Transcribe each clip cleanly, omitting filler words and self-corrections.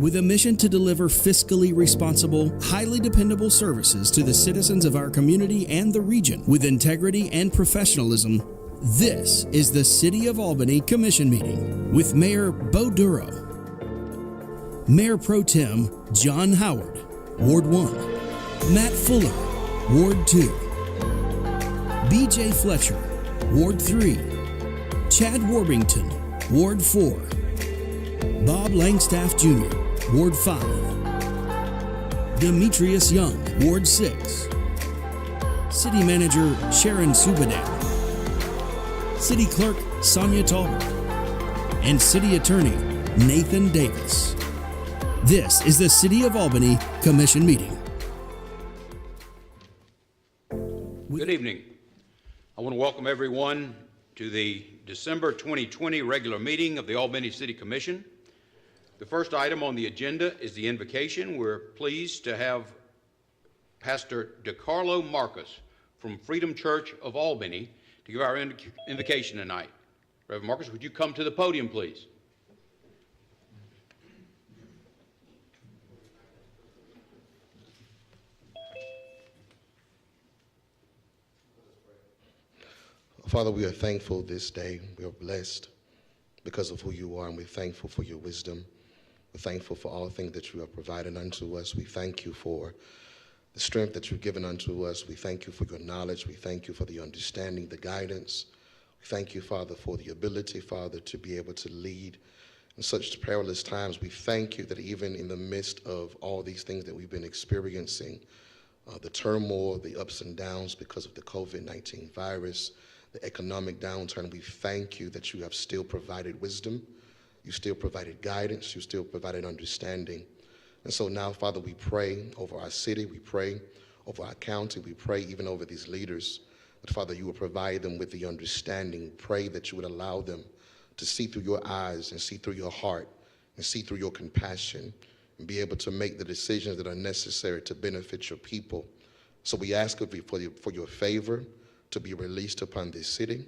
with a mission to deliver fiscally responsible, highly dependable services to the citizens of our community and the region with integrity and professionalism. This is the City of Albany Commission Meeting with Mayor Bo Duro, Mayor Pro Tem John Howard, Ward 1, Matt Fuller, Ward 2, BJ Fletcher, Ward 3, Chad Warbington, Ward 4, Bob Langstaff Jr., Ward 5, Demetrius Young, Ward 6, City Manager Sharon Subadam, City Clerk Sonia Talbot, and City Attorney Nathan Davis. This is the City of Albany Commission Meeting. Good evening. I want to welcome everyone to the December 2020 regular meeting of the Albany City Commission. The first item on the agenda is the invocation. We're pleased to have Pastor DeCarlo Marcus from Freedom Church of Albany to give our invocation tonight. Reverend Marcus, would you come to the podium, please? Father, we are thankful this day. We are blessed because of who you are, and we're thankful for your wisdom. We're thankful for all things that you have provided unto us. We thank you for the strength that you've given unto us. We thank you for your knowledge. We thank you for the understanding, the guidance. We thank you, Father, for the ability, Father, to be able to lead in such perilous times. We thank you that even in the midst of all these things that we've been experiencing, the turmoil, the ups and downs because of the COVID-19 virus, the economic downturn, we thank you that you have still provided wisdom, you still provided guidance, you still provided understanding. And so now, Father, we pray over our city, we pray over our county, we pray even over these leaders, that, Father, you will provide them with the understanding. Pray that you would allow them to see through your eyes and see through your heart and see through your compassion and be able to make the decisions that are necessary to benefit your people. So we ask of you for your favor to be released upon this city,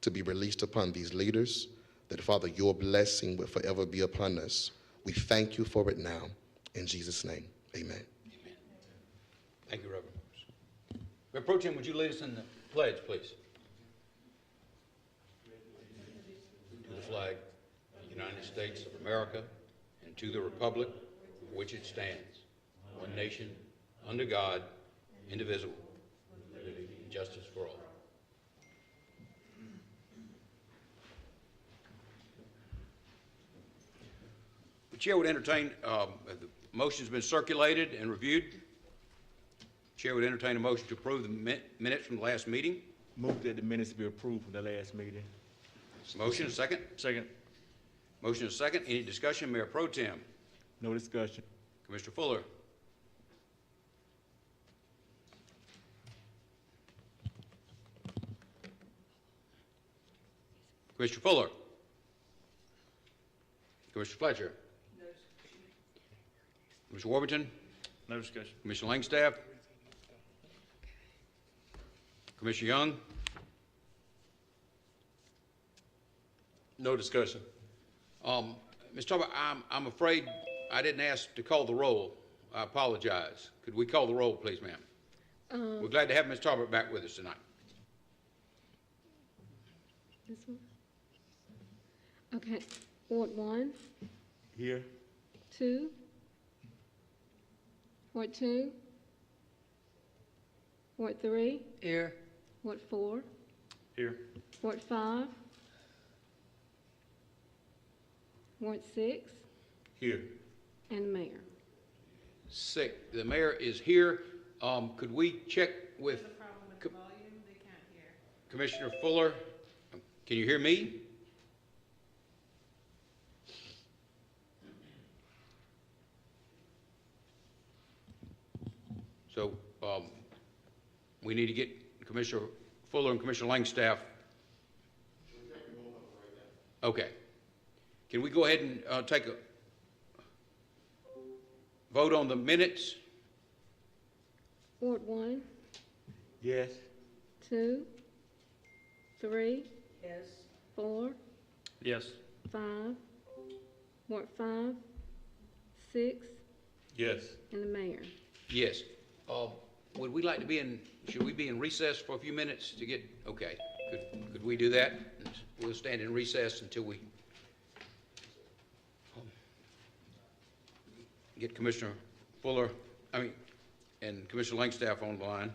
to be released upon these leaders, that, Father, your blessing will forever be upon us. We thank you for it now. In Jesus' name, amen. Amen. Thank you, Reverend. Reverend Pro Tem, would you lead us in the pledge, please? To the flag of the United States of America and to the republic for which it stands, one nation, under God, indivisible, with liberty and justice for all. The Chair would entertain, the motion's been circulated and reviewed. Chair would entertain a motion to approve the minutes from the last meeting. Move that the minutes be approved from the last meeting. Motion, a second? Second. Motion, a second. Any discussion? Mayor Pro Tem. No discussion. Commissioner Fuller. Commissioner Fuller. Commissioner Fletcher. No discussion. Commissioner Warburton. No discussion. Commissioner Langstaff. Commissioner Young. No discussion. Ms. Talbot, I'm afraid I didn't ask to call the roll. I apologize. Could we call the roll, please, ma'am? We're glad to have Ms. Talbot back with us tonight. This one? Okay. Ward 1. Here. 2. Ward 2. Ward 3. Here. Ward 4. Here. Ward 5. Ward 6. Here. And the mayor. Sick. The mayor is here. Could we check with There's a problem with the volume. They can't hear. Commissioner Fuller? Can you hear me? So we need to get Commissioner Fuller and Commissioner Langstaff. Okay. Can we go ahead and take a vote on the minutes? Ward 1. Yes. 2. 3. Yes. 4. Yes. 5. Ward 5. 6, Yes. and the mayor. Yes. Would we like to be in, should we be in recess for a few minutes to get, okay. Could we do that? We'll stand in recess until we get Commissioner Fuller, and Commissioner Langstaff on the line.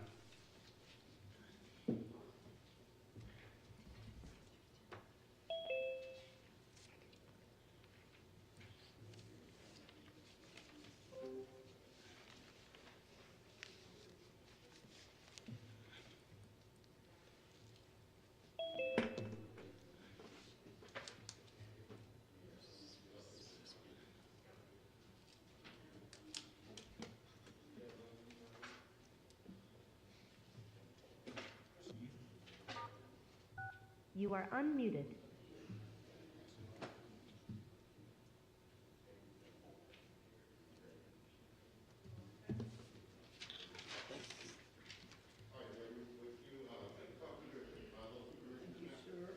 You are unmuted.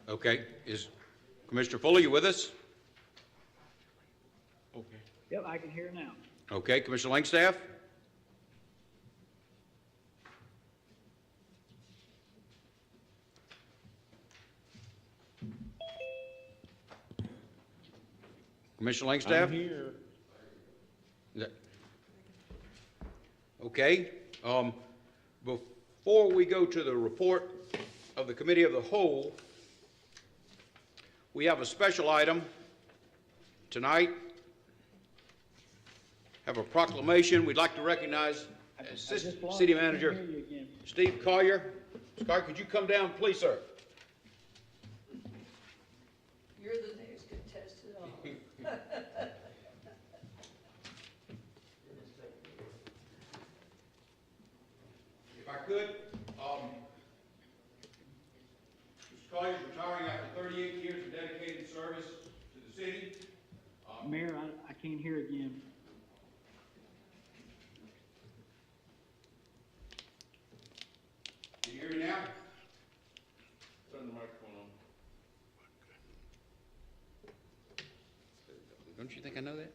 Okay. Is Commissioner Fuller, you with us? Okay. Yep, I can hear now. Okay. Commissioner Langstaff? Commissioner Langstaff? I'm here. Okay. Before we go to the report of the Committee of the Whole, we have a special item tonight. Have a proclamation. We'd like to recognize Assistant City Manager Steve Collier. Mr. Collier, could you come down, please, sir? You're the next contestant on. If I could, Mr. Collier is retiring after 38 years of dedicated service to the city. Mayor, I can't hear again. Can you hear me now? Turn the microphone on. Don't you think I know that?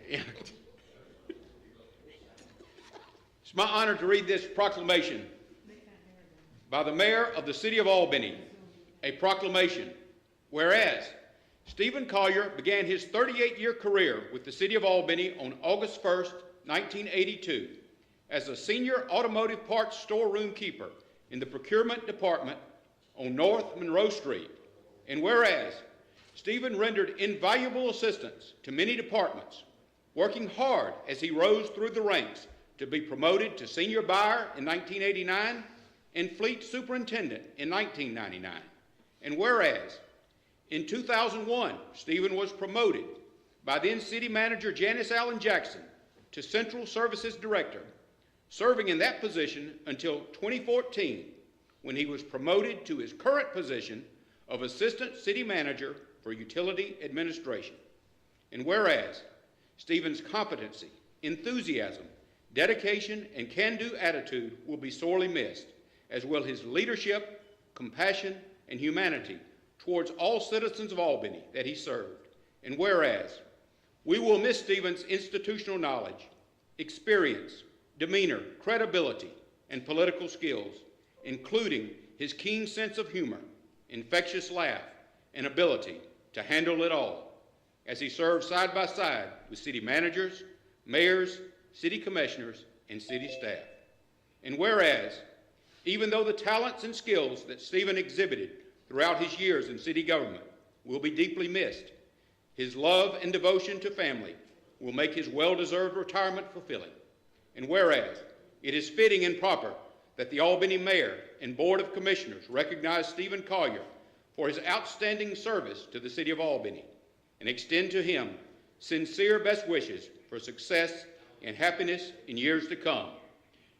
Yeah. It's my honor to read this proclamation by the Mayor of the City of Albany, a proclamation. Whereas Stephen Collier began his 38-year career with the City of Albany on August 1st, 1982, as a senior automotive parts storeroom keeper in the procurement department on North Monroe Street. And whereas Stephen rendered invaluable assistance to many departments, working hard as he rose through the ranks to be promoted to senior buyer in 1989 and fleet superintendent in 1999. And whereas in 2001, Stephen was promoted by then City Manager Janice Allen Jackson to Central Services Director, serving in that position until 2014, when he was promoted to his current position of Assistant City Manager for Utility Administration. And whereas Stephen's competency, enthusiasm, dedication, and can-do attitude will be sorely missed, as will his leadership, compassion, and humanity towards all citizens of Albany that he served. And whereas we will miss Stephen's institutional knowledge, experience, demeanor, credibility, and political skills, including his keen sense of humor, infectious laugh, and ability to handle it all, as he served side by side with city managers, mayors, city commissioners, and city staff. And whereas, even though the talents and skills that Stephen exhibited throughout his years in city government will be deeply missed, his love and devotion to family will make his well-deserved retirement fulfilling. And whereas it is fitting and proper that the Albany Mayor and Board of Commissioners recognize Stephen Collier for his outstanding service to the City of Albany and extend to him sincere best wishes for success and happiness in years to come.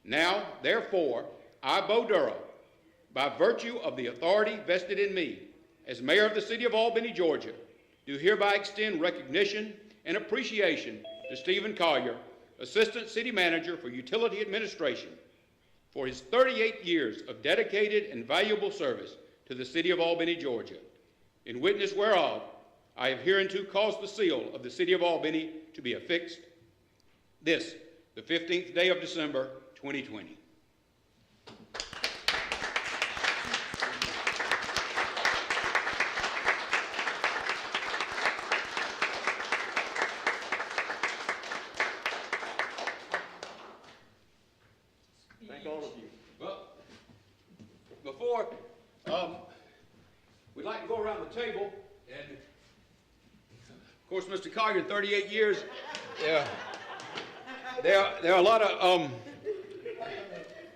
Now, therefore, I, Bo Durham, by virtue of the authority vested in me as Mayor of the City of Albany, Georgia, do hereby extend recognition and appreciation to Stephen Collier, Assistant City Manager for Utility Administration, for his 38 years of dedicated and valuable service to the City of Albany, Georgia. In witness whereof, I have hereunto caused the seal of the city of Albany to be affixed this, the 15th day of December, 2020. Thank all of you. Well, before, we'd like to go around the table, and of course, Mr. Collier, 38 years, there are a lot of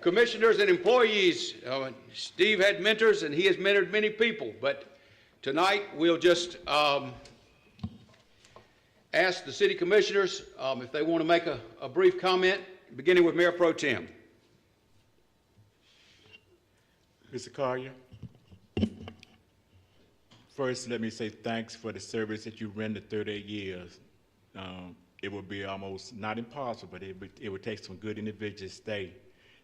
commissioners and employees. Steve had mentors, and he has mentored many people, but tonight we'll just ask the city commissioners if they want to make a brief comment, beginning with Mayor Pro Tem. Mr. Collier, first let me say thanks for the service that you rendered 38 years. It would be almost not impossible, but it would take some good individuals to stay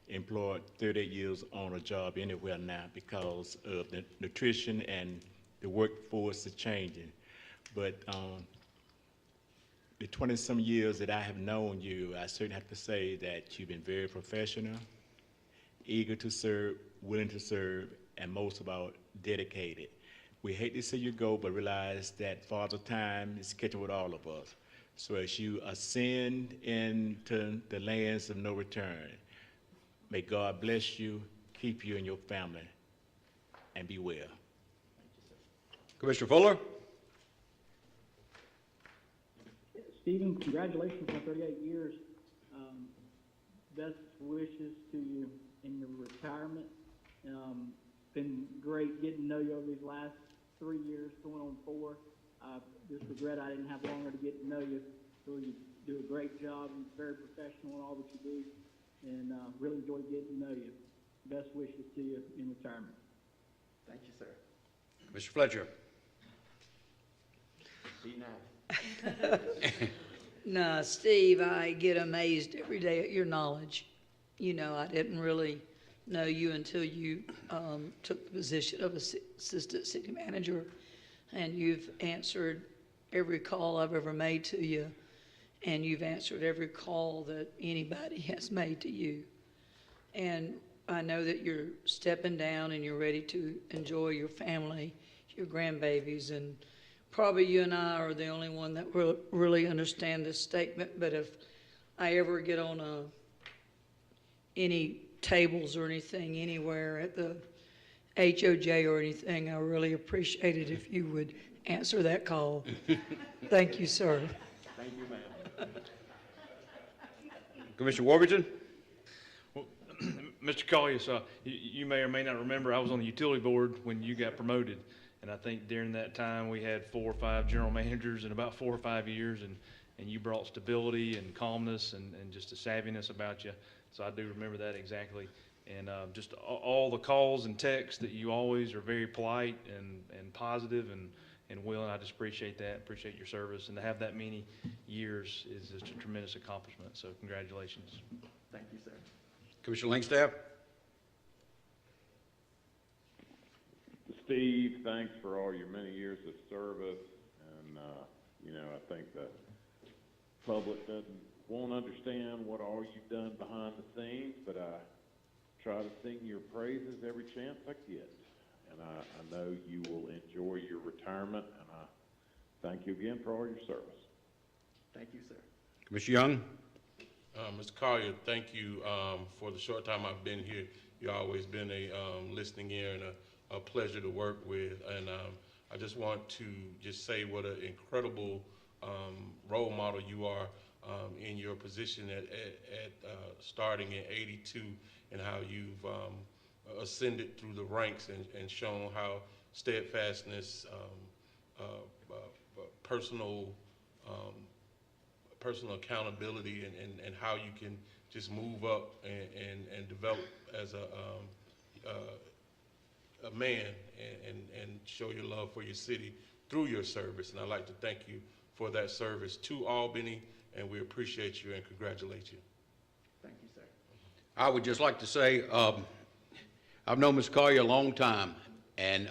employed 38 years on a job anywhere now because of the nutrition and the workforce is changing. But the 20-some years that I have known you, I certainly have to say that you've been very professional, eager to serve, willing to serve, and most of all, dedicated. We hate to see you go, but realize that Father Time is catching with all of us. So as you ascend into the lands of no return, may God bless you, keep you and your family, and be well. Commissioner Fuller? Stephen, congratulations on 38 years. Best wishes to you in your retirement. Been great getting to know you over these last 3 years, going on 4. Just regret I didn't have longer to get to know you. So you do a great job. You're very professional in all that you do, and really enjoyed getting to know you. Best wishes to you in retirement. Thank you, sir. Mr. Fletcher? Be nice. Nah, Steve, I get amazed every day at your knowledge. You know, I didn't really know you until you took the position of assistant city manager, and you've answered every call I've ever made to you, and you've answered every call that anybody has made to you. And I know that you're stepping down and you're ready to enjoy your family, your grandbabies, and probably you and I are the only one that really understand this statement. But if I ever get on any tables or anything anywhere at the HOJ or anything, I really appreciate it if you would answer that call. Thank you, sir. Thank you, ma'am. Commissioner Warburton? Well, Mr. Collier, you may or may not remember, I was on the utility board when you got promoted. And I think during that time, we had 4 or 5 general managers in about 4 or 5 years, and you brought stability and calmness and just a savviness about you. So I do remember that exactly. And just all the calls and texts that you always are very polite and positive and willing. I just appreciate that, appreciate your service. And to have that many years is just a tremendous accomplishment. So congratulations. Thank you, sir. Commissioner Langstaff? Steve, thanks for all your many years of service. And, you know, I think the public won't understand what all you've done behind the scenes, but I try to sing your praises every chance I get. And I know you will enjoy your retirement, and I thank you again for all your service. Thank you, sir. Commissioner Young? Mr. Collier, thank you for the short time I've been here. You've always been a listening ear and a pleasure to work with. And I just want to just say what an incredible role model you are in your position at starting in '82, and how you've ascended through the ranks and shown how steadfastness, personal accountability, and how you can just move up and develop as a man and show your love for your city through your service. And I'd like to thank you for that service to Albany, and we appreciate you and congratulate you. Thank you, sir. I would just like to say, I've known Ms. Collier a long time, and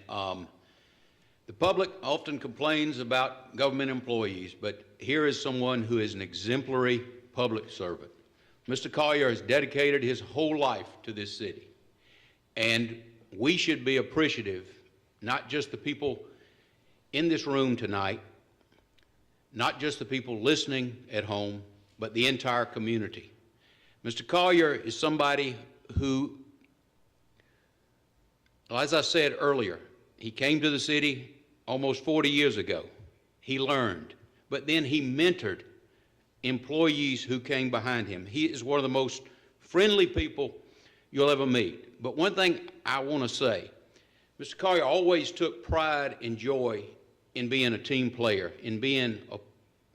The public often complains about government employees, but here is someone who is an exemplary public servant. Mr. Collier has dedicated his whole life to this city, and we should be appreciative, not just the people in this room tonight, not just the people listening at home, but the entire community. Mr. Collier is somebody who, as I said earlier, he came to the city almost 40 years ago. He learned, but then he mentored employees who came behind him. He is one of the most friendly people you'll ever meet. But one thing I want to say, Mr. Collier always took pride and joy in being a team player, in being an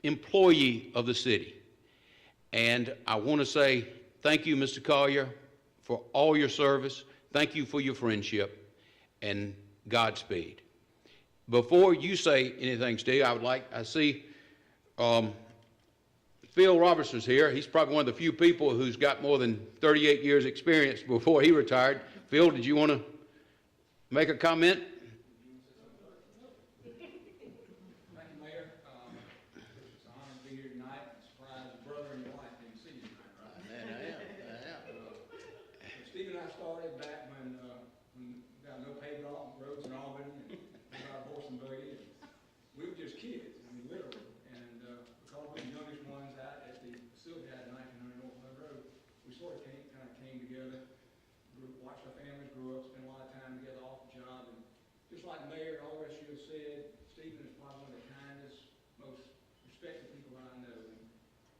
employee of the city. And I want to say thank you, Mr. Collier, for all your service. Thank you for your friendship, and Godspeed. Before you say anything, Steve, I see Phil Robertson's here. He's probably one of the few people who's got more than 38 years experience before he retired. Phil, did you want to make a comment? Thank you, Mayor. It's an honor to be here tonight. I'm surprised your brother and your wife didn't see you tonight, right? I am. Steve and I started back when we got no paved roads in Albany, and we got a horse and buggy. We were just kids, I mean, literally. And because we were the youngest ones out at the facility out at 1900 North Hood Road, we sort of came together, watched our families grow up, spent a lot of time together off the job. And just like the mayor and all the rest of you have said, Stephen is probably one of the kindest, most respected people I know.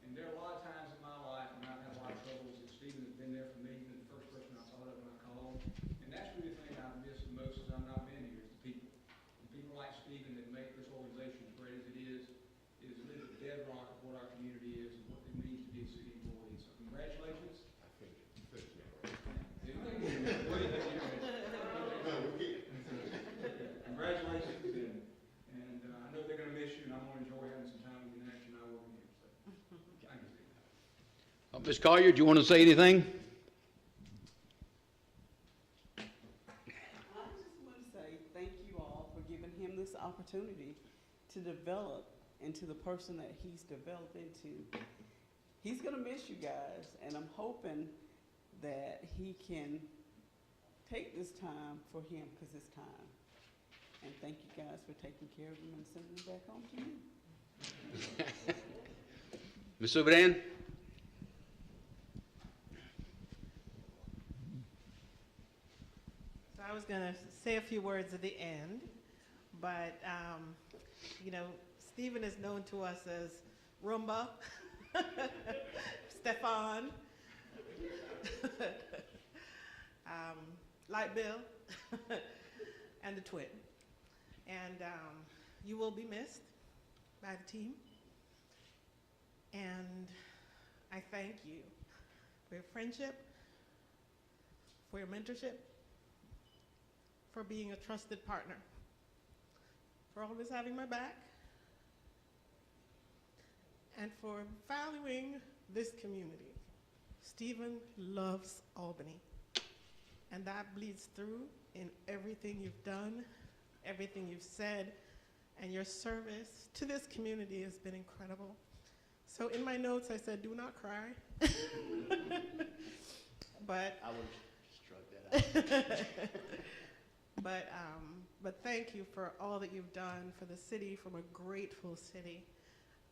And there are a lot of times in my life when I've had a lot of troubles that Stephen has been there for me, and the first person I thought of when I called. And that's really the thing I've missed the most as I've not been here, is the people. And people like Stephen that make this organization as great as it is really the bedrock of what our community is and what it means to be a city employee. So congratulations. Congratulations, and I know they're going to miss you, and I'm going to enjoy having some time with you next year. I will be here. So, thank you. Ms. Collier, do you want to say anything? I just want to say thank you all for giving him this opportunity to develop into the person that he's developed into. He's going to miss you guys, and I'm hoping that he can take this time for him, because it's time. And thank you guys for taking care of him and sending him back home to you. Ms. Subran? So I was going to say a few words at the end, but, you know, Stephen is known to us as Roomba, Stefan, Light Bill, and the twin. And you will be missed by the team. And I thank you for your friendship, for your mentorship, for being a trusted partner, for always having my back, and for valuing this community. Stephen loves Albany, and that bleeds through in everything you've done, everything you've said, and your service to this community has been incredible. So in my notes, I said, do not cry. But I would struck that out. But thank you for all that you've done for the city, from a grateful city.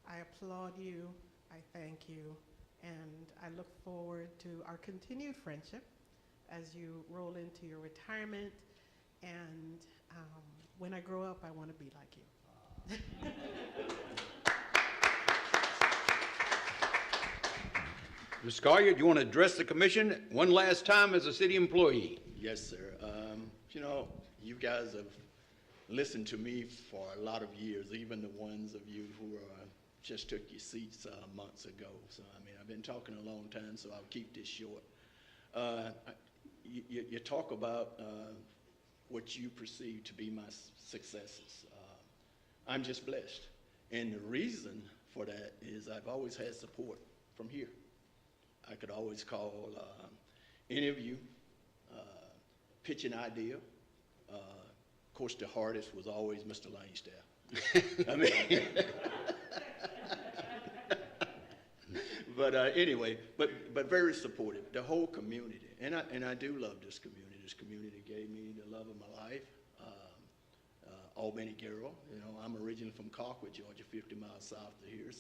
I applaud you, I thank you, and I look forward to our continued friendship as you roll into your retirement. And when I grow up, I want to be like you. Mr. Collier, do you want to address the commission one last time as a city employee? Yes, sir. You know, you guys have listened to me for a lot of years, even the ones of you who just took your seats months ago. So, I mean, I've been talking a long time, so I'll keep this short. You talk about what you perceive to be my successes. I'm just blessed. And the reason for that is I've always had support from here. I could always call any of you, pitch an idea, Of course, the hardest was always Mr. Langstaff. I mean, but anyway, but very supportive. The whole community, and I do love this community. This community gave me the love of my life. Albany girl, you know, I'm originally from Colquitt, Georgia, 50 miles south of here.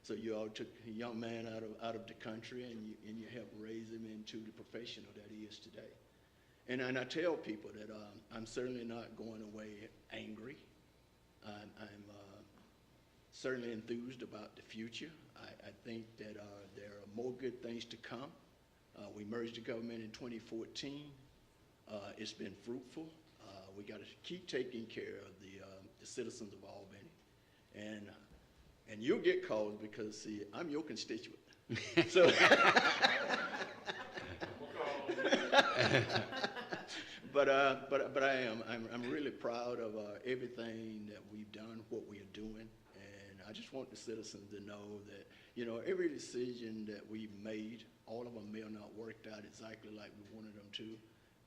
So you all took a young man out of the country and you helped raise him into the professional that he is today. And I tell people that I'm certainly not going away angry. I'm certainly enthused about the future. I think that there are more good things to come. We merged the government in 2014. It's been fruitful. We got to keep taking care of the citizens of Albany, and you'll get calls because see, I'm your constituent. So, but I am. I'm really proud of everything that we've done, what we are doing, and I just want the citizens to know that, you know, every decision that we've made, all of them may have not worked out exactly like we wanted them to,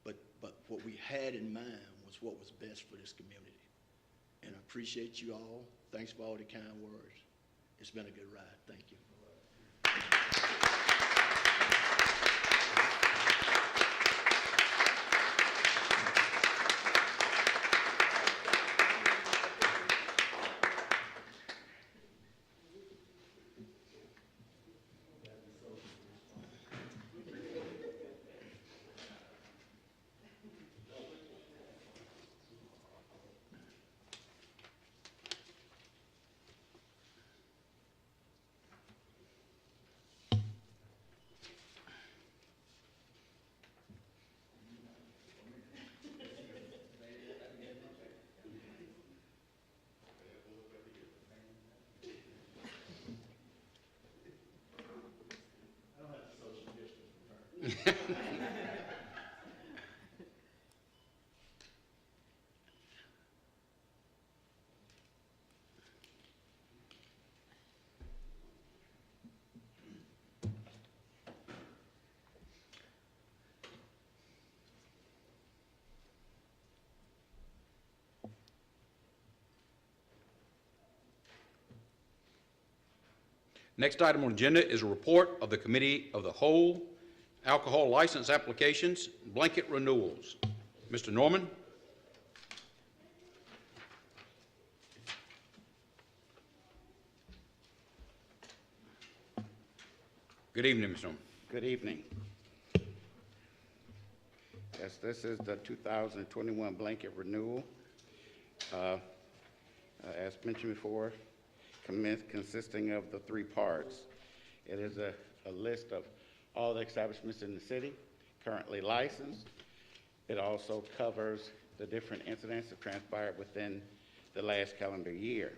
but what we had in mind was what was best for this community. And I appreciate you all. Thanks for all the kind words. It's been a good ride. Thank you. Next item on the agenda is a report of the Committee of the Whole, alcohol license applications, blanket renewals. Mr. Norman? Good evening, Mr. Norman. Good evening. Yes, this is the 2021 blanket renewal. As mentioned before, consisting of the 3 parts. It is a list of all the establishments in the city currently licensed. It also covers the different incidents that transpired within the last calendar year.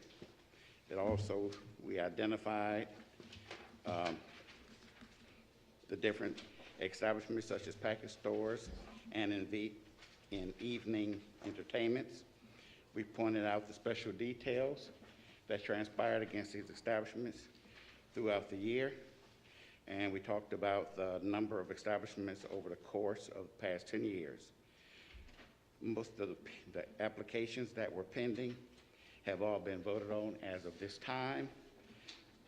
It also, we identified the different establishments such as package stores and in evening entertainments. We pointed out the special details that transpired against these establishments throughout the year. And we talked about the number of establishments over the course of the past 10 years. Most of the applications that were pending have all been voted on as of this time.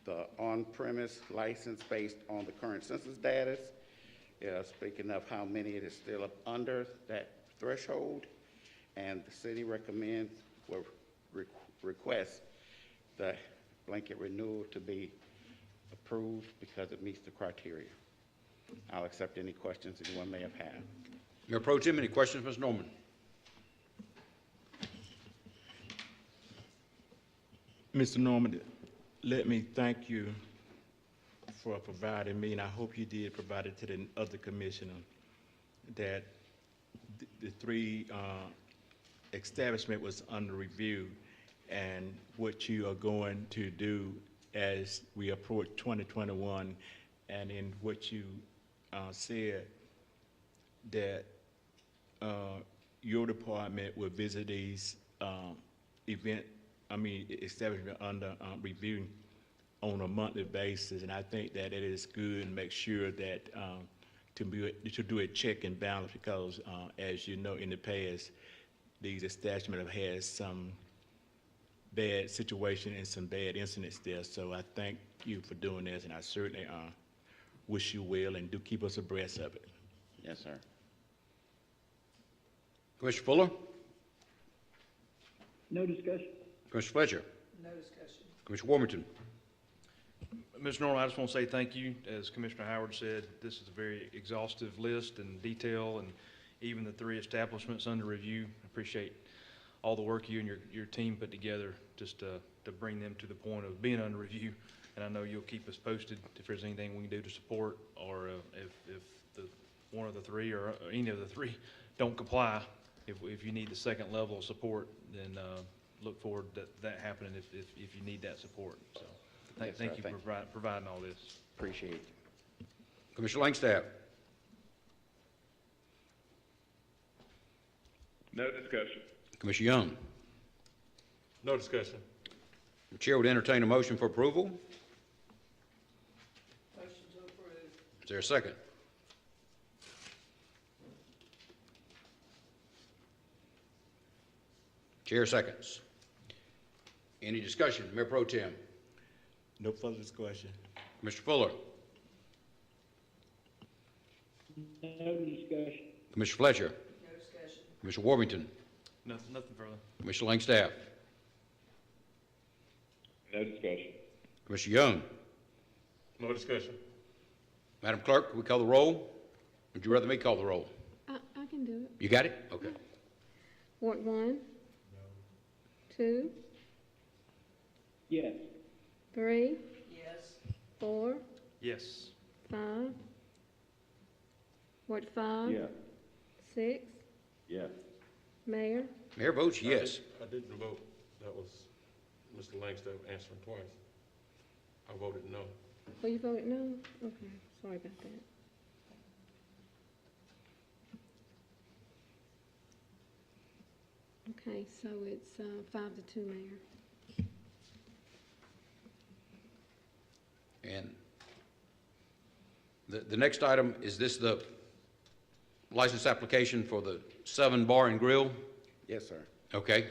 The on-premise license based on the current census data, speaking of how many it is still up under that threshold, and the city recommends or requests the blanket renewal to be approved because it meets the criteria. I'll accept any questions anyone may have had. Mayor Pro Tem, any questions, Mr. Norman? Mr. Norman, let me thank you for providing me, and I hope you did provide it to the other commissioner, that the 3 establishment was under review, and what you are going to do as we approach 2021, and in what you said that your department will visit these establishment under review on a monthly basis, and I think that it is good and make sure that to do a check and balance, because as you know, in the past, these establishments have had some bad situation and some bad incidents there. So I thank you for doing this, and I certainly wish you well, and do keep us abreast of it. Yes, sir. Commissioner Fuller? No discussion. Commissioner Fletcher? No discussion. Commissioner Warmington? Mr. Norman, I just want to say thank you. As Commissioner Howard said, this is a very exhaustive list and detail, and even the 3 establishments under review. I appreciate all the work you and your team put together just to bring them to the point of being under review. And I know you'll keep us posted if there's anything we can do to support, or if one of the 3 or any of the 3 don't comply. If you need the second level of support, then look forward to that happening if you need that support. So Yes, thank sir. you for providing all this. Appreciate it. Commissioner Langstaff? No discussion. Commissioner Young? No discussion. The chair would entertain a motion for approval. Motion to approve. Is there a second? Chair seconds. Any discussion? Mayor Pro Tem? No further discussion. Mr. Fuller? No discussion. Commissioner Fletcher? No discussion. Commissioner Warmington? Nothing further. Commissioner Langstaff? No discussion. Commissioner Young? No discussion. Madam Clerk, can we call the roll? Would you rather me call the roll? I can do it. You got it? Okay. Ward 1? 2, Yes. 3, Yes. 4, Yes. 5. Ward 5? Yes. 6, Yes. Mayor? Mayor votes yes. I didn't vote. That was Mr. Langstaff answering twice. I voted no. Oh, you voted no? Okay, sorry about that. Okay, so it's 5-2, Mayor. And the next item, is this the license application for the 7 Bar and Grill? Yes, sir. Okay.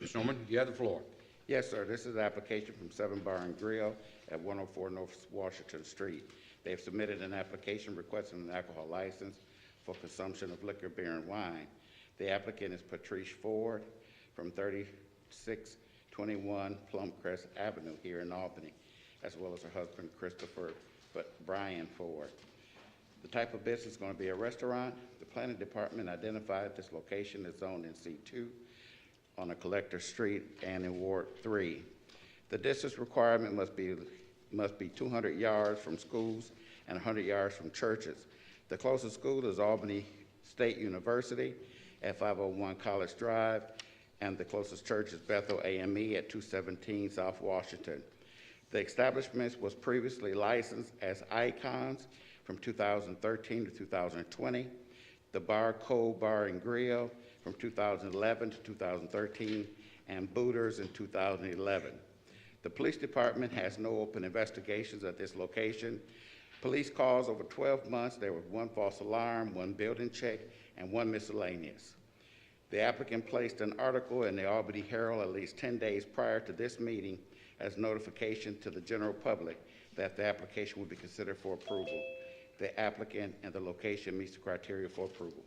Mr. Norman, you have the floor. Yes, sir. This is an application from 7 Bar and Grill at 104 North Washington Street. They have submitted an application requesting an alcohol license for consumption of liquor, beer, and wine. The applicant is Patrice Ford from 3621 Plumcrest Avenue here in Albany, as well as her husband, Christopher Brian Ford. The type of business is going to be a restaurant. The planning department identified this location as zoned in C2 on a collector street and in Ward 3. The distance requirement must be 200 yards from schools and 100 yards from churches. The closest school is Albany State University at 501 College Drive, and the closest church is Bethel AME at 217 South Washington. The establishment was previously licensed as Icons from 2013 to 2020, the Bar Code Bar and Grill from 2011 to 2013, and Booters in 2011. The police department has no open investigations at this location. Police calls over 12 months, there was 1 false alarm, 1 building check, and 1 miscellaneous. The applicant placed an article in the Albany Herald at least 10 days prior to this meeting as notification to the general public that the application would be considered for approval. The applicant and the location meets the criteria for approval.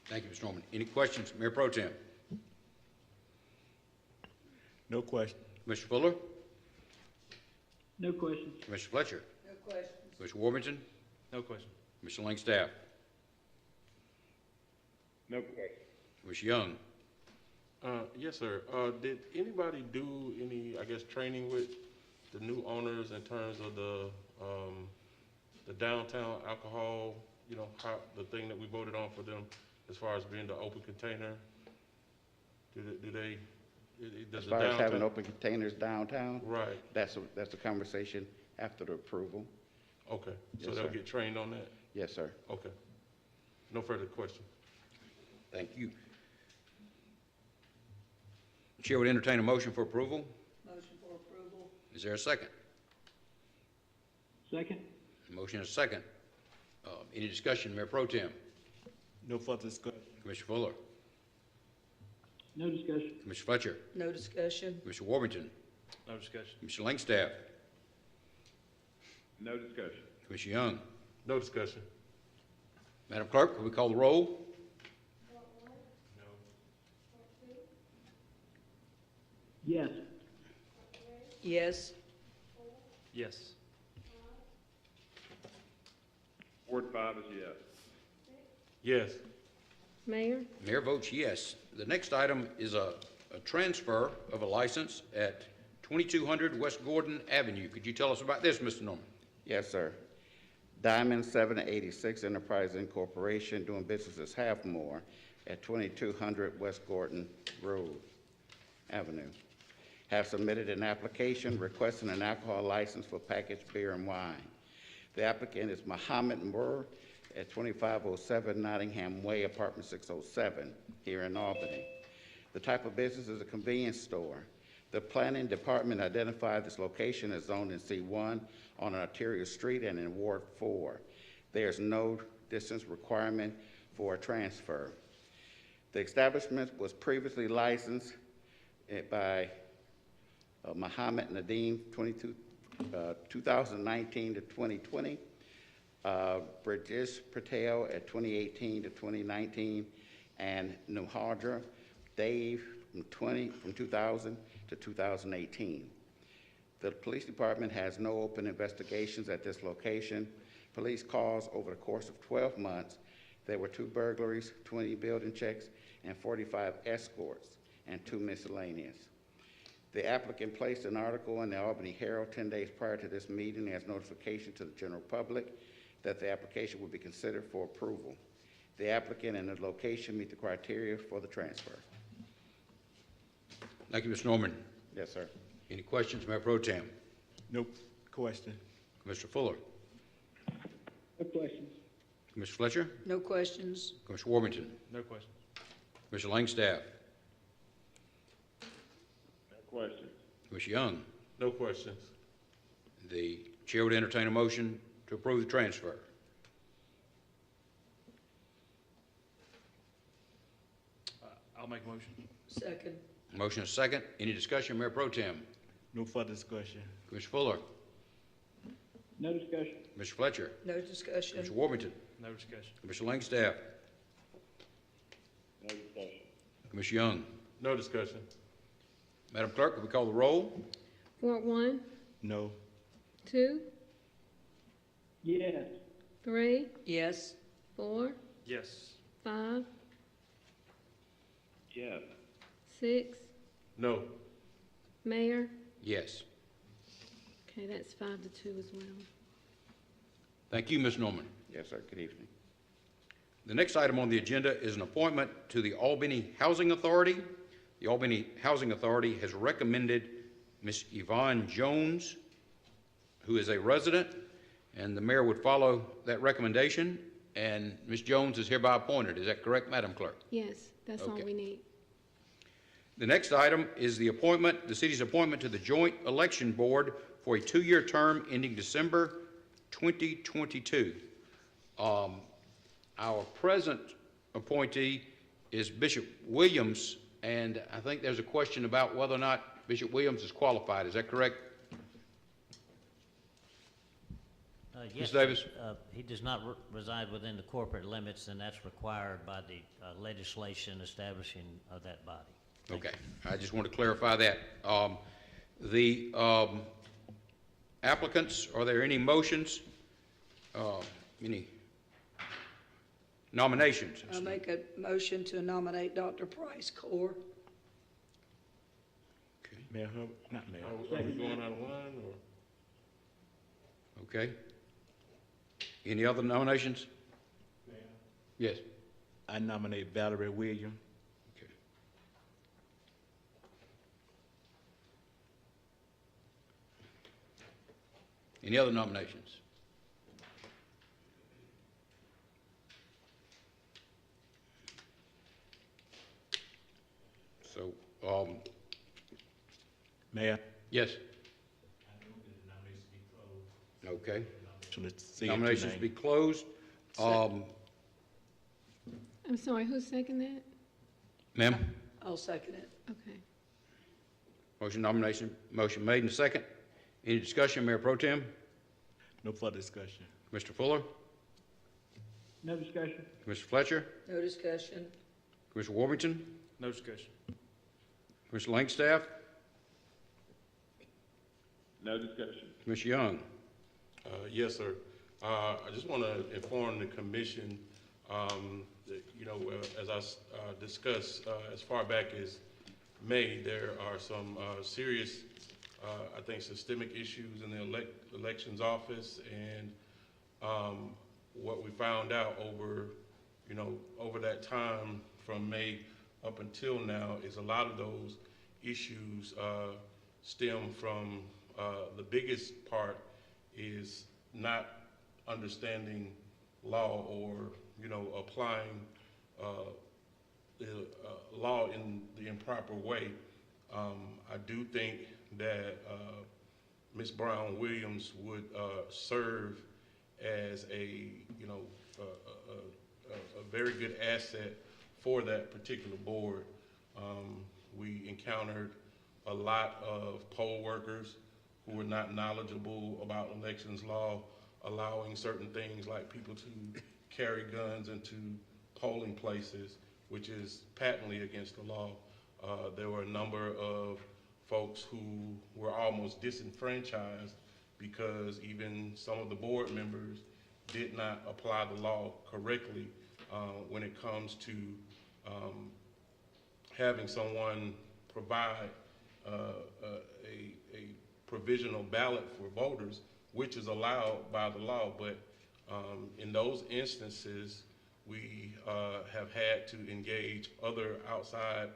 Thank you, Mr. Norman. Any questions, Mayor Pro Tem? No question. Mr. Fuller? No questions. Mr. Fletcher? No questions. Mr. Warmington? No question. Mr. Langstaff? No question. Mr. Young? Yes, sir. Did anybody do any, I guess, training with the new owners in terms of the downtown alcohol, you know, how, the thing that we voted on for them as far as being the open container? Do they, does As the far as having downtown- open containers downtown, Right, that's a conversation after the approval. okay. So Yes, they'll sir. get trained on that? Yes, sir. Okay. No further questions. Thank you. Chair would entertain a motion for approval. Motion for approval. Is there a second? Second. Motion is second. Any discussion, Mayor Pro Tem? No further discussion. Commissioner Fuller? No discussion. Commissioner Fletcher, No discussion. Commissioner Warrington, No discussion. Commissioner Langstaff, No discussion. Commissioner Young. No discussion. Madam Clerk, will we call the roll? Yes. Yes. Yes. Ward 5 is yes. Yes. Mayor, Mayor votes yes. The next item is a transfer of a license at 2200 West Gordon Avenue. Could you tell us about this, Mr. Norman? Yes, sir. Diamond 786 Enterprise Incorporation, doing business as Halfmore at 2200 West Gordon Road Avenue, have submitted an application requesting an alcohol license for packaged beer and wine. The applicant is Muhammad Moore at 2507 Nottingham Way, apartment 607, here in Albany. The type of business is a convenience store. The planning department identified this location as zoned in C1 on an arterial street and in Ward 4. There's no distance requirement for a transfer. The establishment was previously licensed by Muhammad Nadeem 2019 to 2020, Brajesh Patel at 2018 to 2019, and Nuhadra Dave from 2000 to 2018. The police department has no open investigations at this location. Police calls over the course of 12 months. There were 2 burglaries, 20 building checks, and 45 escorts, and 2 miscellaneous. The applicant placed an article in the Albany Herald 10 days prior to this meeting as notification to the general public that the application would be considered for approval. The applicant and the location meet the criteria for the transfer. Thank you, Mr. Norman. Yes, sir. Any questions, Mayor Pro Tem? Nope. Question. Commissioner Fuller, No questions. Commissioner Fletcher, No questions. Commissioner Warrington, No questions. Commissioner Langstaff, No questions. Commissioner Young. No questions. The chair would entertain a motion to approve the transfer. I'll make a motion. Second. Motion is second. Any discussion, Mayor Pro Tem? No further discussion. Commissioner Fuller, No discussion. Commissioner Fletcher, No discussion. Commissioner Warrington, No discussion. Commissioner Langstaff, No discussion. Commissioner Young. No discussion. Madam Clerk, will we call the roll? Ward 1, No. 2, Yes. 3, Yes. 4, Yes. 5, Yes. 6. No. Mayor, Yes. okay, that's 5 to 2 as well. Thank you, Ms. Norman. Yes, sir. Good evening. The next item on the agenda is an appointment to the Albany Housing Authority. The Albany Housing Authority has recommended Ms. Yvonne Jones, who is a resident, and the mayor would follow that recommendation, and Ms. Jones is hereby appointed. Is that correct, Madam Clerk? Yes, that's all Okay. we need. The next item is the city's appointment to the Joint Election Board for a 2-year term ending December 2022. Our present appointee is Bishop Williams, and I think there's a question about whether or not Bishop Williams is qualified. Is that correct? Yes, Davis? he does not reside within the corporate limits, and that's required by the legislation establishing that body. Okay, I just want to clarify that. The applicants, are there any motions, any nominations? I make a motion to nominate Dr. Price Core. Mayor Hubbard, not Mayor. Are we going out of line, or? Okay. Any other nominations? Yes. I nominate Valerie Williams. Okay. Any other nominations? So, Mayor. yes. Okay. Nominations be closed. I'm sorry, who seconded that? Ma'am? I'll second it. Okay. Motion made and second. Any discussion, Mayor Pro Tem? No further discussion. Mr. Fuller? No discussion. Mr. Fletcher? No discussion. Commissioner Warmington? No discussion. Commissioner Langstaff? No discussion. Commissioner Young? Yes, sir. I just want to inform the commission, that, you know, as I discussed as far back as May, there are some serious, I think, systemic issues in the elections office, and what we found out over, you know, over that time from May up until now is a lot of those issues stem from the biggest part is not understanding law or, you know, applying the law in the improper way. I do think that Ms. Brown Williams would serve as a, you know, a very good asset for that particular board. We encountered a lot of poll workers who were not knowledgeable about elections law, allowing certain things like people to carry guns into polling places, which is patently against the law. There were a number of folks who were almost disenfranchised because even some of the board members did not apply the law correctly when it comes to having someone provide a provisional ballot for voters, which is allowed by the law. But in those instances, we have had to engage other outside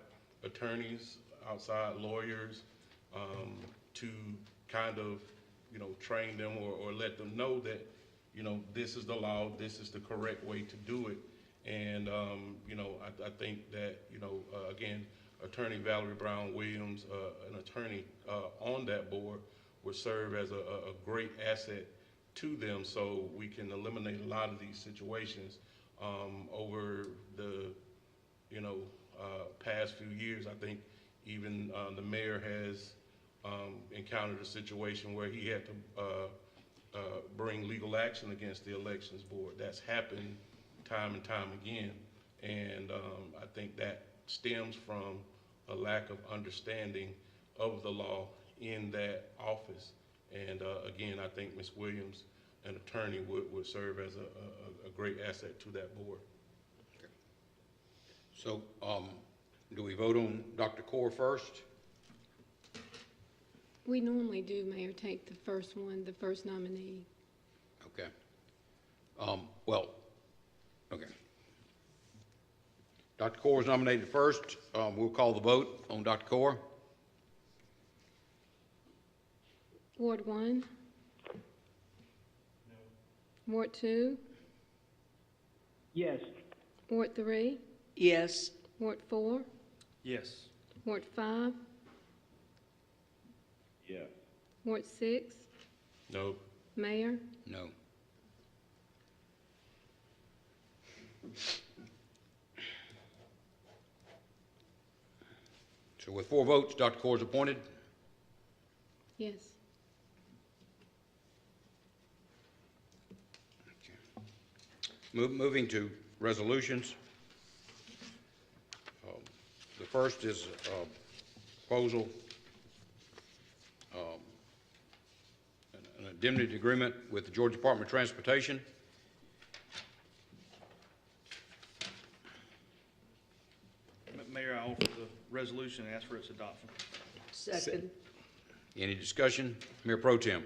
attorneys, outside lawyers, to kind of, you know, train them or let them know that, you know, this is the law, this is the correct way to do it. And, you know, I think that, you know, again, Attorney Valerie Brown Williams, an attorney on that board, would serve as a great asset to them, so we can eliminate a lot of these situations. Over the, you know, past few years, I think even the mayor has encountered a situation where he had to bring legal action against the elections board. That's happened time and time again, and I think that stems from a lack of understanding of the law in that office. And again, I think Ms. Williams, an attorney, would serve as a great asset to that board. Okay. So do we vote on Dr. Core first? We normally do, Mayor, take the first one, the first nominee. Okay. Well, okay. Dr. Core is nominated first. We'll call the vote on Dr. Core. Ward 1? No. Ward 2? Yes. Ward 3? Yes. Ward 4? Yes. Ward 5? Yes. Ward 6? No. Mayor? No. So with 4 votes, Dr. Core is appointed. Yes. Moving to resolutions. The first is proposal, an indemnity agreement with the Georgia Department of Transportation. Mayor, I offer the resolution and ask for its adoption. Second. Any discussion? Mayor Pro Tem.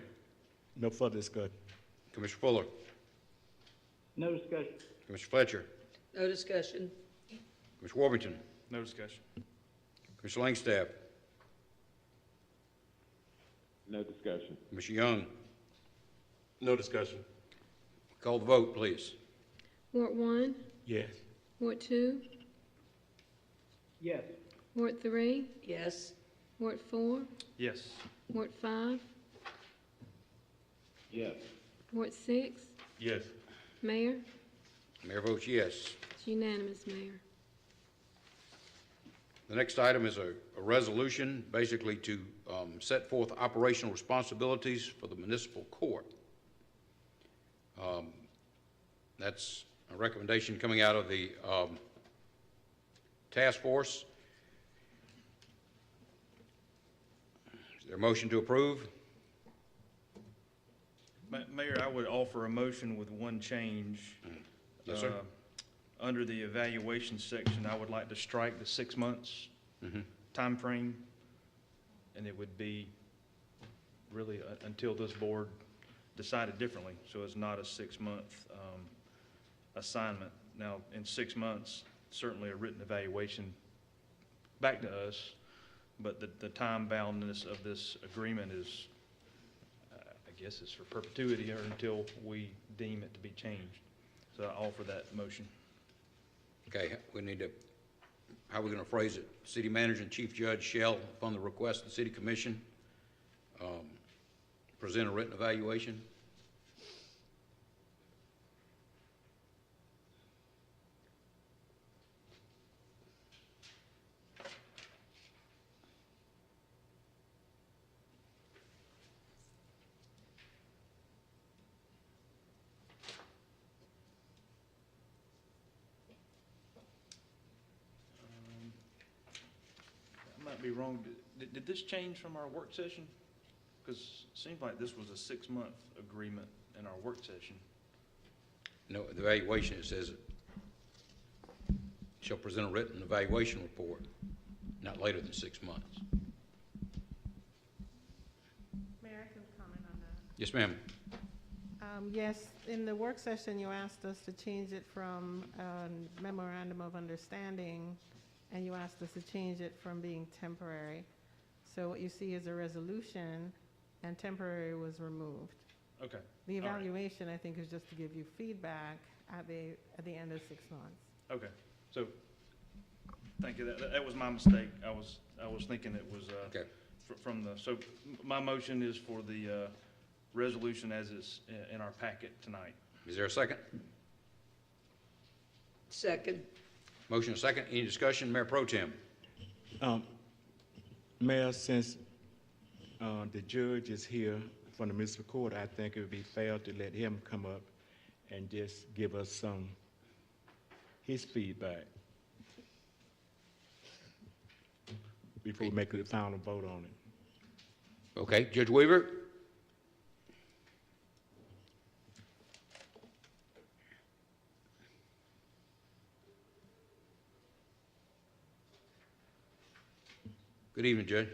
No further discussion. Commissioner Fuller. No discussion. Commissioner Fletcher. No discussion. Commissioner Warmington. No discussion. Commissioner Langstaff. No discussion. Commissioner Young. No discussion. Call the vote, please. Ward 1? Yes. Ward 2? Yes. Ward 3? Yes. Ward 4? Yes. Ward 5? Yes. Ward 6? Yes. Mayor? Mayor votes yes. It's unanimous, Mayor. The next item is a resolution basically to set forth operational responsibilities for the municipal court. That's a recommendation coming out of the task force. Is there a motion to approve? Mayor, I would offer a motion with one change. Yes, sir. Under the evaluation section, I would like to strike the 6 months time frame, and it would be really until this board decided differently. So it's not a 6-month assignment. Now, in 6 months, certainly a written evaluation back to us, but the time boundness of this agreement is, I guess it's for perpetuity or until we deem it to be changed. So I offer that motion. Okay, we need to, how are we going to phrase it? City manager and chief judge shall, upon the request of the city commission, present a written evaluation. I might be wrong. Did this change from our work session? Because it seems like this was a 6-month agreement in our work session. No, the evaluation, it says, shall present a written evaluation report, not later than 6 months. Mayor, I can comment on that. Yes, ma'am. Yes, in the work session, you asked us to change it from a memorandum of understanding, and you asked us to change it from being temporary. So what you see is a resolution, and temporary was removed. Okay. The All right. evaluation, I think, is just to give you feedback at the end of 6 months. Okay. So, thank you. That was my mistake. I was thinking it was Okay. from the. So my motion is for the resolution as is in our packet tonight. Is there a second? Second. Motion and second. Any discussion? Mayor Pro Tem. Mayor, since the judge is here from the municipal court, I think it would be fair to let him come up and just give us his feedback before we make the final vote on it. Okay, Judge Weaver? Good evening, Judge.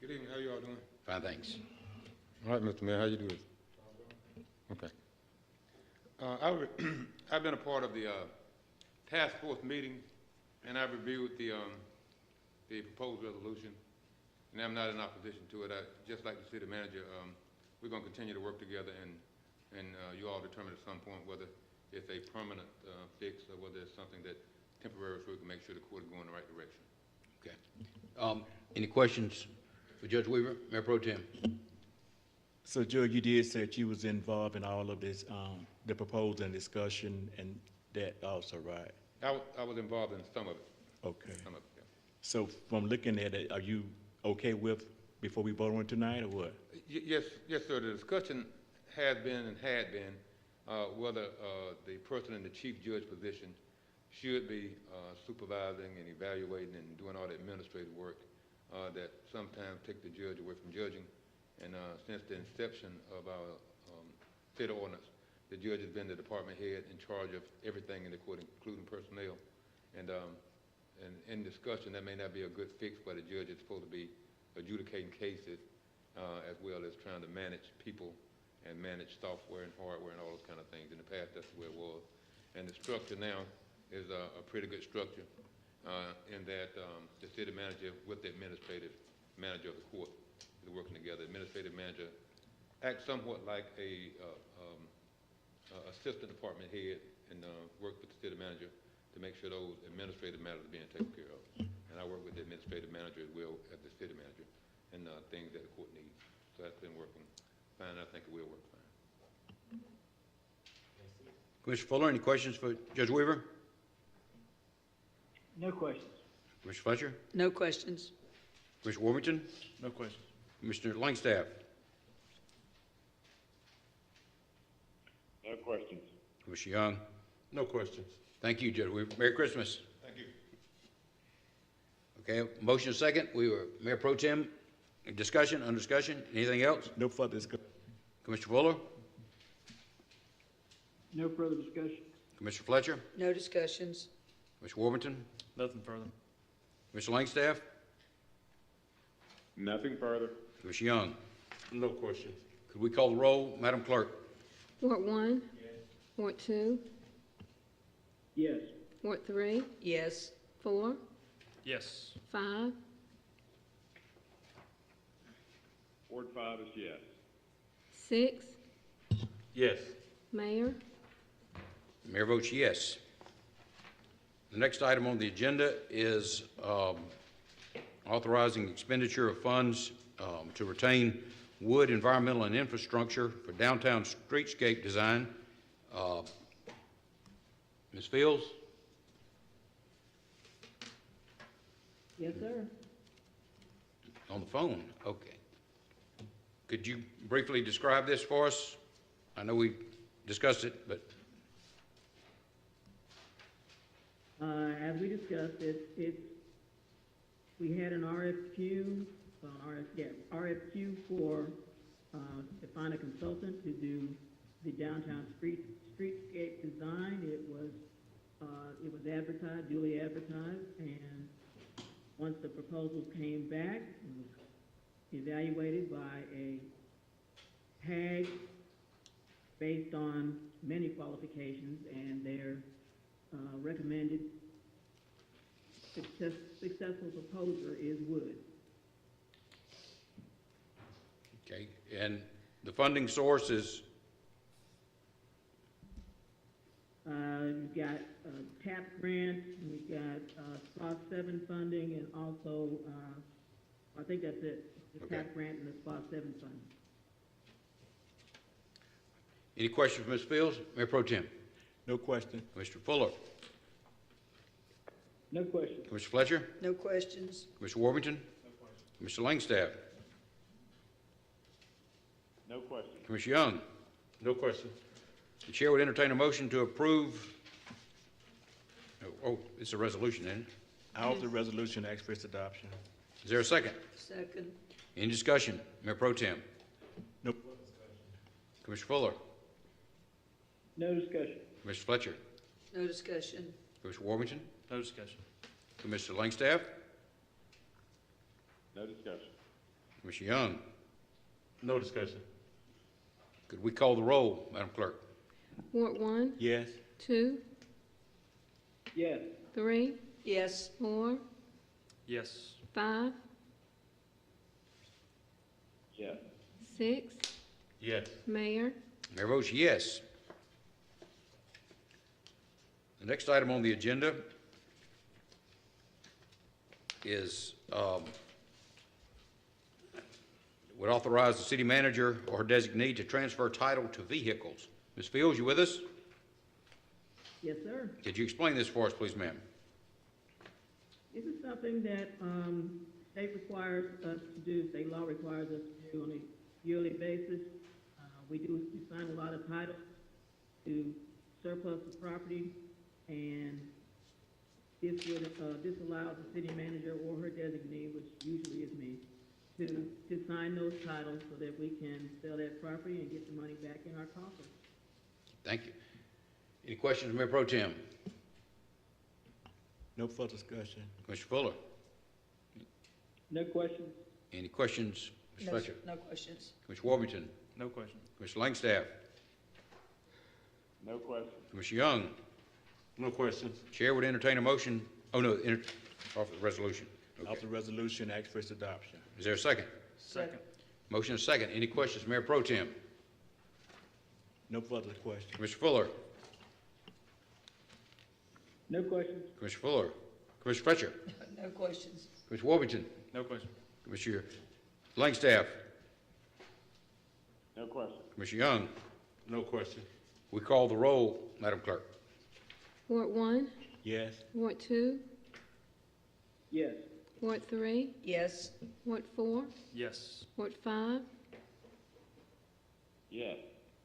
Good evening. How you all doing? Fine, thanks. All right, Mr. Mayor. How you doing? Okay. I've been a part of the task force meeting, and I've reviewed the proposed resolution, and I'm not in opposition to it. I just like the city manager. We're going to continue to work together, and you all determine at some point whether it's a permanent fix or whether it's something that temporary, so we can make sure the court is going in the right direction. Okay. Any questions for Judge Weaver? Mayor Pro Tem. So, Judge, you did say that you was involved in all of this, the proposal and discussion, and that also, right? I was involved in some of it. Okay. Some of it, yeah. So, from looking at it, are you okay with before we vote on it tonight, or what? Yes, sir. The discussion has been and had been whether the person in the chief judge position should be supervising and evaluating and doing all the administrative work that sometimes take the judge away from judging. And since the inception of our city ordinance, the judge has been the department head in charge of everything in the court, including personnel. And in discussion, that may not be a good fix, but a judge is supposed to be adjudicating cases as well as trying to manage people and manage software and hardware and all those kind of things. In the past, that's the way it was. And the structure now is a pretty good structure in that the city manager with the administrative manager of the court is working together. Administrative manager acts somewhat like a assistant department head and work with the city manager to make sure those administrative matters are being taken care of. And I work with the administrative manager as well as the city manager and things that the court needs. So that's been working fine. I think it will work fine. Commissioner Fuller, any questions for Judge Weaver? No questions. Commissioner Fletcher? No questions. Commissioner Warmington? No questions. Commissioner Langstaff? No questions. Commissioner Young? No questions. Thank you, Judge. Merry Christmas. Thank you. Okay, motion and second. We were Mayor Pro Tem. Discussion, on discussion, anything else? No further discussion. Commissioner Fuller? No further discussion. Commissioner Fletcher? No discussions. Commissioner Warmington? Nothing further. Commissioner Langstaff? Nothing further. Commissioner Young? No questions. Could we call the roll, Madam Clerk? Ward 1? Ward 2? Yes. Ward 3? Yes. 4? Yes. 5? Ward 5 is yes. 6? Yes. Mayor? Mayor votes yes. The next item on the agenda is authorizing expenditure of funds to retain wood, environmental, and infrastructure for downtown streetscape design. Ms. Fields? Yes, sir. On the phone, okay. Could you briefly describe this for us? I know we discussed it, but As we discussed, we had an RFQ for, to find a consultant to do the downtown streetscape design. It was advertised, duly advertised, and once the proposal came back, it was evaluated by a HAG based on many qualifications, and their recommended successful proposer is Wood. okay. And the funding source is We've got TAP grant, we've got SPOS 7 funding, and also, I think that's it, the Okay. TAP grant and the SPOS 7 funding. any questions for Ms. Fields? Mayor Pro Tem. No question. Commissioner Fuller? No question. Commissioner Fletcher? No questions. Commissioner Warmington? Commissioner Langstaff? No questions. Commissioner Young? No questions. The chair would entertain a motion to approve. Oh, it's a resolution, isn't it? I offer the resolution, ask for its adoption. Is there a second? Second. Any discussion? Mayor Pro Tem. No. Commissioner Fuller? No discussion. Commissioner Fletcher? No discussion. Commissioner Warmington? No discussion. Commissioner Langstaff? No discussion. Commissioner Young? No discussion. Could we call the roll, Madam Clerk? Ward 1? Yes. 2? Yes. 3? Yes. 4? Yes. 5? Yes. 6? Yes. Mayor? Mayor votes yes. The next item on the agenda is would authorize the city manager or her designee to transfer title to vehicles. Ms. Fields, you with us? Yes, sir. Could you explain this for us, please, ma'am? This is something that state requires us to do, state law requires us to do on a yearly basis. We sign a lot of titles to surplus of property, and this allows the city manager or her designee, which usually is me, to sign those titles so that we can sell that property and get the money back in our coffers. Thank you. Any questions, Mayor Pro Tem? No further discussion. Commissioner Fuller? No questions. Any questions, Mr. Fletcher? No questions. Commissioner Warmington? No question. Commissioner Langstaff? No questions. Commissioner Young? No questions. Chair would entertain a motion. Oh, no, off the resolution. Okay. Offer the resolution, ask for its adoption. Is there a second? Second. Motion is second. Any questions, Mayor Pro Tem? No further question. Commissioner Fuller? No questions. Commissioner Fuller? Commissioner Fletcher? No questions. Commissioner Warmington? No question. Commissioner Langstaff? No questions. Commissioner Young? No question. We call the roll, Madam Clerk. Ward 1? Yes. Ward 2? Yes. Ward 3, Yes. Ward 4, Yes. Ward 5, Yes.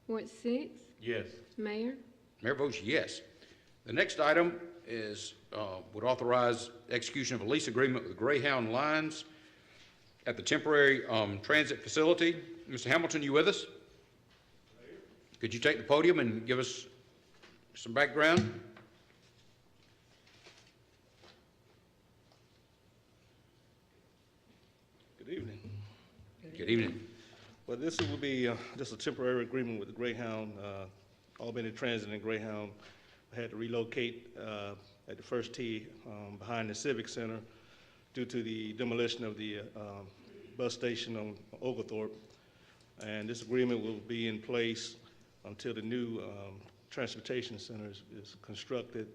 Ward 6, Yes. Mayor. Mayor votes yes. The next item is, would authorize execution of a lease agreement with Greyhound Lines at the temporary transit facility. Mr. Hamilton, you with us? Could you take the podium and give us some background? Good evening. Good evening. Well, this will be just a temporary agreement with the Greyhound, Albany Transit and Greyhound. I had to relocate at the first tee behind the Civic Center due to the demolition of the bus station on Oglethorpe. And this agreement will be in place until the new transportation center is constructed.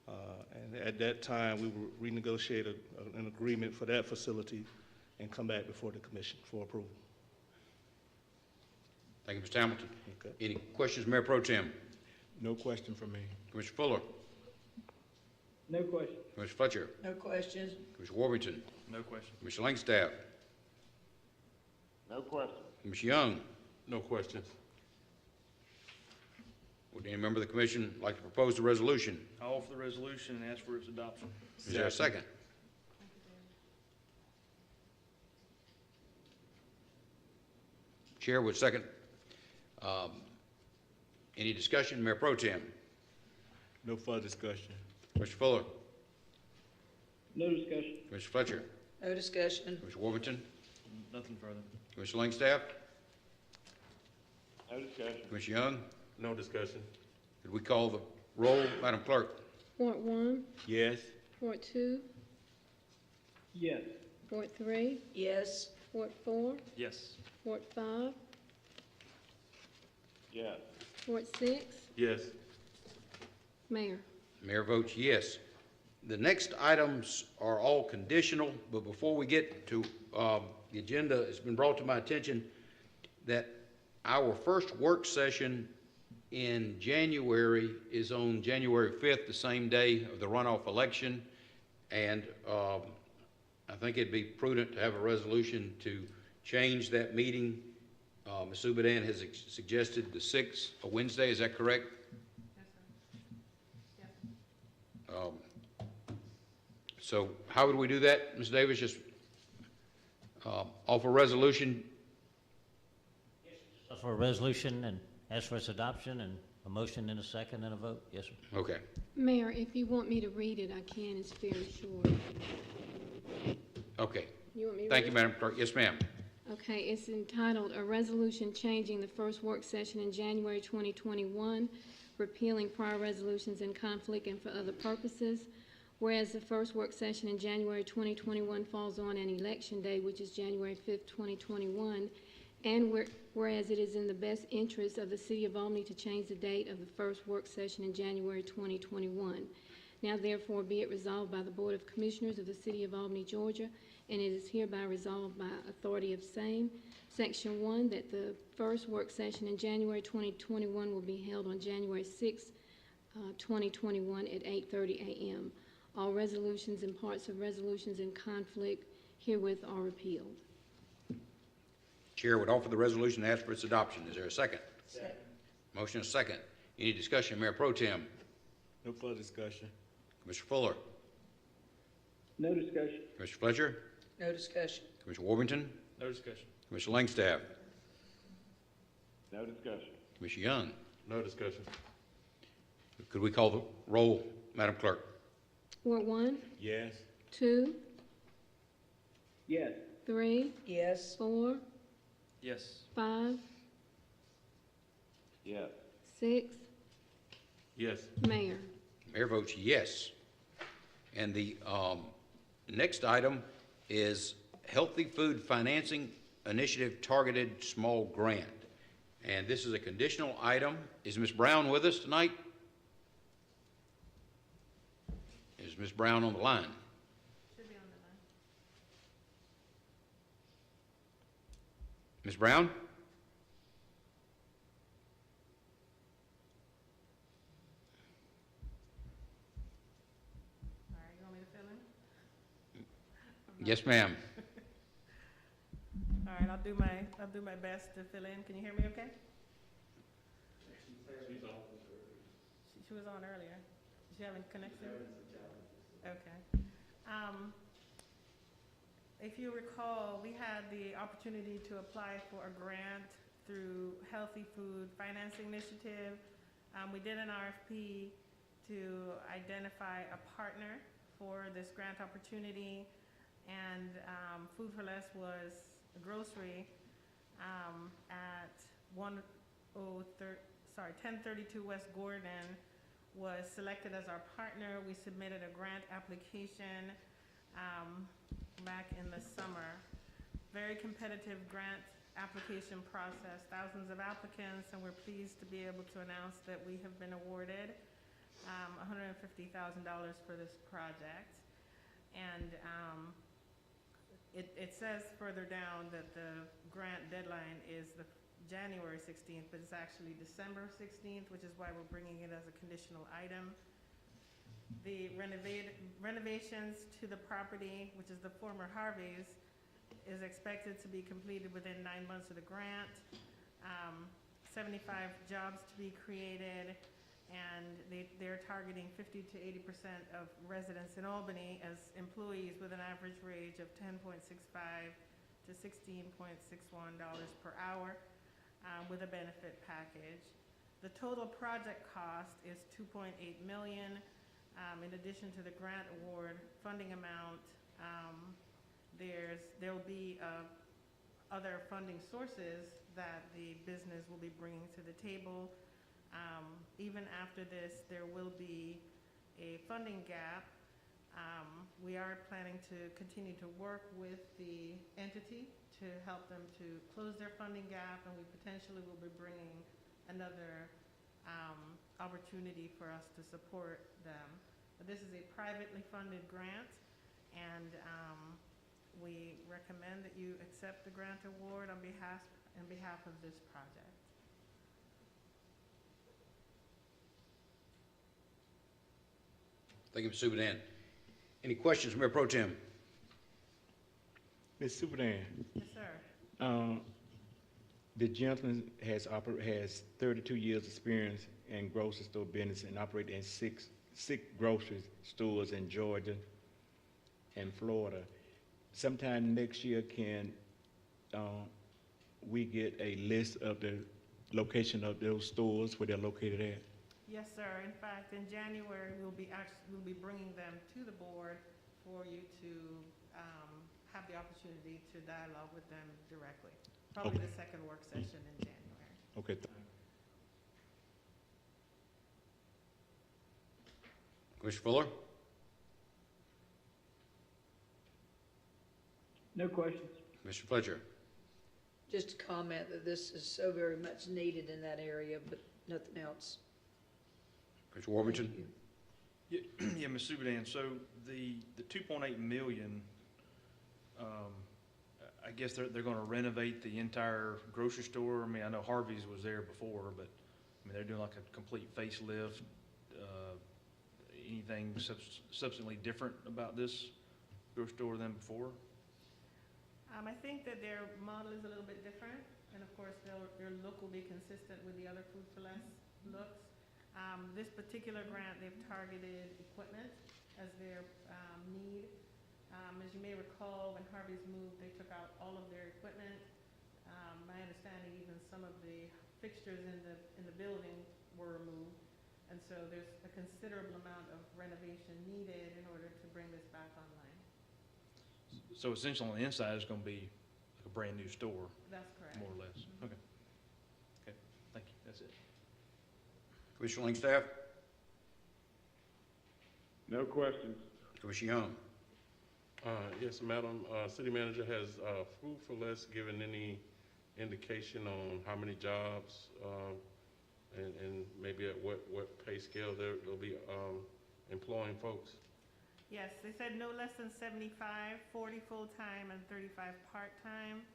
And at that time, we will renegotiate an agreement for that facility and come back before the commission for approval. Thank you, Mr. Hamilton. Okay. Any questions, Mayor Pro Tem? No question from me. Commissioner Fuller? No question. Commissioner Fletcher? No questions? Commissioner Warrington? No question. Commissioner Langstaff? No question. Commissioner Young? No questions. Would any member of the commission like to propose the resolution? I offer the resolution and ask for its adoption. Is there a second? Chair would second. Any discussion? Mayor Pro Tem? No further discussion. Commissioner Fuller? No discussion. Commissioner Fletcher? No discussion? Commissioner Warrington? Nothing further. Commissioner Langstaff? No discussion. Commissioner Young? No discussion. Could we call the roll, Madam Clerk? Ward 1, Yes. Ward 2, Yes. Ward 3, Yes. Ward 4, Yes. Ward 5, Yes. Ward 6, Yes. Mayor. Mayor votes yes. The next items are all conditional, but before we get to the agenda, it's been brought to my attention that our first work session in January is on January 5th, the same day of the runoff election, and I think it'd be prudent to have a resolution to change that meeting. Ms. Zubadan has suggested the 6th, a Wednesday, is that correct? So how would we do that, Ms. Davis? Just offer a resolution? For a resolution and ask for its adoption, and a motion and a second and a vote? Yes, sir. Okay. Mayor, if you want me to read it, I can. It's fairly short. Okay. You want me to Thank read you, it? Madam Clerk. Yes, ma'am. Okay, it's entitled, "A Resolution Changing the First Work Session in January 2021, Repealing Prior Resolutions in Conflict and for Other Purposes." Whereas the first work session in January 2021 falls on an election day, which is January 5th, 2021, and whereas it is in the best interest of the City of Albany to change the date of the first work session in January 2021. Now therefore be it resolved by the Board of Commissioners of the City of Albany, Georgia, and it is hereby resolved by authority of same. Section 1, that the first work session in January 2021 will be held on January 6, 2021 at 8:30 a.m. All resolutions and parts of resolutions in conflict herewith are repealed. Chair would offer the resolution and ask for its adoption. Is there a second? Second. Motion is second. Any discussion, Mayor Pro Tem? No further discussion. Commissioner Fuller? No discussion. Commissioner Fletcher? No discussion? Commissioner Warrington? No discussion. Commissioner Langstaff? No discussion. Commissioner Young? No discussion. Could we call the roll, Madam Clerk? Ward 1, Yes. 2, Yes. 3, Yes. 4, Yes. 5, Yes. 6, Yes. Mayor. Mayor votes yes. And the next item is Healthy Food Financing Initiative Targeted Small Grant. And this is a conditional item. Is Ms. Brown with us tonight? Is Ms. Brown on the line? Should be on the line. Ms. Brown? All right, you want me to fill in? Yes, ma'am. All right, I'll do my best to fill in. Can you hear me okay? She was on earlier. Is she having connection? Okay. If you recall, we had the opportunity to apply for a grant through Healthy Food Financing Initiative. We did an RFP to identify a partner for this grant opportunity, and Food for Less was a grocery at 1032 West Gordon was selected as our partner. We submitted a grant application back in the summer. Very competitive grant application process, thousands of applicants, and we're pleased to be able to announce that we have been awarded $150,000 for this project. And it says further down that the grant deadline is the January 16th, but it's actually December 16th, which is why we're bringing it as a conditional item. The renovations to the property, which is the former Harvey's, is expected to be completed within 9 months of the grant. 75 jobs to be created, and they're targeting 50 to 80% of residents in Albany as employees with an average wage of $10.65 to $16.61 per hour with a benefit package. The total project cost is $2.8 million. In addition to the grant award funding amount, there'll be other funding sources that the business will be bringing to the table. Even after this, there will be a funding gap. We are planning to continue to work with the entity to help them to close their funding gap, and we potentially will be bringing another opportunity for us to support them. But this is a privately funded grant, and we recommend that you accept the grant award on behalf of this project. Thank you, Ms. Superdan. Any questions, Mayor Pro Tem? Ms. Superdan. Yes, sir. The gentleman has 32 years experience in grocery store business and operated in six grocery stores in Georgia and Florida. Sometime next year, can we get a list of the location of those stores, where they're located at? Yes, sir. In fact, in January, we'll be bringing them to the board for you to have the opportunity to dialogue with them directly. Probably the second work session in January. Okay. Commissioner Fuller? No questions. Mr. Fletcher? Just to comment that this is so very much needed in that area, but nothing else. Commissioner Warmington? Yeah, Ms. Superdan, so the $2.8 million, I guess they're going to renovate the entire grocery store. I mean, I know Harvey's was there before, but I mean, they're doing like a complete facelift. Anything substantially different about this grocery store than before? I think that their model is a little bit different, and of course, their look will be consistent with the other Food for Less looks. This particular grant, they've targeted equipment as their need. As you may recall, when Harvey's moved, they took out all of their equipment. My understanding, even some of the fixtures in the building were removed. And so there's a considerable amount of renovation needed in order to bring this back online. So essentially on the inside, it's going to be like a brand new store. That's correct. More or less. Okay. Okay. Thank you. That's it. Commissioner Langstaff? No questions. Commissioner Young? Yes, Madam City Manager, has Food for Less given any indication on how many jobs and maybe at what pay scale they'll be employing folks? Yes, they said no less than 75, 40 full-time, and 35 part-time.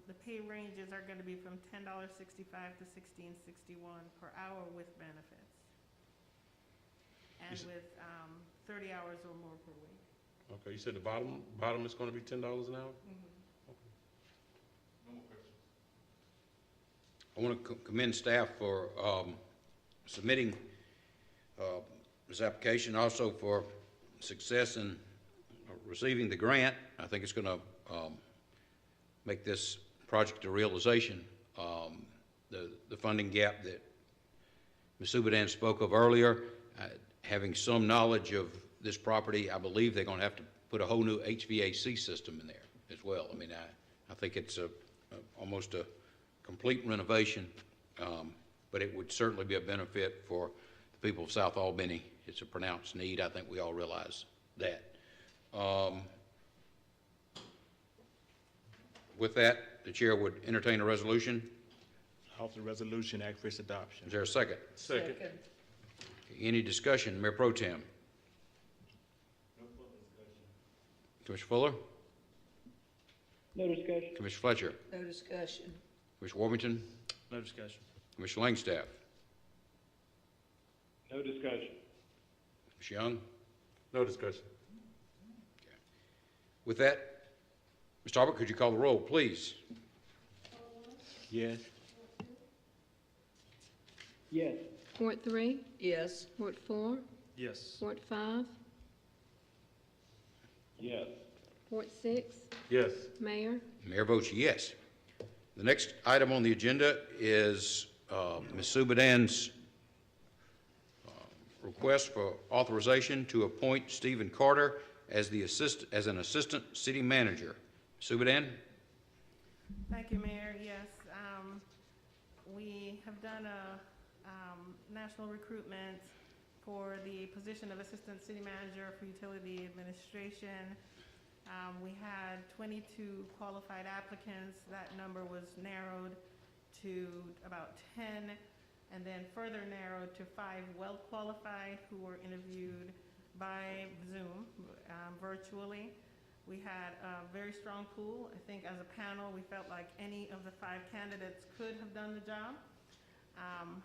The pay ranges are going to be from $10.65 to $16.61 per hour with benefits, and with 30 hours or more per week. Okay, you said the bottom is gonna be $10 an hour? No more questions. I want to commend staff for submitting this application, also for success in receiving the grant. I think it's going to make this project a realization. The funding gap that Ms. Subadan spoke of earlier, having some knowledge of this property, I believe they're going to have to put a whole new HVAC system in there as well. I mean, I think it's almost a complete renovation, but it would certainly be a benefit for the people of South Albany. It's a pronounced need. I think we all realize that. With that, the chair would entertain a resolution. Offer the resolution, act for its adoption. Is there a second? Second. Any discussion? Mayor Pro Tem. Commissioner Fuller? No discussion. Commissioner Fletcher? No discussion. Commissioner Warmington? No discussion. Commissioner Langstaff? No discussion. Commissioner Young? No discussion. With that, Mr. Talbot, could you call the roll, please? Yes. Yes. Ward 3, Yes. Ward 4, Yes. Ward 5, Yes. Ward 6, Yes. Mayor. Mayor votes yes. The next item on the agenda is Ms. Subadan's request for authorization to appoint Stephen Carter as an assistant city manager. Subadan? Thank you, Mayor. Yes, we have done a national recruitment for the position of Assistant City Manager for Utility Administration. We had 22 qualified applicants. That number was narrowed to about 10, and then further narrowed to 5 well-qualified who were interviewed by Zoom, virtually. We had a very strong pool. I think as a panel, we felt like any of the 5 candidates could have done the job.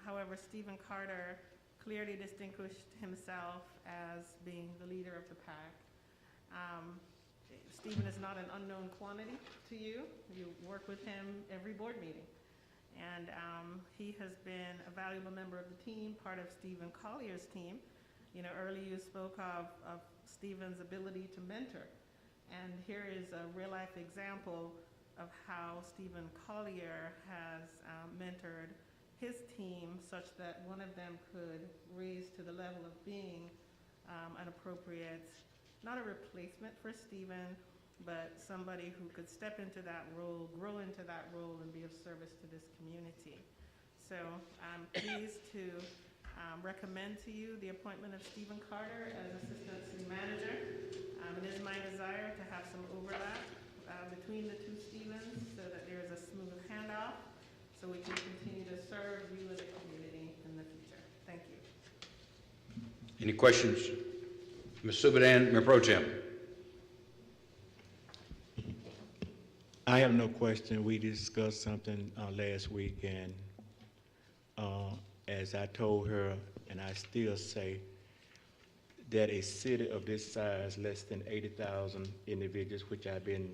However, Stephen Carter clearly distinguished himself as being the leader of the pack. Stephen is not an unknown quantity to you. You work with him every board meeting. And he has been a valuable member of the team, part of Stephen Collier's team. You know, earlier you spoke of Stephen's ability to mentor. And here is a real-life example of how Stephen Collier has mentored his team such that one of them could raise to the level of being an appropriate, not a replacement for Stephen, but somebody who could step into that role, grow into that role, and be of service to this community. So I'm pleased to recommend to you the appointment of Stephen Carter as Assistant City Manager. It is my desire to have some overlap between the 2 Stephens so that there is a smooth handoff so we can continue to serve you as a community in the future. Thank you. Any questions? Ms. Subadan, Mayor Pro Tem. I have no question. We discussed something last week, and as I told her, and I still say, that a city of this size, less than 80,000 individuals, which I've been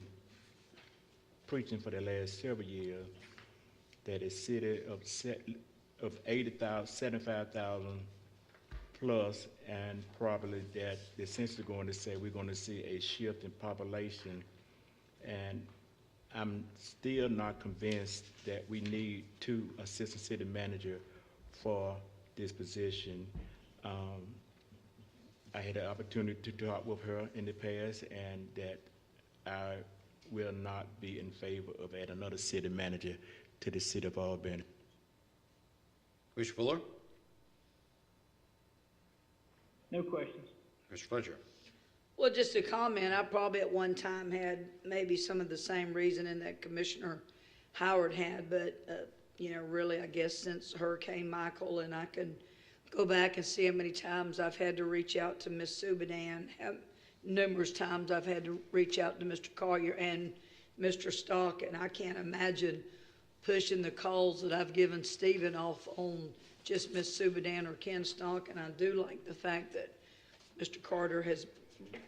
preaching for the last several years, that a city of 80,000, 75,000 plus, and probably that they're essentially going to say we're going to see a shift in population. And I'm still not convinced that we need 2 assistant city managers for this position. I had the opportunity to talk with her in the past, and that I will not be in favor of adding another city manager to the city of Albany. Commissioner Fuller? No questions. Mr. Fletcher? Well, just a comment, I probably at one time had maybe some of the same reasoning that Commissioner Howard had, but, you know, really, I guess since Hurricane Michael, and I can go back and see how many times I've had to reach out to Ms. Subadan, numerous times I've had to reach out to Mr. Collier and Mr. Stock, and I can't imagine pushing the calls that I've given Stephen off on just Ms. Subadan or Ken Stock, and I do like the fact that Mr. Carter has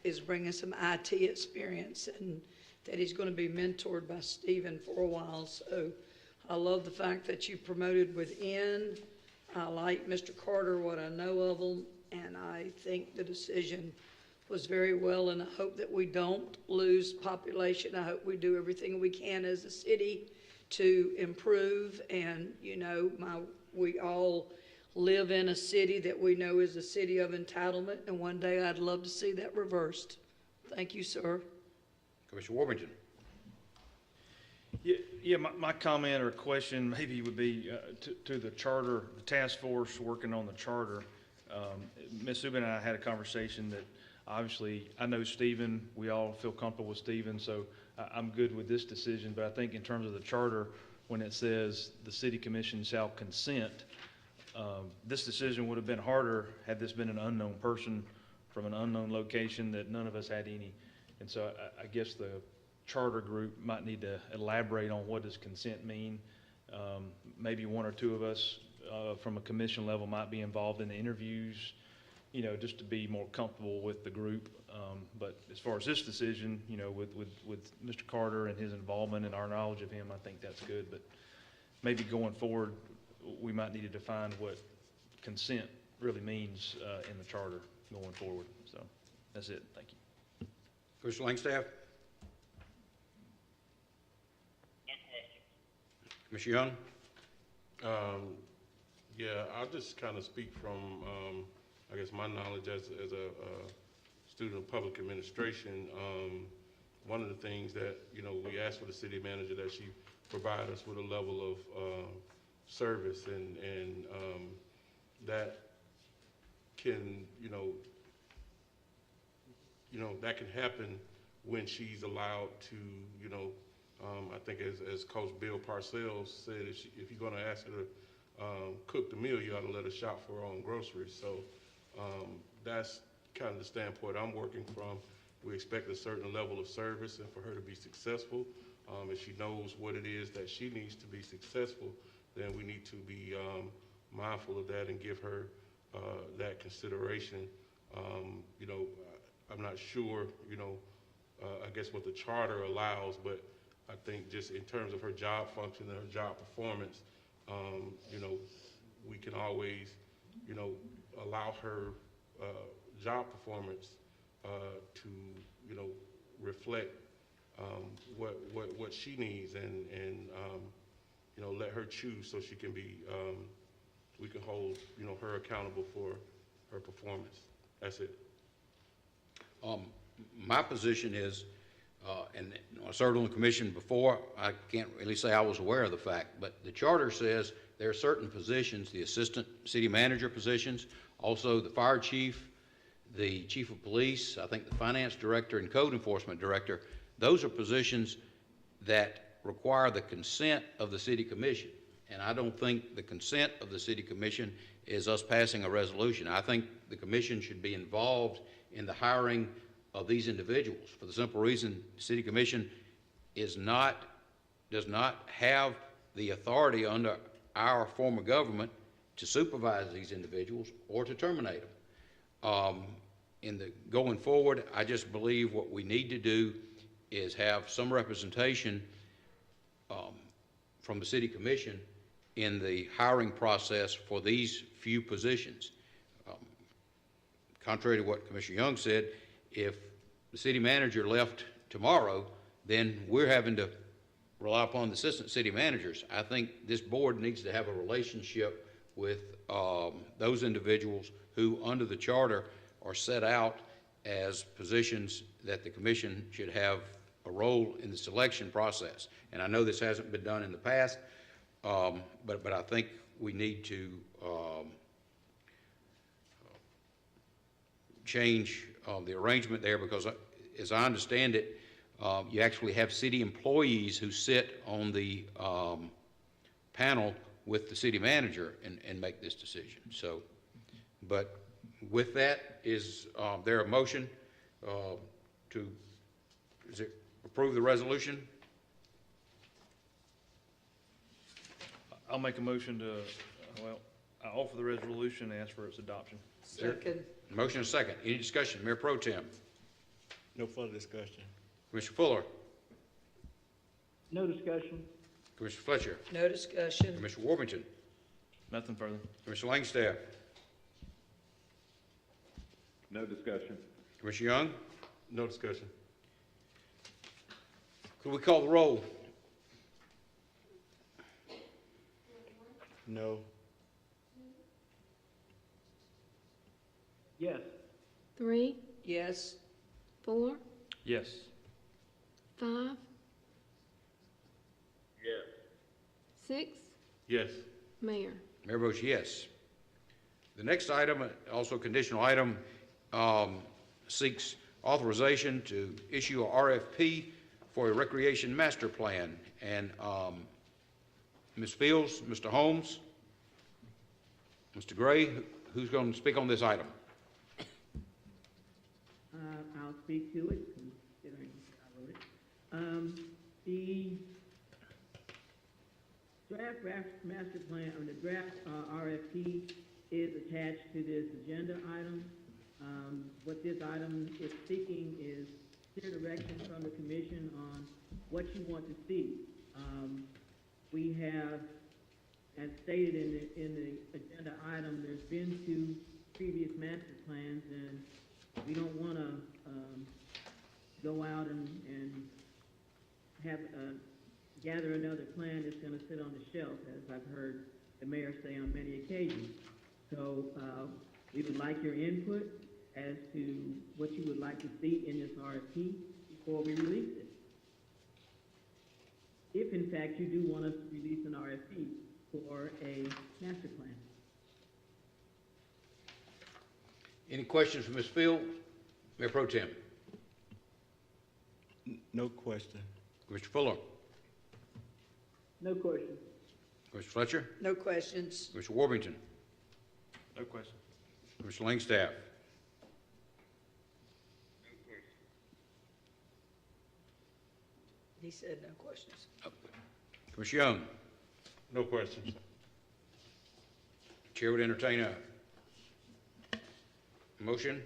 is bringing some IT experience, and that he's going to be mentored by Stephen for a while. So I love the fact that you promoted within. I like Mr. Carter, what I know of him, and I think the decision was very well, and I hope that we don't lose population. I hope we do everything we can as a city to improve, and, you know, we all live in a city that we know is a city of entitlement, and one day I'd love to see that reversed. Thank you, sir. Commissioner Warmington. Yeah, my comment or question maybe would be to the charter, the task force working on the charter. Ms. Subin and I had a conversation that obviously I know Stephen, we all feel comfortable with Stephen, so I'm good with this decision. But I think in terms of the charter, when it says the city commission shall consent, this decision would have been harder had this been an unknown person from an unknown location that none of us had any. And so I guess the charter group might need to elaborate on what does consent mean. Maybe one or two of us from a commission level might be involved in the interviews, you know, just to be more comfortable with the group. But as far as this decision, you know, with Mr. Carter and his involvement and our knowledge of him, I think that's good. But maybe going forward, we might need to define what consent really means in the charter going forward. So that's it. Thank you. Commissioner Langstaff? No question. Commissioner Young? Yeah, I'll just kind of speak from, I guess, my knowledge as a student of public administration. One of the things that, you know, we asked for the city manager that she provide us with a level of service, and that can, you know, that can happen when she's allowed to, you know, I think as Coach Bill Parcells said, if you're going to ask her to cook the meal, you ought to let her shop for her own groceries. So that's kind of the standpoint I'm working from. We expect a certain level of service, and for her to be successful, if she knows what it is that she needs to be successful, then we need to be mindful of that and give her that consideration. You know, I'm not sure, you know, I guess what the charter allows, but I think just in terms of her job function and her job performance, you know, we can always, you know, allow her job performance to, you know, reflect what she needs, and you know, let her choose so she can be, we can hold, you know, her accountable for her performance. That's it. My position is, and I served on the commission before, I can't really say I was aware of the fact, but the charter says there are certain positions, the assistant city manager positions, also the fire chief, the chief of police, I think the finance director and code enforcement director. Those are positions that require the consent of the city commission. And I don't think the consent of the city commission is us passing a resolution. I think the commission should be involved in the hiring of these individuals, for the simple reason the city commission does not have the authority under our form of government to supervise these individuals or to terminate them. Going forward, I just believe what we need to do is have some representation from the city commission in the hiring process for these few positions. Contrary to what Commissioner Young said, if the city manager left tomorrow, then we're having to rely upon the assistant city managers. I think this board needs to have a relationship with those individuals who, under the charter, are set out as positions that the commission should have a role in the selection process. And I know this hasn't been done in the past, but I think we need to change the arrangement there, because as I understand it, you actually have city employees who sit on the panel with the city manager and make this decision. So, but with that, is there a motion to approve the resolution? I'll make a motion to, I offer the resolution and ask for its adoption. Second. Motion and second. Any discussion? Mayor Pro Tem. No further discussion. Commissioner Fuller, No discussion. Commissioner Fletcher, No discussion. Commissioner Worthington, Nothing further. Commissioner Langstaff, No discussion. Commissioner Young. No discussion. Could we call the roll? No. Yes. 3, Yes. 4, Yes. 5, Yes. 6, Yes. Mayor. Mayor votes yes. The next item, also a conditional item, seeks authorization to issue a RFP for a recreation master plan. And Ms. Fields, Mr. Holmes, Mr. Gray, who's going to speak on this item? I'll speak to it, considering I wrote it. The draft master plan, or the draft RFP is attached to this agenda item. What this item is seeking is clear direction from the commission on what you want to see. We have, as stated in the agenda item, there's been 2 previous master plans, and we don't want to go out and have gather another plan that's going to sit on the shelf, as I've heard the mayor say on many occasions. So we would like your input as to what you would like to see in this RFP before we release it. If in fact you do want us to release an RFP for a master plan. Any questions for Ms. Field? Mayor Pro Tem. No question. Commissioner Fuller, No question. Commissioner Fletcher, No questions. Commissioner Worthington, No question. Commissioner Langstaff. He said no questions. Commissioner Young. No questions. Chair would entertain a motion.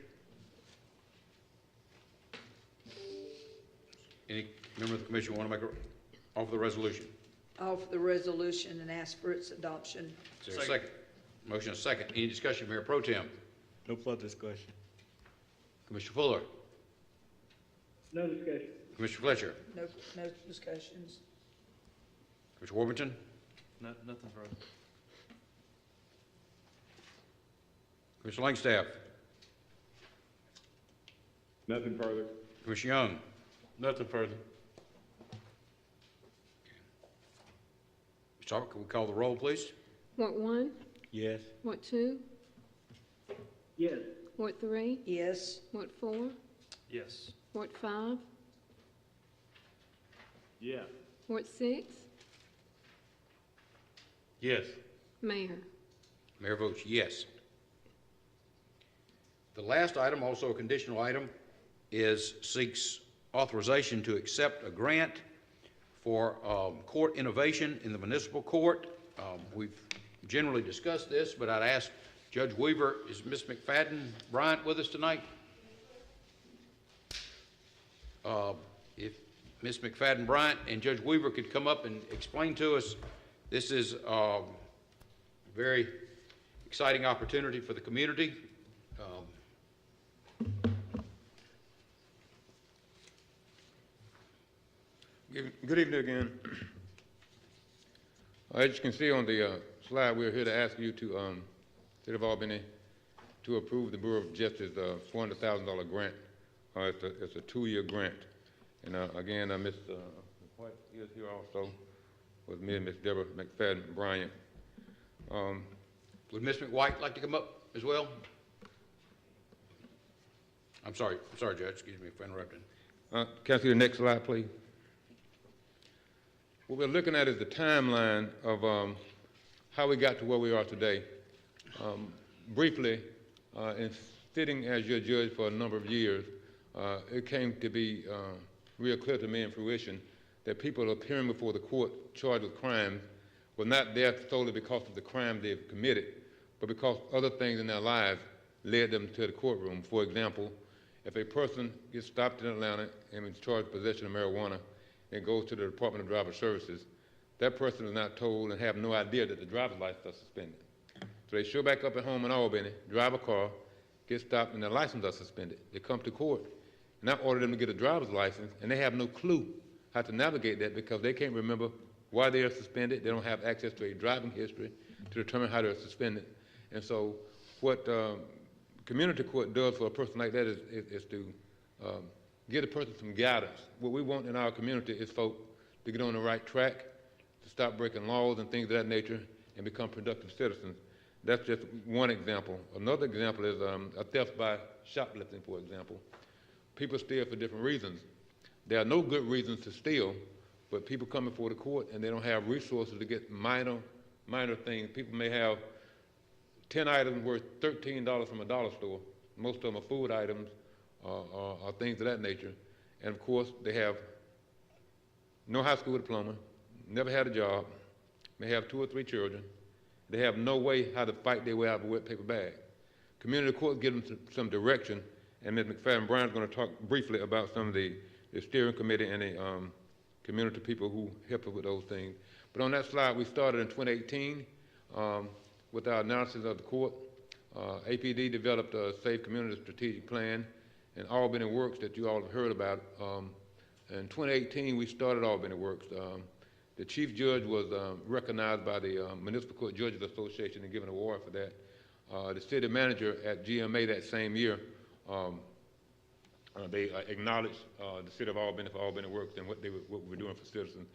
Any member of the commission want to make offer the resolution? Offer the resolution and ask for its adoption. Is there a second? Motion is second. Any discussion, Mayor Pro Tem? No further discussion. Commissioner Fuller, No discussion. Commissioner Fletcher, No discussions. Commissioner Worthington, Nothing further. Commissioner Langstaff, Nothing further. Commissioner Young. Nothing further. Mr. Talbot, can we call the roll, please? Ward 1, Yes. Ward 2, Yes. Ward 3, Yes. Ward 4, Yes. Ward 5, Yeah. Ward 6, Yes. Mayor. Mayor votes yes. The last item, also a conditional item, seeks authorization to accept a grant for court innovation in the municipal court. We've generally discussed this, but I'd ask Judge Weaver, is Ms. McFadden Bryant with us tonight? If Ms. McFadden Bryant and Judge Weaver could come up and explain to us, this is a very exciting opportunity for the community. Good evening again. As you can see on the slide, we're here to ask you to, City of Albany, to approve the Bureau of Justice $400,000 grant. It's a 2-year grant. And again, Ms. White is here also with me and Ms. Deborah McFadden Bryant. Would Ms. McWhite like to come up as well? I'm sorry, Judge, excuse me for interrupting. Can I see the next slide, please? What we're looking at is the timeline of how we got to where we are today. Briefly, in sitting as your judge for a number of years, it came to be real clear to me in fruition that people appearing before the court charged with crimes were not there solely because of the crime they've committed, but because other things in their lives led them to the courtroom. For example, if a person gets stopped in Atlanta and is charged with possession of marijuana and goes to the Department of Driver Services, that person is not told and have no idea that the driver's license is suspended. So they show back up at home in Albany, drive a car, get stopped, and their license is suspended. They come to court, and I order them to get a driver's license, and they have no clue how to navigate that because they can't remember why they are suspended. They don't have access to a driving history to determine how they're suspended. And so what community court does for a person like that is to give a person some guidance. What we want in our community is folk to get on the right track, to stop breaking laws and things of that nature, and become productive citizens. That's just one example. Another example is a theft by shoplifting, for example. People steal for different reasons. There are no good reasons to steal, but people come before the court and they don't have resources to get minor things. People may have 10 items worth $13 from a dollar store. Most of them are food items or things of that nature. And of course, they have no high school diploma, never had a job, may have 2 or 3 children. They have no way how to fight their way out of a wet paper bag. Community court gives them some direction, and Ms. McFadden Brown is going to talk briefly about some of the steering committee and the community people who help us with those things. But on that slide, we started in 2018 with our analysis of the court. APD developed a Safe Community Strategic Plan, and Albany Works that you all have heard about. In 2018, we started Albany Works. The chief judge was recognized by the Municipal Court Judges Association and given an award for that. The city manager at GMA that same year, they acknowledged the city of Albany for Albany Works and what we were doing for citizens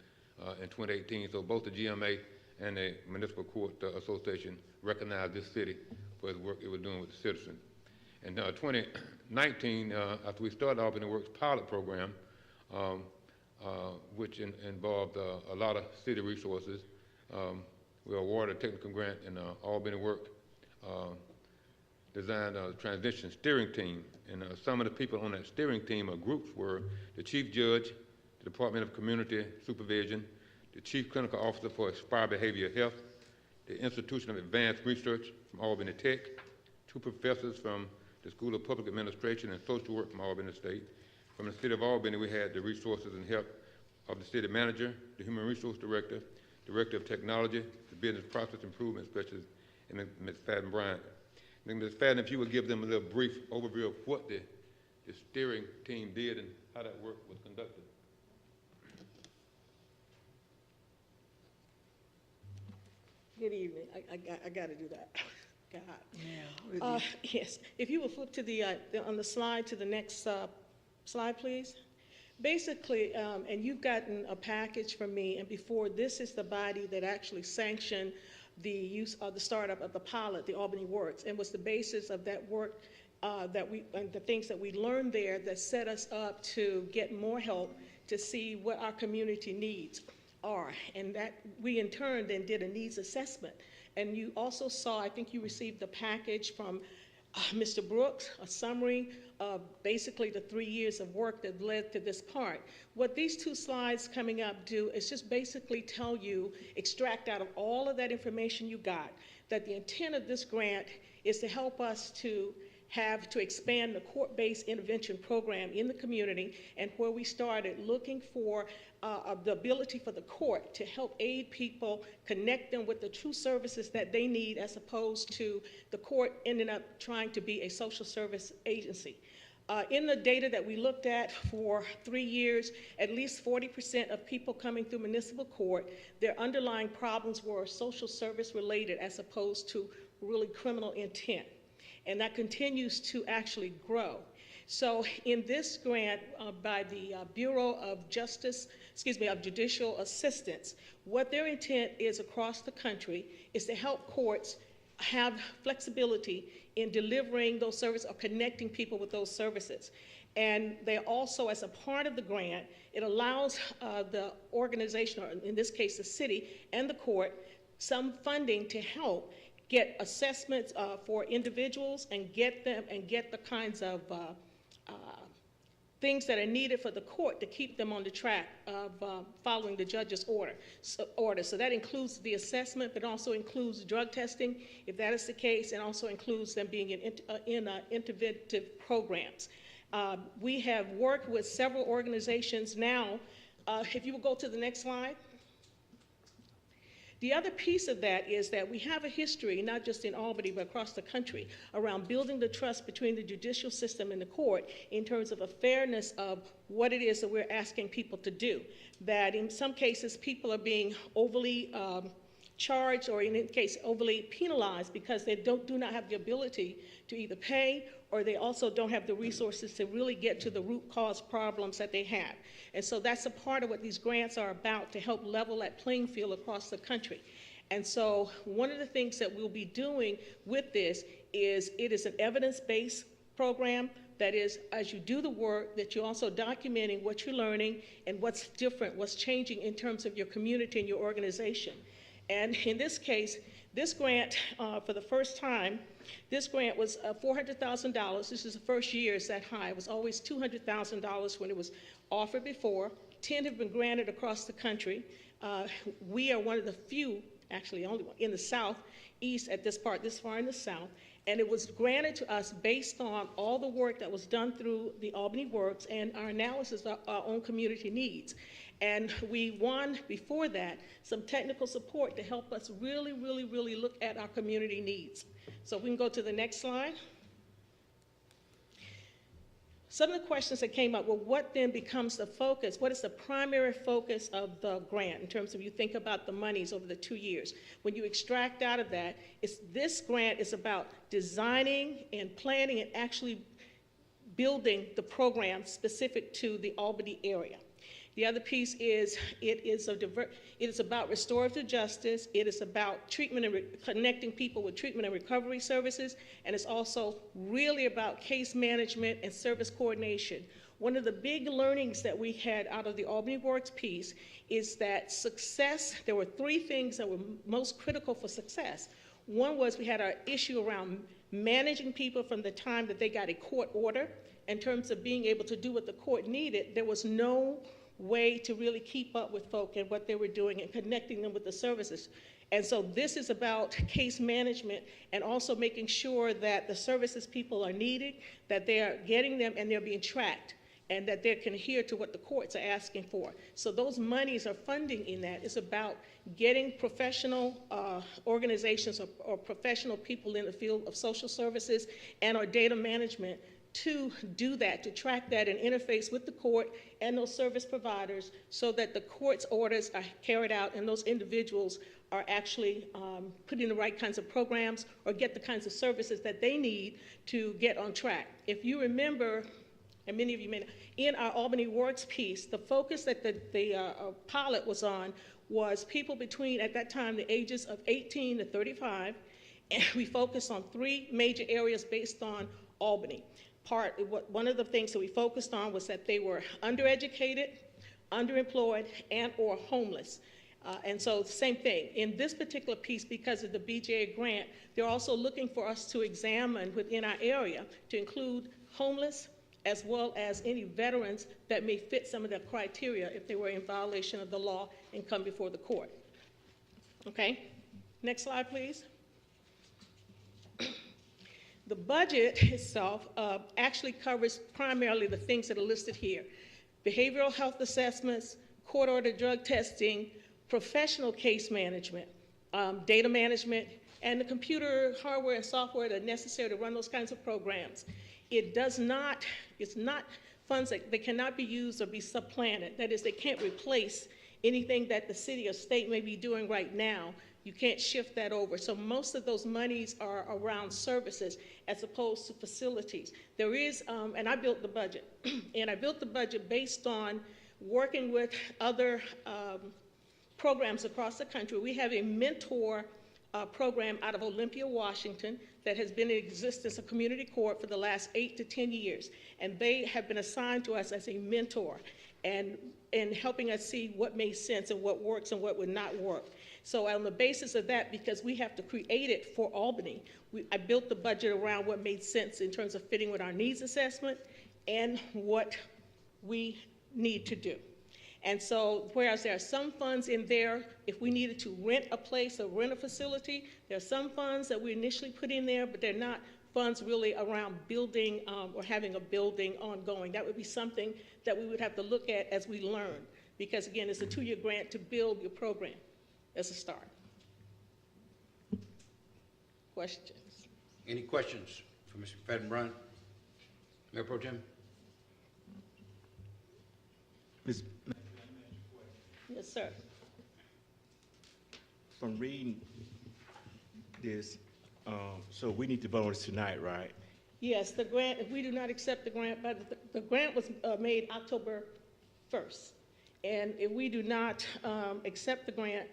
in 2018. So both the GMA and the Municipal Court Association recognized this city for the work it was doing with the citizens. In 2019, after we started Albany Works pilot program, which involved a lot of city resources. We were awarded a technical grant in Albany Work, designed a transition steering team. And some of the people on that steering team or groups were the chief judge, the Department of Community Supervision, the chief clinical officer for Aspire Behavioral Health, the Institution of Advanced Research from Albany Tech, 2 professors from the School of Public Administration and Social Work from Albany State. From the city of Albany, we had the resources and help of the city manager, the human resource director, director of technology, the business process improvement specialist, and Ms. Fadden Bryant. And Ms. Fadden, if you would give them a little brief overview of what the steering team did and how that work was conducted. Good evening. I got to do that. God. Yeah. Yes. If you will flip to on the slide to the next slide, please. Basically, and you've gotten a package from me, and before, this is the body that actually sanctioned the use of the startup of the pilot, the Albany Works, and was the basis of that work and the things that we learned there that set us up to get more help to see what our community needs are. And that we in turn then did a needs assessment. And you also saw, I think you received the package from Mr. Brooks, a summary of basically the 3 years of work that led to this part. What these 2 slides coming up do is just basically tell you, extract out of all of that information you got, that the intent of this grant is to help us to expand the court-based intervention program in the community, and where we started looking for the ability for the court to help aid people, connect them with the true services that they need, as opposed to the court ending up trying to be a social service agency. In the data that we looked at for 3 years, at least 40% of people coming through municipal court, their underlying problems were social service related as opposed to really criminal intent. And that continues to actually grow. So in this grant by the Bureau of Judicial Assistance, what their intent is across the country is to help courts have flexibility in delivering those services or connecting people with those services. And they also, as a part of the grant, it allows the organization, or in this case the city and the court, some funding to help get assessments for individuals and get the kinds of things that are needed for the court to keep them on the track of following the judge's order. So that includes the assessment, but also includes drug testing, if that is the case, and also includes them being in interventive programs. We have worked with several organizations now. If you will go to the next slide. The other piece of that is that we have a history, not just in Albany, but across the country, around building the trust between the judicial system and the court in terms of a fairness of what it is that we're asking people to do. That in some cases, people are being overly charged, or in any case, overly penalized because they do not have the ability to either pay, or they also don't have the resources to really get to the root cause problems that they have. And so that's a part of what these grants are about, to help level that playing field across the country. And so one of the things that we'll be doing with this is it is an evidence-based program. That is, as you do the work, that you're also documenting what you're learning and what's different, what's changing in terms of your community and your organization. And in this case, this grant, for the first time, this grant was $400,000. This is the first year it's that high. It was always $200,000 when it was offered before. 10 have been granted across the country. We are one of the few, actually only one, in the southeast at this part, this far in the south. And it was granted to us based on all the work that was done through the Albany Works and our analysis of our own community needs. And we won, before that, some technical support to help us really look at our community needs. So we can go to the next slide. Some of the questions that came up were, what then becomes the focus? What is the primary focus of the grant in terms of you think about the monies over the 2 years? When you extract out of that, this grant is about designing and planning and actually building the program specific to the Albany area. The other piece is it is about restorative justice. It is about treatment and connecting people with treatment and recovery services, and it's also really about case management and service coordination. One of the big learnings that we had out of the Albany Works piece is that success, there were 3 things that were most critical for success. One was we had our issue around managing people from the time that they got a court order in terms of being able to do what the court needed. There was no way to really keep up with folk and what they were doing and connecting them with the services. And so this is about case management and also making sure that the services people are needing, that they are getting them and they're being tracked, and that they can adhere to what the courts are asking for. So those monies are funding in that. It's about getting professional organizations or professional people in the field of social services and or data management to do that, to track that and interface with the court and those service providers so that the court's orders are carried out and those individuals are actually put in the right kinds of programs or get the kinds of services that they need to get on track. If you remember, and many of you may know, in our Albany Works piece, the focus that the pilot was on was people between, at that time, the ages of 18 to 35, and we focused on 3 major areas based on Albany. One of the things that we focused on was that they were undereducated, underemployed, and or homeless. And so same thing. In this particular piece, because of the BJA grant, they're also looking for us to examine within our area to include homeless as well as any veterans that may fit some of the criteria if they were in violation of the law and come before the court. Okay, next slide, please. The budget itself actually covers primarily the things that are listed here: behavioral health assessments, court-ordered drug testing, professional case management, data management, and the computer hardware and software that are necessary to run those kinds of programs. It's not funds that they cannot be used or be supplanted. That is, they can't replace anything that the city or state may be doing right now. You can't shift that over. So most of those monies are around services as opposed to facilities. There is, and I built the budget, and I built the budget based on working with other programs across the country. We have a mentor program out of Olympia, Washington, that has been in existence, a community court, for the last 8 to 10 years. And they have been assigned to us as a mentor and helping us see what made sense and what works and what would not work. So on the basis of that, because we have to create it for Albany, I built the budget around what made sense in terms of fitting with our needs assessment and what we need to do. And so, whereas there are some funds in there, if we needed to rent a place or rent a facility, there are some funds that we initially put in there, but they're not funds really around building or having a building ongoing. That would be something that we would have to look at as we learn, because again, it's a 2-year grant to build your program as a start. Questions? Any questions for Mr. Fenbrun? Mayor Pro Tem? Ms. Yes, sir. From reading this, so we need to vote on this tonight, right? Yes, the grant, if we do not accept the grant, but the grant was made October 1st. And if we do not accept the grant,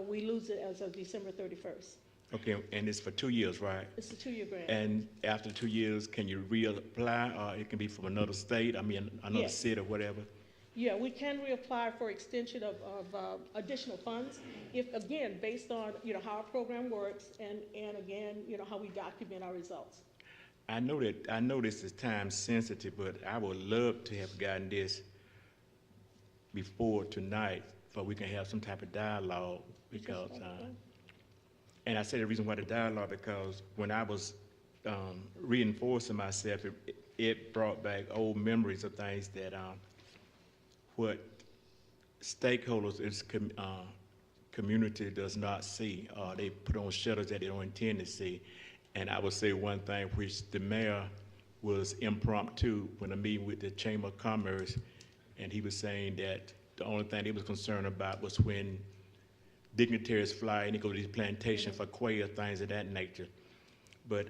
we lose it as of December 31st. Okay, and it's for 2 years, right? It's a 2-year grant. And after 2 years, can you reapply, or it can be from another state, another Yes. city or whatever? Yeah, we can reapply for extension of additional funds, if, again, based on, how our program works and again, how we document our results. I know this is time sensitive, but I would love to have gotten this before tonight, so we can have some type of dialogue, because, and I say the reason why the dialogue, because when I was reinforcing myself, it brought back old memories of things that what stakeholders in community does not see. They put on shutters that they don't intend to see. And I would say one thing, which the mayor was impromptu when I meeting with the Chamber of Commerce, and he was saying that the only thing he was concerned about was when dignitaries fly and they go to these plantations for quail, things of that nature. But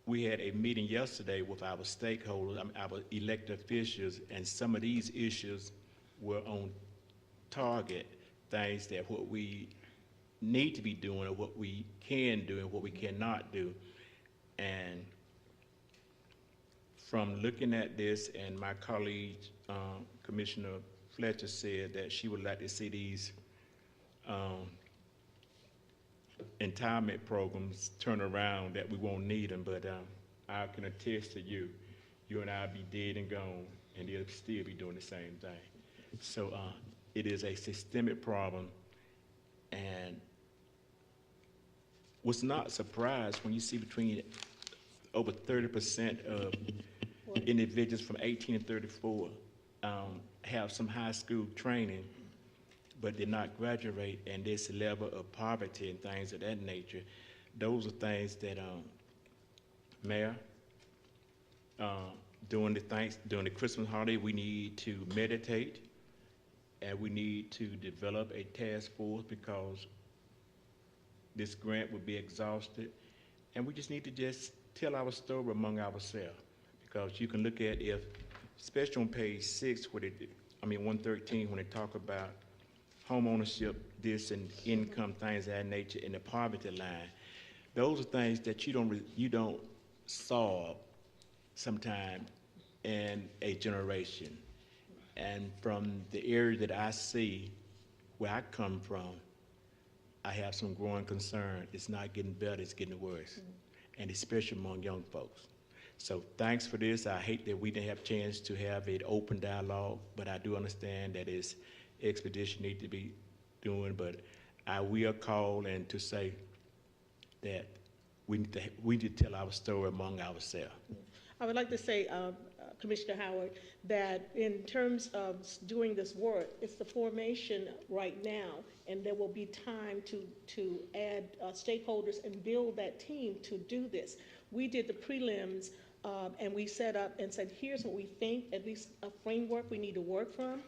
we had a meeting yesterday with our stakeholders, our elected officials, and some of these issues were on target, things that what we need to be doing or what we can do and what we cannot do. And from looking at this, and my colleague, Commissioner Fletcher, said that she would like to see these entitlement programs turn around, that we won't need them, but I can attest to you and I will be dead and gone, and they'll still be doing the same thing. So it is a systemic problem, and was not surprised when you see between over 30% of individuals from 18 to 34 have some high school training, but did not graduate, and this level of poverty and things of that nature. Those are things that, Mayor, during the Christmas holiday, we need to meditate, and we need to develop a task force, because this grant will be exhausted, and we just need to just tell our story among ourselves, because you can look at, especially on page 6, 113, when they talk about home ownership, this and income, things of that nature, in the poverty line. Those are things that you don't solve sometime in a generation. And from the area that I see, where I come from, I have some growing concern. It's not getting better, it's getting worse, and especially among young folks. So thanks for this. I hate that we didn't have a chance to have an open dialogue, but I do understand that it's expedition need to be doing, but I will call and to say that we need to tell our story among ourselves. I would like to say, Commissioner Howard, that in terms of doing this work, it's the formation right now, and there will be time to add stakeholders and build that team to do this. We did the prelims, and we set up and said, here's what we think, at least a framework we need to work from.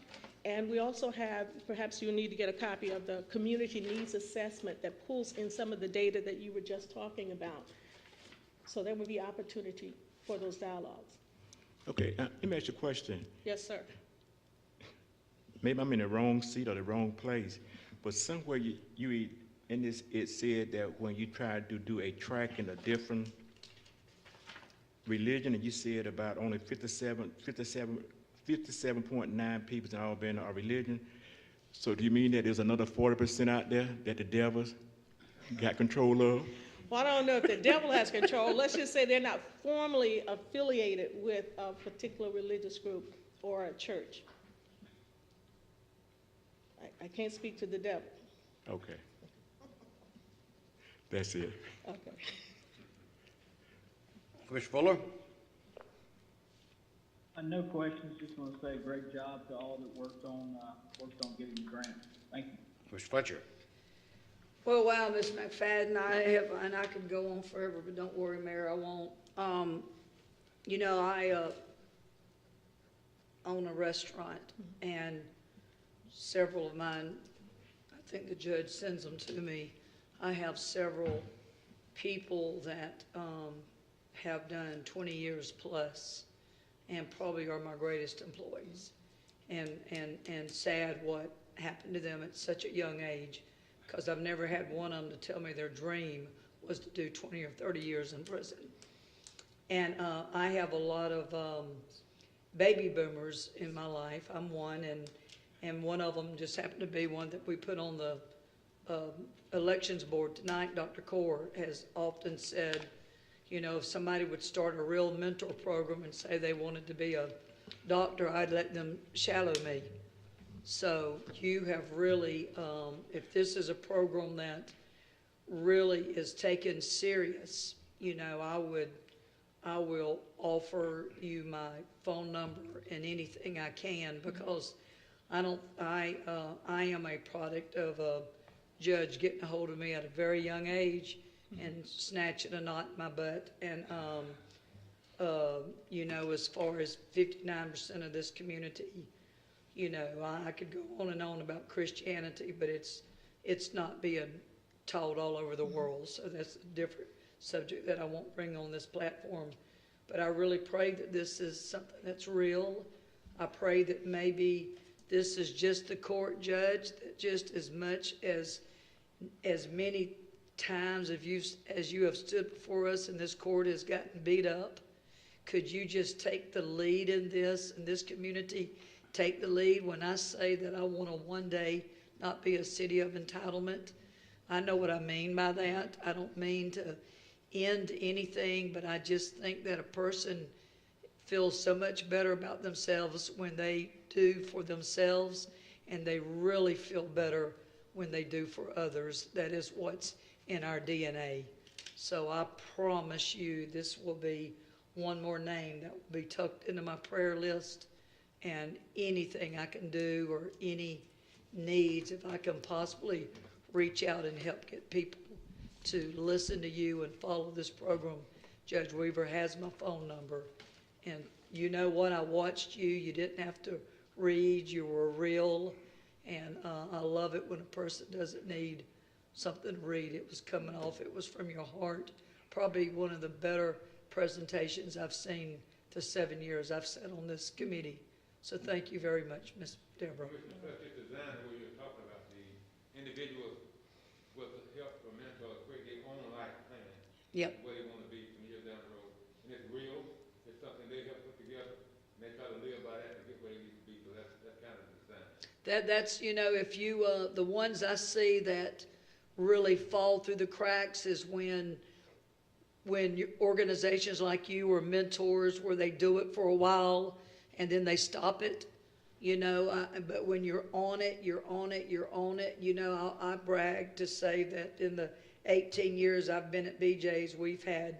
And we also have, perhaps you need to get a copy of the community needs assessment that pulls in some of the data that you were just talking about. So there will be opportunity for those dialogues. Okay, let me ask you a question. Yes, sir. Maybe I'm in the wrong seat or the wrong place, but somewhere you in this, it said that when you try to do a track in a different religion, and you said about only 57.9 people in Albany are religion. So do you mean that there's another 40% out there that the devil's got control of? Well, I don't know if the devil has control. Let's just say they're not formally affiliated with a particular religious group or a church. I can't speak to the devil. Okay. That's it. Okay. Commissioner Fuller? No questions, just want to say great job to all that worked on getting the grant. Thank you. Commissioner Fletcher? Well, wow, Ms. McFadden, and I could go on forever, but don't worry, Mayor, I won't. You know, I own a restaurant, and several of mine, I think the judge sends them to me. I have several people that have done 20 years plus and probably are my greatest employees. And sad what happened to them at such a young age, because I've never had one of them to tell me their dream was to do 20 or 30 years in prison. And I have a lot of baby boomers in my life. I'm one, and one of them just happened to be one that we put on the elections board tonight. Dr. Core has often said, you know, if somebody would start a real mentor program and say they wanted to be a doctor, I'd let them shadow me. So you have really, if this is a program that really is taken serious, you know, I will offer you my phone number and anything I can, because I am a product of a judge getting a hold of me at a very young age and snatching a knot in my butt. And, you know, as far as 59% of this community, you know, I could go on and on about Christianity, but it's not being taught all over the world. So that's a different subject that I won't bring on this platform. But I really pray that this is something that's real. I pray that maybe this is just the court judge, that just as much as many times as you have stood before us and this court has gotten beat up, could you just take the lead in this community, take the lead when I say that I want to one day not be a city of entitlement? I know what I mean by that. I don't mean to end anything, but I just think that a person feels so much better about themselves when they do for themselves, and they really feel better when they do for others. That is what's in our DNA. So I promise you this will be one more name that will be tucked into my prayer list, and anything I can do or any needs, if I can possibly reach out and help get people to listen to you and follow this program. Judge Weaver has my phone number, and you know what, I watched you. You didn't have to read, you were real, and I love it when a person doesn't need something to read. It was coming off, it was from your heart. Probably one of the better presentations I've seen the 7 years I've sat on this committee. So thank you very much, Ms. Deborah. This design where you're talking about the individuals with the help from mentor create their own life plan. Yep. Where they want to be some years down the road. And it's real, it's something they help put together, and they try to live by that to get where they need to be. So that's kind of the design. That's, you know, if you, the ones I see that really fall through the cracks is when organizations like you or mentors, where they do it for a while and then they stop it, you know. But when you're on it, you're on it, you're on it. You know, I brag to say that in the 18 years I've been at BJ's, we've had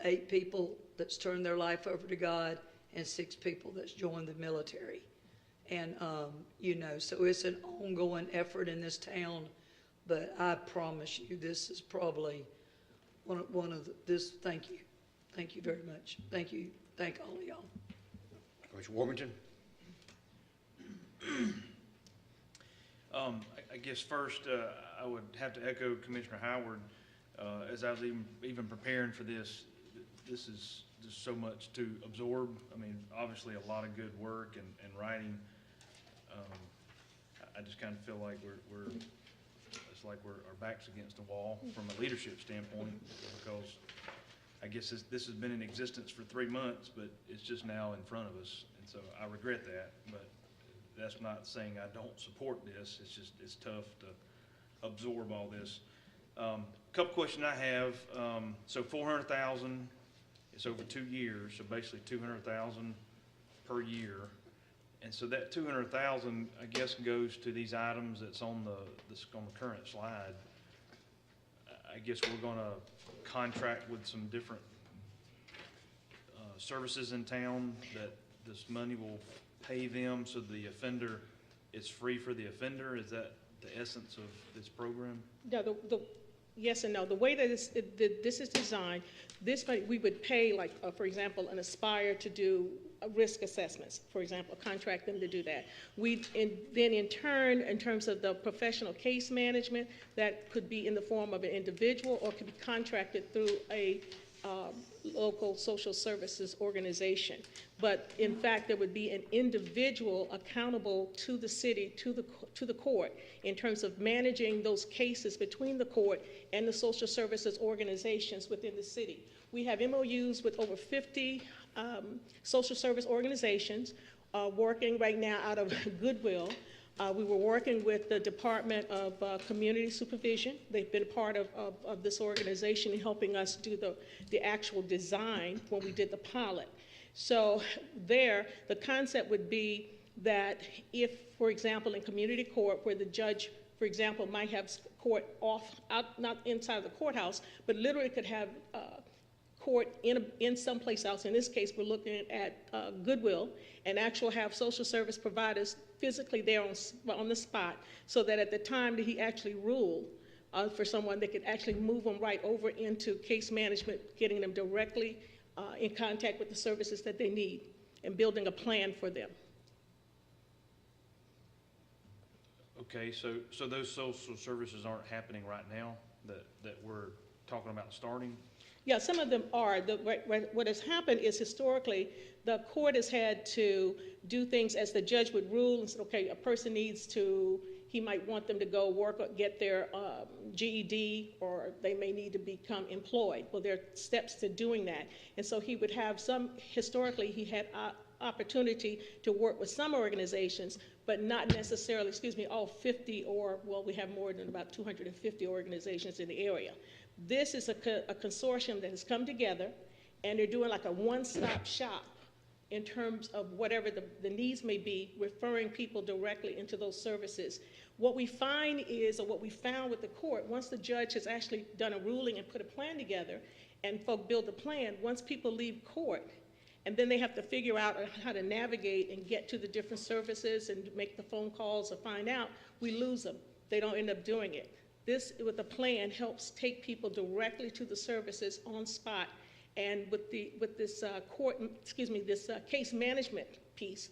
8 people that's turned their life over to God and 6 people that's joined the military. And, you know, so it's an ongoing effort in this town. But I promise you, this is probably one of this. Thank you. Thank you very much. Thank you. Thank all of y'all. Commissioner Warmington? I guess first, I would have to echo Commissioner Howard. As I was even preparing for this, this is just so much to absorb. I mean, obviously a lot of good work and writing. I just kind of feel like it's like our backs against the wall from a leadership standpoint, because I guess this has been in existence for 3 months, but it's just now in front of us. And so I regret that, but that's not saying I don't support this. It's just, it's tough to absorb all this. Couple questions I have. So 400,000, it's over 2 years, so basically 200,000 per year. And so that 200,000, I guess, goes to these items that's on the current slide. I guess we're gonna contract with some different services in town that this money will pay them so the offender, it's free for the offender? Is that the essence of this program? No, yes and no. The way that this is designed, we would pay, like, for example, an Aspire to do risk assessments, for example, contract them to do that. Then in turn, in terms of the professional case management, that could be in the form of an individual or could be contracted through a local social services organization. But in fact, there would be an individual accountable to the city, to the court, in terms of managing those cases between the court and the social services organizations within the city. We have MOUs with over 50 social service organizations working right now out of Goodwill. We were working with the Department of Community Supervision. They've been a part of this organization in helping us do the actual design when we did the pilot. So there, the concept would be that if, for example, in community court where the judge, for example, might have court not inside of the courthouse, but literally could have court in someplace else. In this case, we're looking at Goodwill, and actually have social service providers physically there on the spot, so that at the time that he actually ruled for someone, they could actually move them right over into case management, getting them directly in contact with the services that they need, and building a plan for them. Okay, so those social services aren't happening right now that we're talking about starting? Yeah, some of them are. What has happened is historically, the court has had to do things as the judge would rule and say, okay, a person needs to, he might want them to go work or get their GED, or they may need to become employed. Well, there are steps to doing that. And so he would have historically he had opportunity to work with some organizations, but not necessarily, all 50, or, well, we have more than about 250 organizations in the area. This is a consortium that has come together, and they're doing like a one-stop shop in terms of whatever the needs may be, referring people directly into those services. What we find is, or what we found with the court, once the judge has actually done a ruling and put a plan together, and folk build a plan, once people leave court, and then they have to figure out how to navigate and get to the different services and make the phone calls or find out, we lose them. They don't end up doing it. This, with the plan, helps take people directly to the services on spot, and with this case management piece,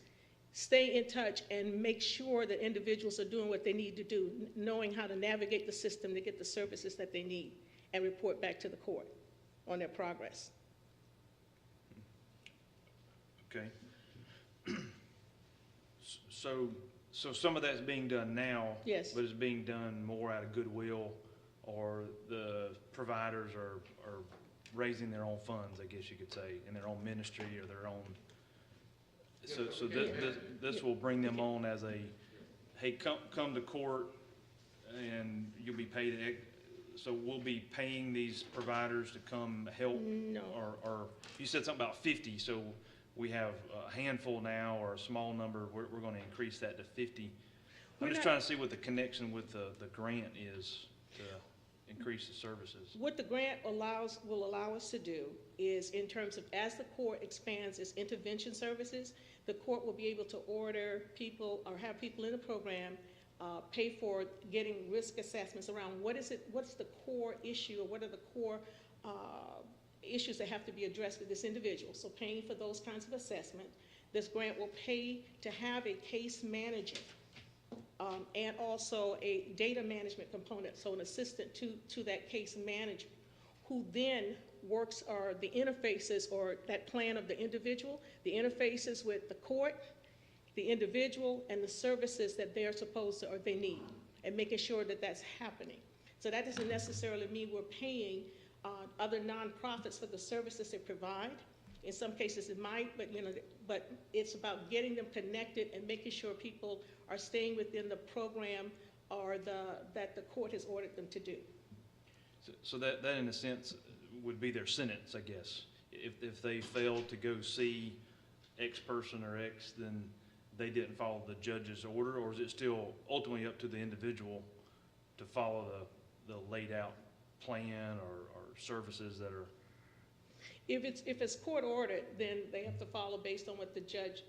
stay in touch and make sure that individuals are doing what they need to do, knowing how to navigate the system to get the services that they need, and report back to the court on their progress. Okay. So some of that's being done now, yes, but it's being done more out of goodwill, or the providers are raising their own funds, I guess you could say, in their own ministry or their own. So this will bring them on as a, hey, come to court and you'll be paid. So we'll be paying these providers to come help? No. Or you said something about 50, so we have a handful now, or a small number. We're going to increase that to 50. I'm just trying to see what the connection with the grant is to increase the services. What the grant will allow us to do is, in terms of, as the court expands its intervention services, the court will be able to order people or have people in the program pay for getting risk assessments around what's the core issue, or what are the core issues that have to be addressed with this individual. So paying for those kinds of assessment. This grant will pay to have a case manager and also a data management component, so an assistant to that case manager, who then works the interfaces, or that plan of the individual, the interfaces with the court, the individual, and the services that they're supposed to, or they need, and making sure that that's happening. So that doesn't necessarily mean we're paying other nonprofits for the services they provide. In some cases it might, but it's about getting them connected and making sure people are staying within the program or that the court has ordered them to do. So that in a sense would be their sentence, I guess. If they failed to go see X person or X, then they didn't follow the judge's order, or is it still ultimately up to the individual to follow the laid out plan or services that are? If it's court ordered, then they have to follow based on what the judge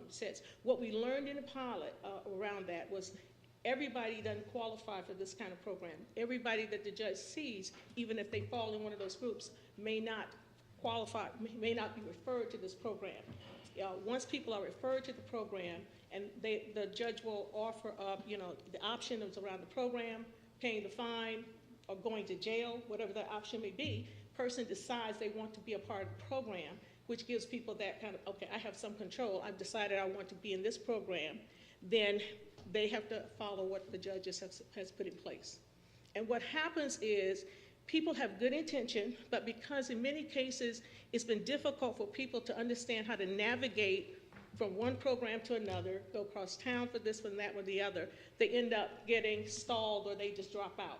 says. What we learned in the pilot around that was everybody doesn't qualify for this kind of program. Everybody that the judge sees, even if they fall in one of those groups, may not qualify, may not be referred to this program. Once people are referred to the program, and the judge will offer up, the option is around the program, paying the fine, or going to jail, whatever that option may be, person decides they want to be a part of the program, which gives people that kind of, okay, I have some control, I've decided I want to be in this program, then they have to follow what the judge has put in place. And what happens is people have good intention, but because in many cases it's been difficult for people to understand how to navigate from one program to another, go across town for this one, that one, the other, they end up getting stalled or they just drop out.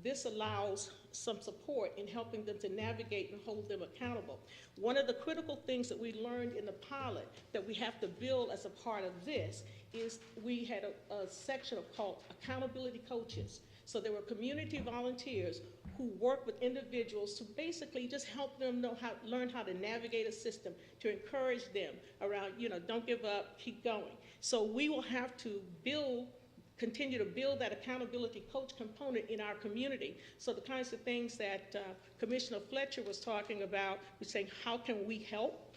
This allows some support in helping them to navigate and hold them accountable. One of the critical things that we learned in the pilot that we have to build as a part of this is we had a section called accountability coaches. So there were community volunteers who work with individuals to basically just help them learn how to navigate a system, to encourage them around, don't give up, keep going. So we will have to continue to build that accountability coach component in our community. So the kinds of things that Commissioner Fletcher was talking about, we're saying, how can we help?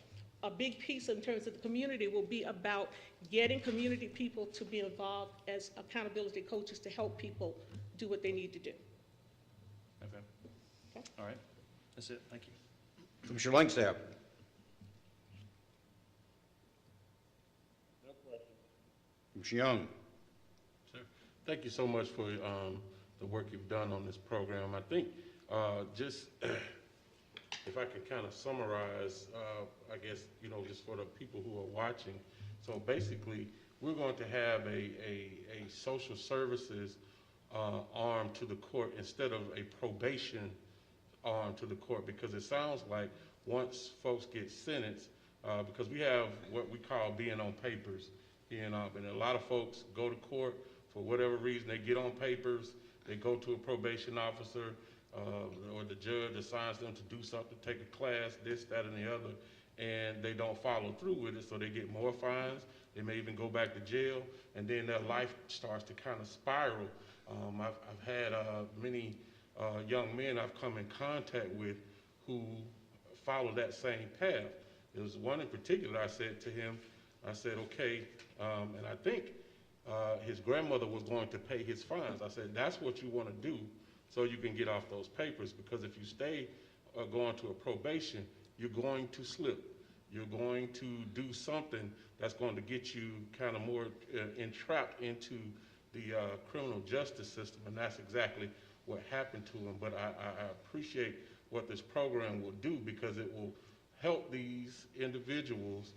A big piece in terms of the community will be about getting community people to be involved as accountability coaches to help people do what they need to do. Okay. All right. That's it. Thank you. Commissioner Langstaff. No question. Commissioner Young. Sir, thank you so much for the work you've done on this program. I think just if I could kind of summarize, I guess, just for the people who are watching. So basically, we're going to have a social services arm to the court instead of a probation arm to the court, because it sounds like once folks get sentenced, because we have what we call being on papers here in Albany. A lot of folks go to court for whatever reason, they get on papers, they go to a probation officer, or the judge assigns them to do something, take a class, this, that, and the other, and they don't follow through with it, so they get more fines. They may even go back to jail, and then their life starts to kind of spiral. I've had many young men I've come in contact with who follow that same path. There was one in particular. I said to him, I said, okay, and I think his grandmother was going to pay his fines. I said, that's what you want to do so you can get off those papers, because if you stay going to a probation, you're going to slip. You're going to do something that's going to get you kind of more entrapped into the criminal justice system, and that's exactly what happened to him. But I appreciate what this program will do, because it will help these individuals,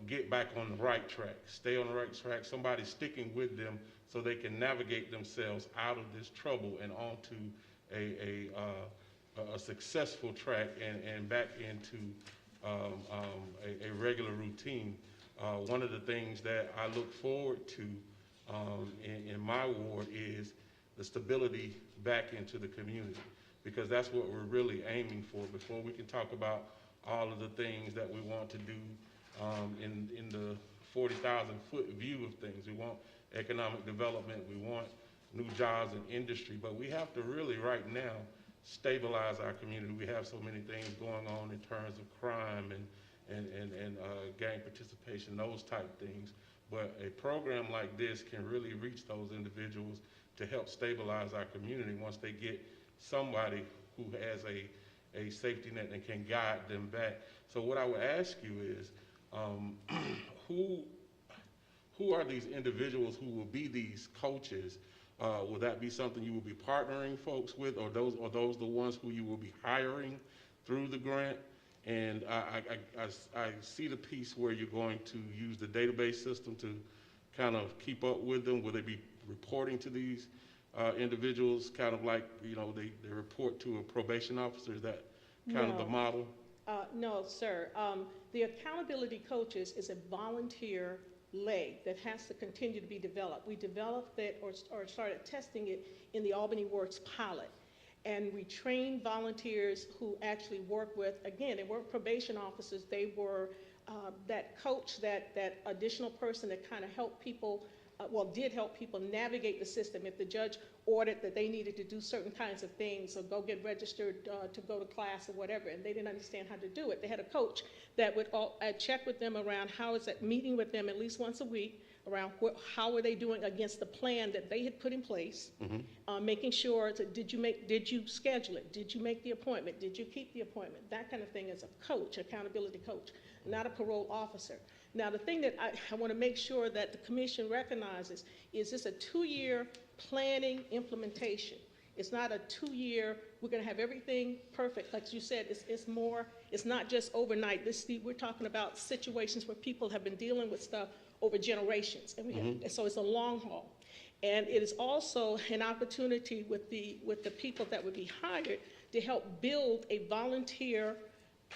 get back on the right track, stay on the right track, somebody sticking with them so they can navigate themselves out of this trouble and onto a successful track and back into a regular routine. One of the things that I look forward to in my ward is the stability back into the community, because that's what we're really aiming for. Before we can talk about all of the things that we want to do in the 40,000-foot view of things. We want economic development, we want new jobs in industry, but we have to really right now stabilize our community. We have so many things going on in terms of crime and gang participation, those type things. But a program like this can really reach those individuals to help stabilize our community once they get somebody who has a safety net and can guide them back. So what I would ask you is, who are these individuals who will be these coaches? Will that be something you will be partnering folks with, or those the ones who you will be hiring through the grant? And I see the piece where you're going to use the database system to kind of keep up with them. Will they be reporting to these individuals, kind of like, they report to a probation officer? Is that kind of the model? No, sir. The accountability coaches is a volunteer leg that has to continue to be developed. We developed it or started testing it in the Albany Works pilot. And we train volunteers who actually work with, again, they weren't probation officers, they were that coach, that additional person that kind of helped people, did help people navigate the system. If the judge ordered that they needed to do certain kinds of things, or go get registered to go to class or whatever, and they didn't understand how to do it, they had a coach that would check with them around how is that, meeting with them at least once a week, around how are they doing against the plan that they had put in place, making sure, did you schedule it? Did you make the appointment? Did you keep the appointment? That kind of thing as a coach, accountability coach, not a parole officer. Now, the thing that I want to make sure that the commission recognizes is this a 2-year planning implementation. It's not a 2-year, we're going to have everything perfect. Like you said, it's more, it's not just overnight. We're talking about situations where people have been dealing with stuff over generations. And so it's a long haul. And it is also an opportunity with the people that would be hired to help build a volunteer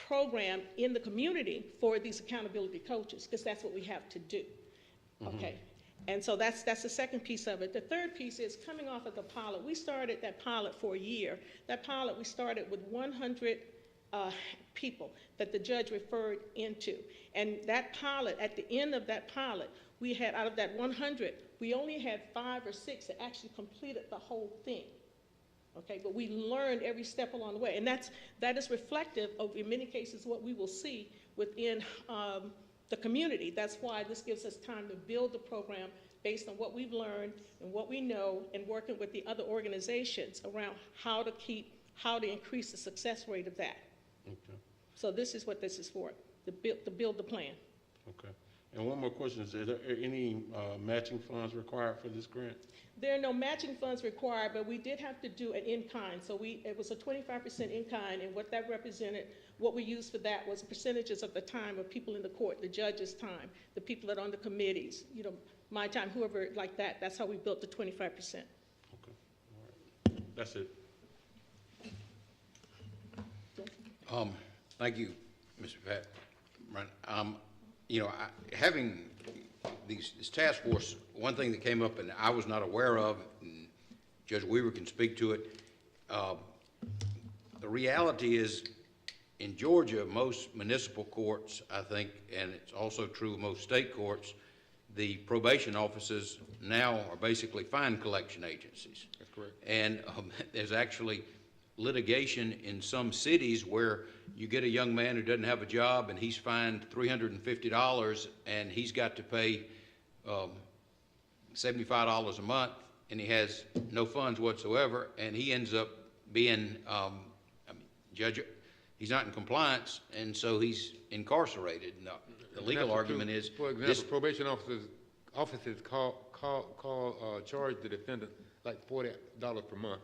program in the community for these accountability coaches, because that's what we have to do. Okay. And so that's the second piece of it. The third piece is coming off of the pilot. We started that pilot for a year. That pilot, we started with 100 people that the judge referred into. And that pilot, at the end of that pilot, we had, out of that 100, we only had 5 or 6 that actually completed the whole thing. Okay, but we learned every step along the way. And that is reflective of, in many cases, what we will see within the community. That's why this gives us time to build the program based on what we've learned and what we know, and working with the other organizations around how to increase the success rate of that. Okay. So this is what this is for, to build the plan. Okay. And one more question, is there any matching funds required for this grant? There are no matching funds required, but we did have to do an in-kind. So it was a 25% in-kind, and what that represented, what we used for that was percentages of the time of people in the court, the judge's time, the people that are on the committees, my time, whoever like that. That's how we built the 25%. Okay, all right. That's it. Thank you, Mr. Pat. Having this task force, one thing that came up and I was not aware of, and Judge Weaver can speak to it, the reality is in Georgia, most municipal courts, I think, and it's also true of most state courts, the probation offices now are basically fine collection agencies. That's correct. And there's actually litigation in some cities where you get a young man who doesn't have a job and he's fined $350 and he's got to pay $75 a month, and he has no funds whatsoever, and he ends up being judge. He's not in compliance, and so he's incarcerated. No, the legal argument is, for example, probation officers charge the defendant like $40 per month.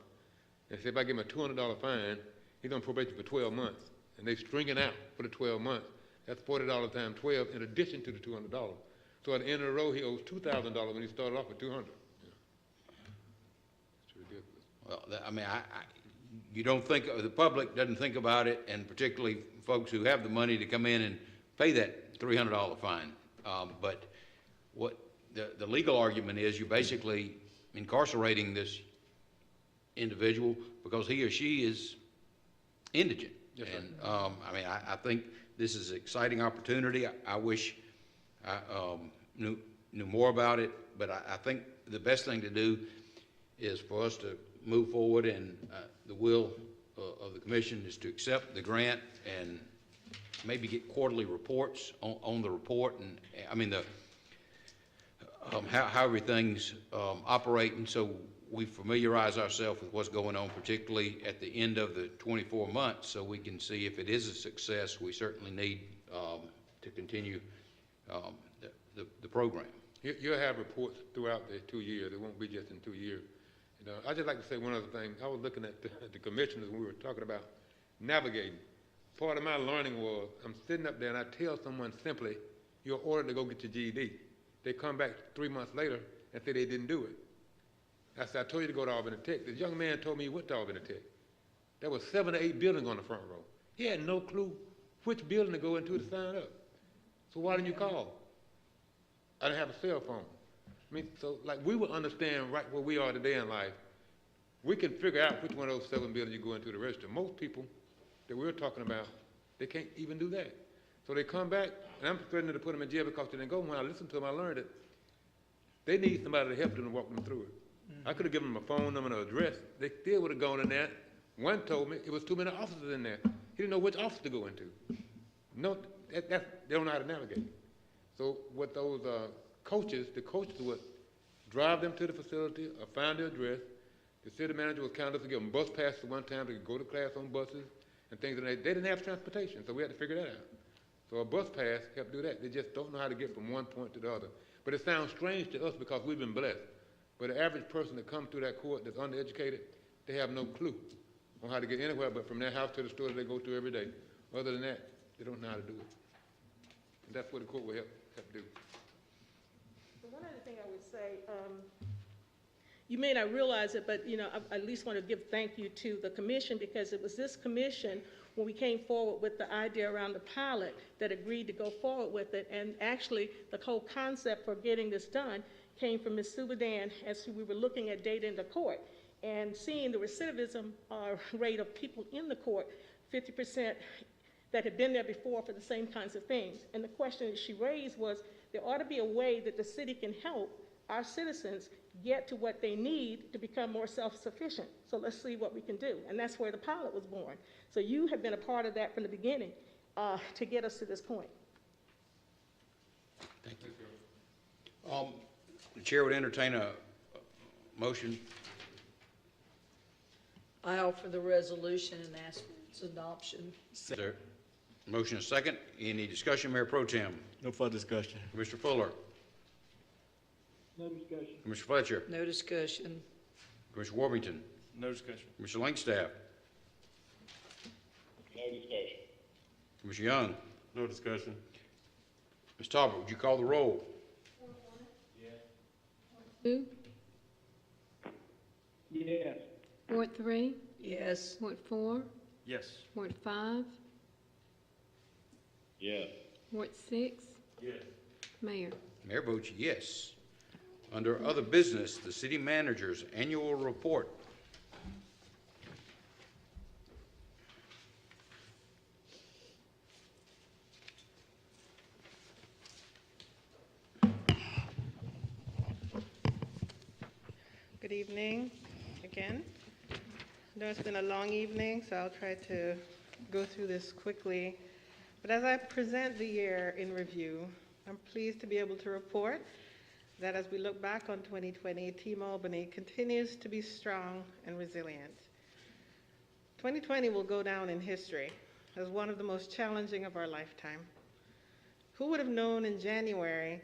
And say if I give him a $200 fine, he's on probation for 12 months, and they string it out for the 12 months. That's $40 times 12 in addition to the $200. So at the end of the road, he owes $2,000 when he started off with $200. It's ridiculous. well, you don't think, the public doesn't think about it, and particularly folks who have the money to come in and pay that $300 fine. But what the legal argument is, you're basically incarcerating this individual because he or she is indigent. Yes, and I think this is an exciting opportunity. I wish I knew more about it, but I think the best thing to do is for us to move forward, and the will of the commission is to accept the grant and maybe get quarterly reports on the report, and how everything's operating, so we familiarize ourselves with what's going on, particularly at the end of the 24 months, so we can see if it is a success. We certainly need to continue the program. You'll have reports throughout the 2 years. It won't be just in 2 years. I'd just like to say one other thing. I was looking at the commissioners when we were talking about navigating. Part of my learning was I'm sitting up there and I tell someone simply, you're ordered to go get your GED. They come back 3 months later and say they didn't do it. I said, I told you to go to Albany Tech. This young man told me he went to Albany Tech. There were 7 or 8 buildings on the front row. He had no clue which building to go into to sign up. So why didn't you call? I didn't have a cell phone. So like we would understand right where we are today in life. we can figure out which one of those 7 buildings you go into to register. Most people that we're talking about, they can't even do that. So they come back, and I'm threatening to put them in jail because they didn't go. When I listened to them, I learned that they need somebody to help them and walk them through it. I could have given them a phone number and an address. They still would have gone in there. One told me it was too many officers in there. He didn't know which office to go into. No, they don't know how to navigate. So what those coaches would drive them to the facility or find the address. The city manager was kind enough to give them bus passes one time to go to class on buses and things like that. They didn't have transportation, so we had to figure that out. So a bus pass helped do that. They just don't know how to get from one point to the other. But it sounds strange to us because we've been blessed. But the average person that comes through that court that's undereducated, they have no clue on how to get anywhere but from their house to the store that they go to every day. Other than that, they don't know how to do it. And that's what the court will help do. So one other thing I would say, you may not realize it, but I at least want to give thank you to the commission, because it was this commission, when we came forward with the idea around the pilot, that agreed to go forward with it. And actually, the whole concept for getting this done came from Ms. Subadan as we were looking at data in the court and seeing the recidivism rate of people in the court, 50% that had been there before for the same kinds of things. And the question that she raised was, there ought to be a way that the city can help our citizens get to what they need to become more self-sufficient. So let's see what we can do. And that's where the pilot was born. So you have been a part of that from the beginning to get us to this point. Thank you. The chair would entertain a motion. I offer the resolution and ask for its adoption. Sir. Motion is second. Any discussion, Mayor Pro Tem? No further discussion. Commissioner Fuller. No discussion. Commissioner Fletcher. No discussion. Commissioner Warmington. No discussion. Commissioner Langstaff. No discussion. Commissioner Young. No discussion. Ms. Talbot, would you call the roll? Two, Yes. Ward 3, Yes. Ward 4, Yes. Ward 5, Yes. Ward 6, Yes. Mayor. Mayor votes yes. Under other business, the city manager's annual report. Good evening again. I know it's been a long evening, so I'll try to go through this quickly. But as I present the year in review, I'm pleased to be able to report that as we look back on 2020, Team Albany continues to be strong and resilient. 2020 will go down in history as one of the most challenging of our lifetime. Who would have known in January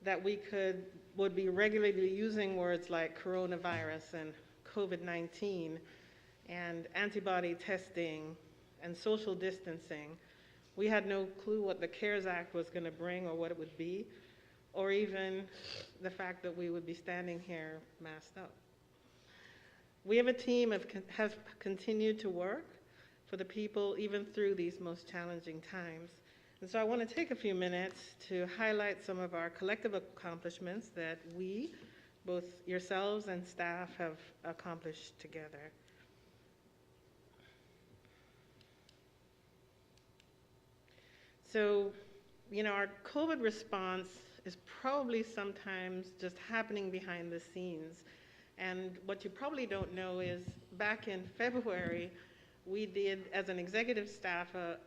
that we would be regularly using words like coronavirus and COVID-19 and antibody testing and social distancing? We had no clue what the CARES Act was going to bring or what it would be, or even the fact that we would be standing here masked up. We have a team that has continued to work for the people even through these most challenging times. And so I want to take a few minutes to highlight some of our collective accomplishments that we, both yourselves and staff, have accomplished together. So, our COVID response is probably sometimes just happening behind the scenes. And what you probably don't know is back in February, we did, as an executive staff, a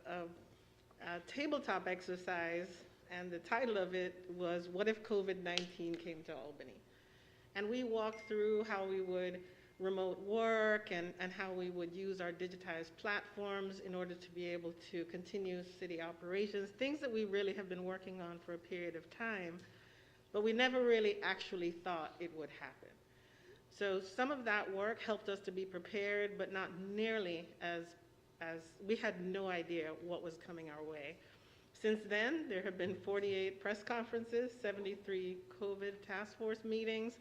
tabletop exercise, and the title of it was, "What if COVID-19 came to Albany?" And we walked through how we would remote work and how we would use our digitized platforms in order to be able to continue city operations, things that we really have been working on for a period of time, but we never really actually thought it would happen. So some of that work helped us to be prepared, but not nearly as we had no idea what was coming our way. Since then, there have been 48 press conferences, 73 COVID task force meetings,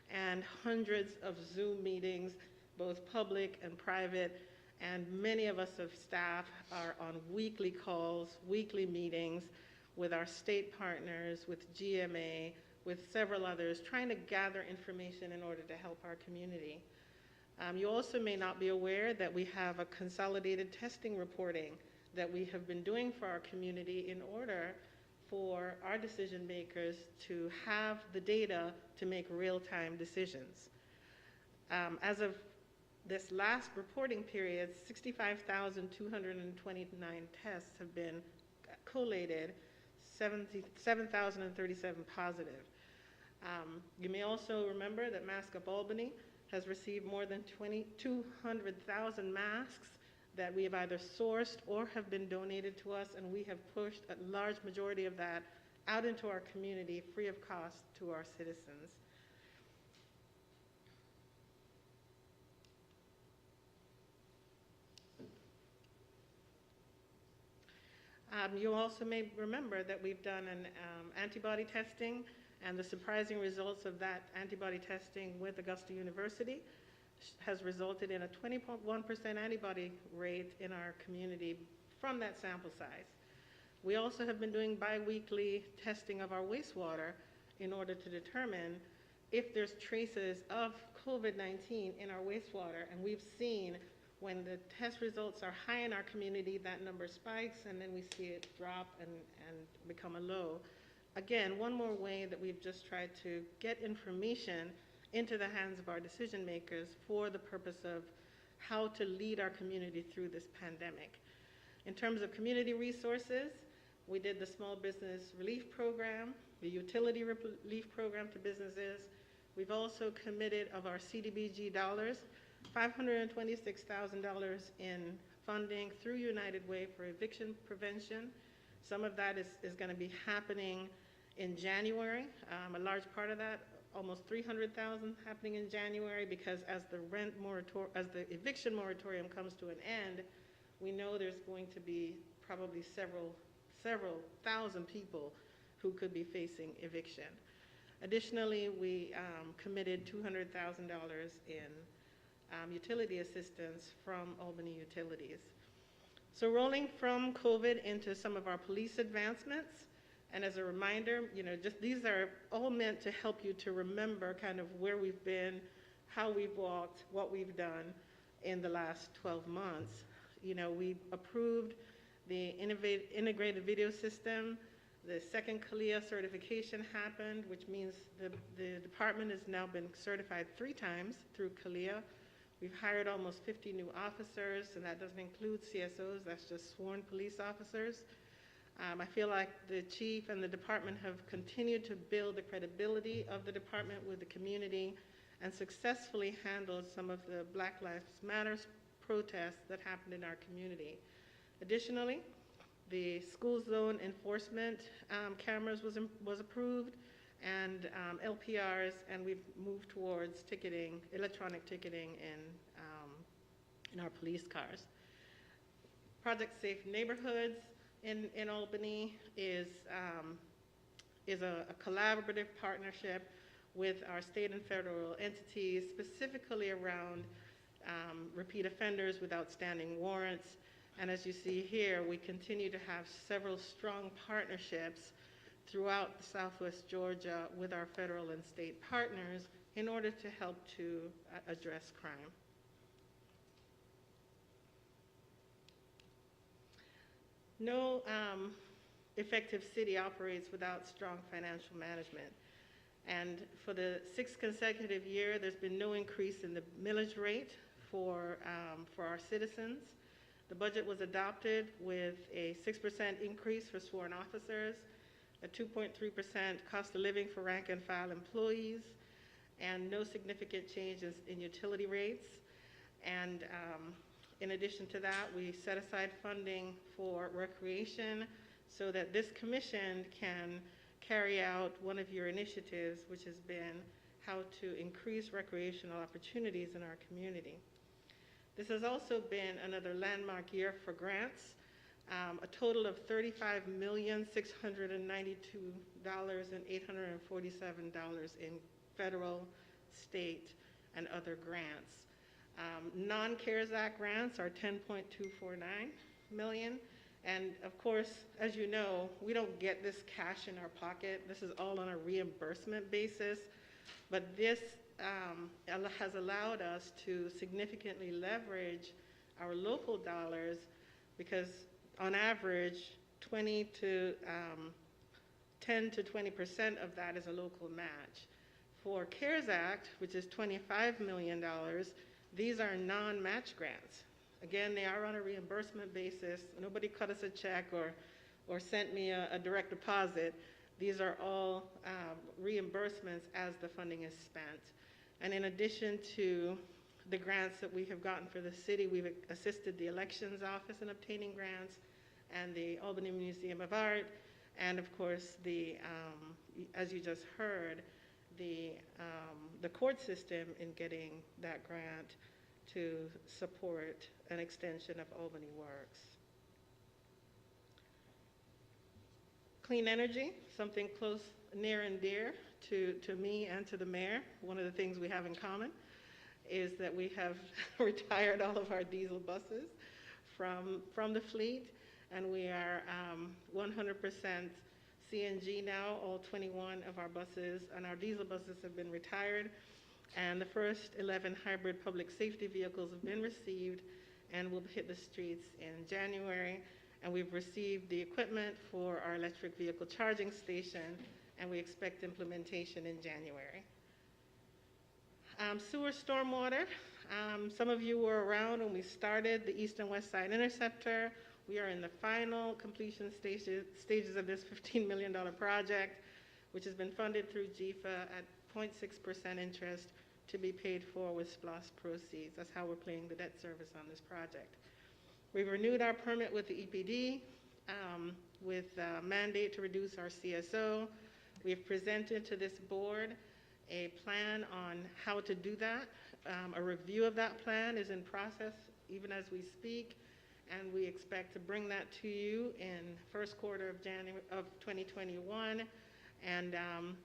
and hundreds of Zoom meetings, both public and private, and many of us of staff are on weekly calls, weekly meetings with our state partners, with GMA, with several others, trying to gather information in order to help our community. You also may not be aware that we have a consolidated testing reporting that we have been doing for our community in order for our decision makers to have the data to make real-time decisions. As of this last reporting period, 65,229 tests have been collated, 7,037 positive. You may also remember that Mask Up Albany has received more than 200,000 masks that we have either sourced or have been donated to us, and we have pushed a large majority of that out into our community free of cost to our citizens. You also may remember that we've done an antibody testing, and the surprising results of that antibody testing with Augusta University has resulted in a 20.1% antibody rate in our community from that sample size. We also have been doing bi-weekly testing of our wastewater in order to determine if there's traces of COVID-19 in our wastewater, and we've seen when the test results are high in our community, that number spikes, and then we see it drop and become a low. Again, one more way that we've just tried to get information into the hands of our decision makers for the purpose of how to lead our community through this pandemic. In terms of community resources, we did the small business relief program, the utility relief program to businesses. We've also committed of our CDBG dollars, $526,000 in funding through United Way for eviction prevention. Some of that is going to be happening in January. A large part of that, almost $300,000 happening in January, because as the eviction moratorium comes to an end, we know there's going to be probably several thousand people who could be facing eviction. Additionally, we committed $200,000 in utility assistance from Albany Utilities. So rolling from COVID into some of our police advancements, and as a reminder, just these are all meant to help you to remember kind of where we've been, how we've walked, what we've done in the last 12 months. We approved the integrated video system. The second CALIA certification happened, which means the department has now been certified 3 times through CALIA. We've hired almost 50 new officers, and that doesn't include CSOs, that's just sworn police officers. I feel like the chief and the department have continued to build the credibility of the department with the community and successfully handled some of the Black Lives Matter protests that happened in our community. Additionally, the school zone enforcement cameras was approved, and LPRs, and we've moved towards ticketing, electronic ticketing in our police cars. Project Safe Neighborhoods in Albany is a collaborative partnership with our state and federal entities, specifically around repeat offenders with outstanding warrants. And as you see here, we continue to have several strong partnerships throughout Southwest Georgia with our federal and state partners in order to help to address crime. No effective city operates without strong financial management. And for the 6th consecutive year, there's been no increase in the millage rate for our citizens. The budget was adopted with a 6% increase for sworn officers, a 2.3% cost of living for rank and file employees, and no significant changes in utility rates. And in addition to that, we set aside funding for recreation so that this commission can carry out one of your initiatives, which has been how to increase recreational opportunities in our community. This has also been another landmark year for grants. A total of $35,692,847 in federal, state, and other grants. Non-CARES Act grants are $10.249 million. And of course, as you know, we don't get this cash in our pocket. This is all on a reimbursement basis. But this has allowed us to significantly leverage our local dollars, because on average, 10 to 20% of that is a local match. For CARES Act, which is $25 million, these are non-match grants. Again, they are on a reimbursement basis. Nobody cut us a check or sent me a direct deposit. These are all reimbursements as the funding is spent. And in addition to the grants that we have gotten for the city, we've assisted the Elections Office in obtaining grants, and the Albany Museum of Art, and of course as you just heard, the court system in getting that grant to support an extension of Albany Works. Clean energy, something close, near and dear to me and to the mayor. One of the things we have in common is that we have retired all of our diesel buses from the fleet, and we are 100% CNG now. All 21 of our buses and our diesel buses have been retired, and the first 11 hybrid public safety vehicles have been received and will hit the streets in January. And we've received the equipment for our electric vehicle charging station, and we expect implementation in January. Sewer stormwater. Some of you were around when we started the East and West Side Interceptor. We are in the final completion stages of this $15 million project, which has been funded through GFA at 0.6% interest to be paid for with SPLOST proceeds. That's how we're paying the debt service on this project. We've renewed our permit with the EPD with a mandate to reduce our CSO. We've presented to this board a plan on how to do that. A review of that plan is in process even as we speak, and we expect to bring that to you in first quarter of January of 2021. And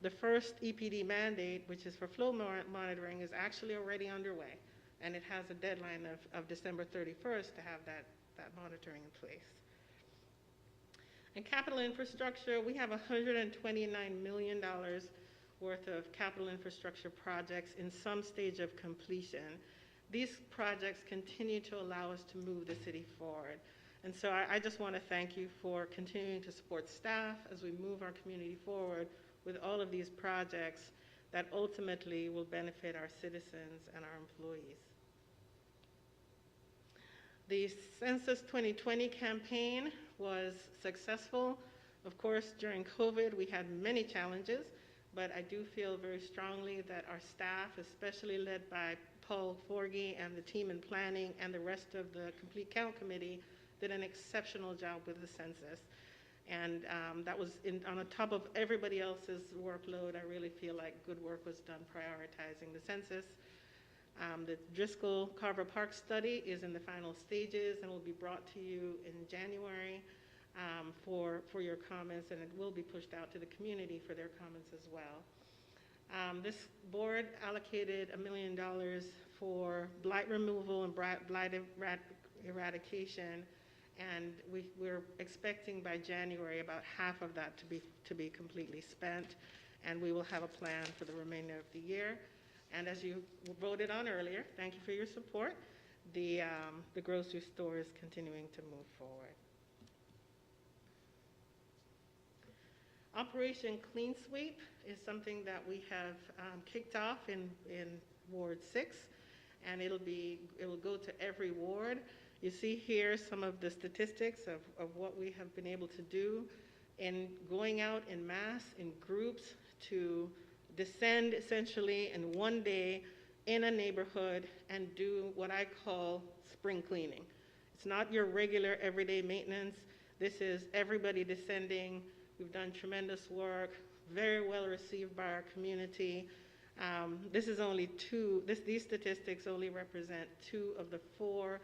the first EPD mandate, which is for flow monitoring, is actually already underway, and it has a deadline of December 31st to have that monitoring in place. In capital infrastructure, we have $129 million worth of capital infrastructure projects in some stage of completion. These projects continue to allow us to move the city forward. And so I just want to thank you for continuing to support staff as we move our community forward with all of these projects that ultimately will benefit our citizens and our employees. The Census 2020 campaign was successful. Of course, during COVID, we had many challenges, but I do feel very strongly that our staff, especially led by Paul Forgy and the team in planning and the rest of the Complete Count Committee, did an exceptional job with the census. And that was on the top of everybody else's workload. I really feel like good work was done prioritizing the census. The Driscoll Carver Park study is in the final stages and will be brought to you in January for your comments, and it will be pushed out to the community for their comments as well. This board allocated $1 million for blight removal and blight eradication, and we're expecting by January about half of that to be completely spent, and we will have a plan for the remainder of the year. And as you voted on earlier, thank you for your support, the grocery store is continuing to move forward. Operation Clean Sweep is something that we have kicked off in Ward 6, and it will go to every ward. You see here some of the statistics of what we have been able to do in going out in mass, in groups, to descend essentially in one day in a neighborhood and do what I call spring cleaning. It's not your regular everyday maintenance. This is everybody descending. We've done tremendous work, very well received by our community. This is only these statistics only represent 2 of the 4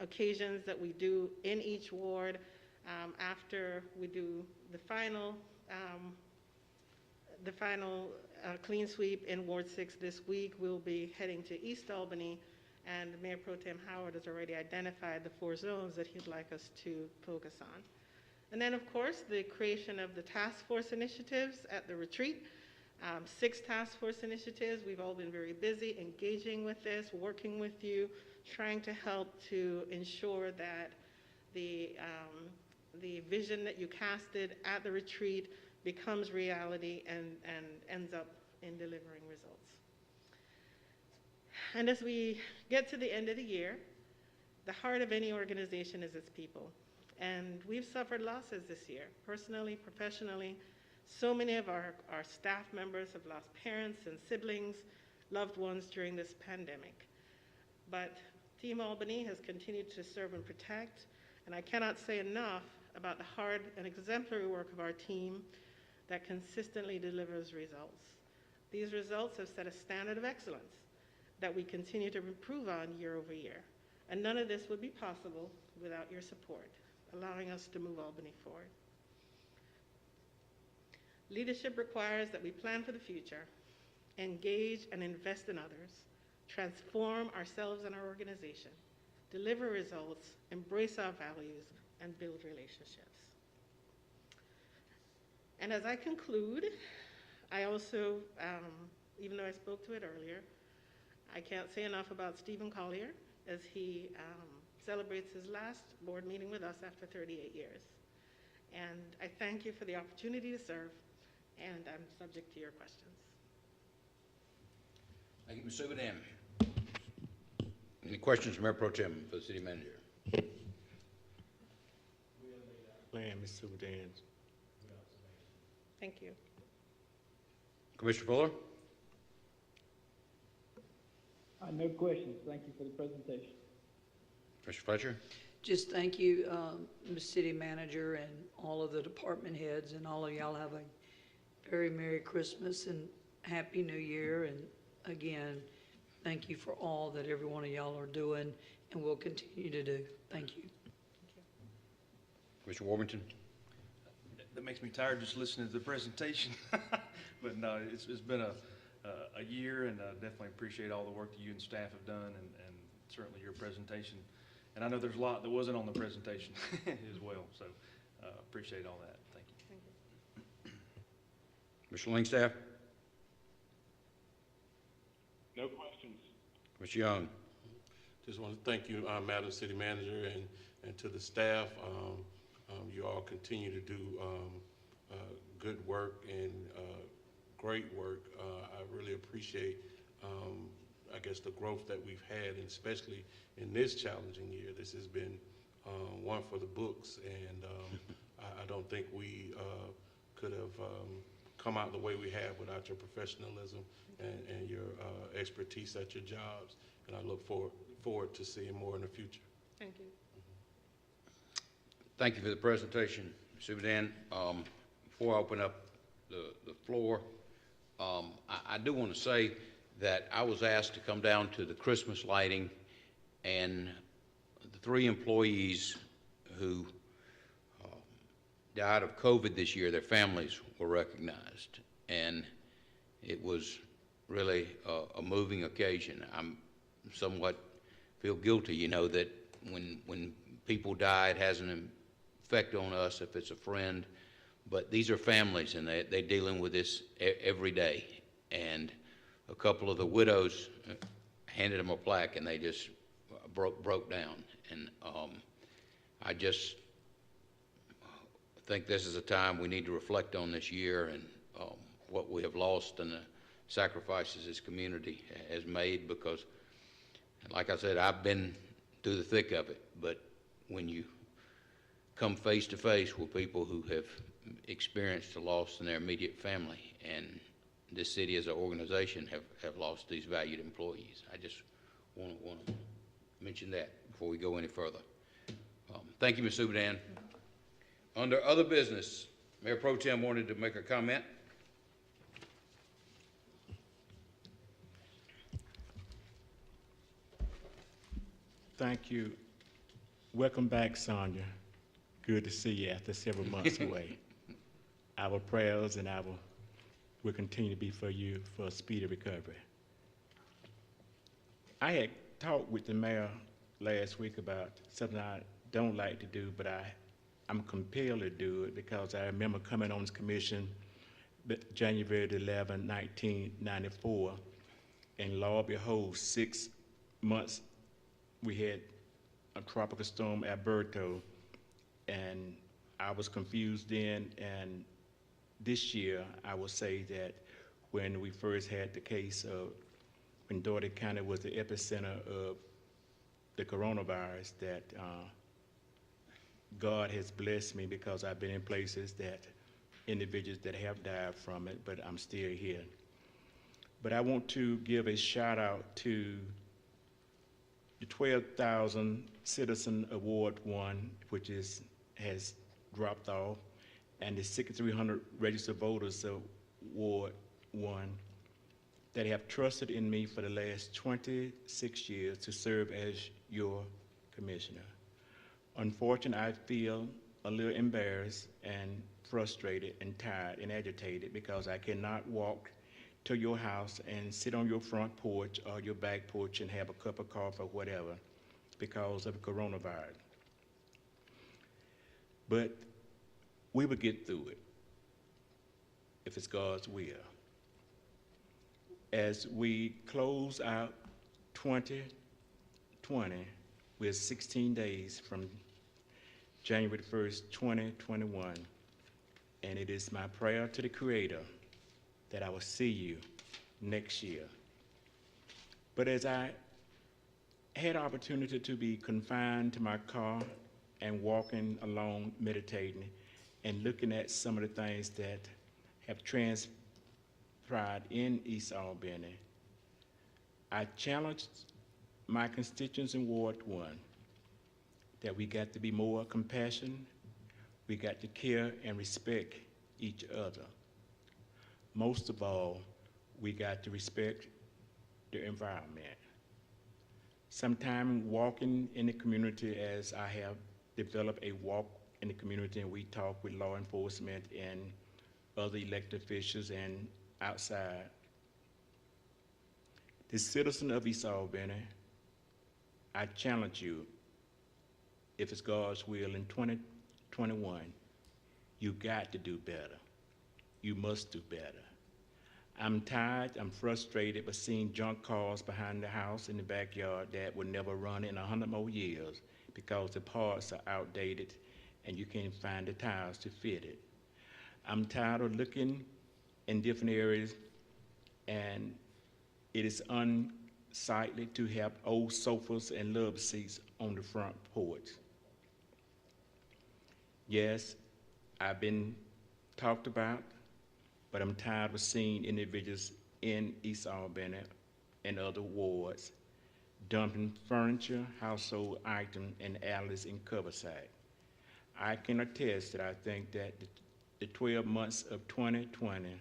occasions that we do in each ward. After we do the final clean sweep in Ward 6 this week, we'll be heading to East Albany, and Mayor Pro Tem Howard has already identified the 4 zones that he'd like us to focus on. And then, of course, the creation of the task force initiatives at the retreat. 6 task force initiatives. We've all been very busy engaging with this, working with you, trying to help to ensure that the vision that you casted at the retreat becomes reality and ends up in delivering results. And as we get to the end of the year, the heart of any organization is its people. And we've suffered losses this year, personally, professionally. So many of our staff members have lost parents and siblings, loved ones during this pandemic. But Team Albany has continued to serve and protect, and I cannot say enough about the hard and exemplary work of our team that consistently delivers results. These results have set a standard of excellence that we continue to improve on year over year. And none of this would be possible without your support, allowing us to move Albany forward. Leadership requires that we plan for the future, engage and invest in others, transform ourselves and our organization, deliver results, embrace our values, and build relationships. And as I conclude, I also, even though I spoke to it earlier, I can't say enough about Stephen Collier as he celebrates his last board meeting with us after 38 years. And I thank you for the opportunity to serve, and I'm subject to your questions. Thank you, Ms. Subadam. Any questions from Mayor Pro Tem for the city manager? Plan, Ms. Superdan. Thank you. Commissioner Fuller? No questions. Thank you for the presentation. Commissioner Fletcher? Just thank you, Ms. City Manager, and all of the department heads, and all of y'all have a very Merry Christmas and Happy New Year. And again, thank you for all that every one of y'all are doing and will continue to do. Thank you. Commissioner Warmington? That makes me tired just listening to the presentation. But no, it's been a year, and definitely appreciate all the work that you and staff have done, and certainly your presentation. And I know there's a lot that wasn't on the presentation as well, so appreciate all that. Thank you. Commissioner Lingstaff? No questions. Commissioner Young? Just want to thank you, Madam City Manager, and to the staff. You all continue to do good work and great work. I really appreciate, I guess, the growth that we've had, and especially in this challenging year. This has been one for the books, and I don't think we could have come out the way we have without your professionalism and your expertise at your jobs. And I look forward to seeing more in the future. Thank you. Thank you for the presentation, Superdan. Before I open up the floor, I do want to say that I was asked to come down to the Christmas lighting, and the 3 employees who died of COVID this year, their families were recognized, and it was really a moving occasion. I'm somewhat feel guilty, you know, that when people die, it has an effect on us if it's a friend, but these are families, and they're dealing with this every day. And a couple of the widows handed them a plaque, and they just broke down. And I just think this is a time we need to reflect on this year and what we have lost and the sacrifices this community has made, because, like I said, I've been through the thick of it, but when you come face to face with people who have experienced a loss in their immediate family, and this city as an organization have lost these valued employees. I just want to mention that before we go any further. Thank you, Ms. Subadam. Under other business, Mayor Pro Tem wanted to make a comment. Thank you. Welcome back, Sonia. Good to see you after several months away. Our prayers and will continue to be for you for a speedy recovery. I had talked with the mayor last week about something I don't like to do, but I'm compelled to do it because I remember coming on this commission January 11, 1994, and lo and behold, 6 months we had a tropical storm Alberto, and I was confused then. And this year, I will say that when we first had the case of when Dougherty County was the epicenter of the coronavirus, that God has blessed me because I've been in places that individuals that have died from it, but I'm still here. But I want to give a shout out to the 12,000 Citizen Award won, which has dropped off, and the 6,300 Registered Voters Award won, that have trusted in me for the last 26 years to serve as your commissioner. Unfortunately, I feel a little embarrassed and frustrated and tired and agitated because I cannot walk to your house and sit on your front porch or your back porch and have a cup of coffee or whatever because of coronavirus. But we will get through it if it's God's will. As we close out 2020, we're 16 days from January 1st, 2021, and it is my prayer to the Creator that I will see you next year. But as I had opportunity to be confined to my car and walking along, meditating, and looking at some of the things that have transpired in East Albany, I challenged my constituents in Ward 1 that we got to be more compassionate, we got to care and respect each other. Most of all, we got to respect the environment. Sometime walking in the community, as I have developed a walk in the community, and we talk with law enforcement and other elected officials and outside. The citizen of East Albany, I challenge you, if it's God's will in 2021, you got to do better. You must do better. I'm tired, I'm frustrated by seeing junk cars behind the house in the backyard that will never run in 100 more years because the parts are outdated and you can't find the tires to fit it. I'm tired of looking in different areas, and it is unsightly to have old sofas and love seats on the front porch. Yes, I've been talked about, but I'm tired of seeing individuals in East Albany and other wards dumping furniture, household items, and alleys in Coverside. I can attest that I think that the 12 months of 2020,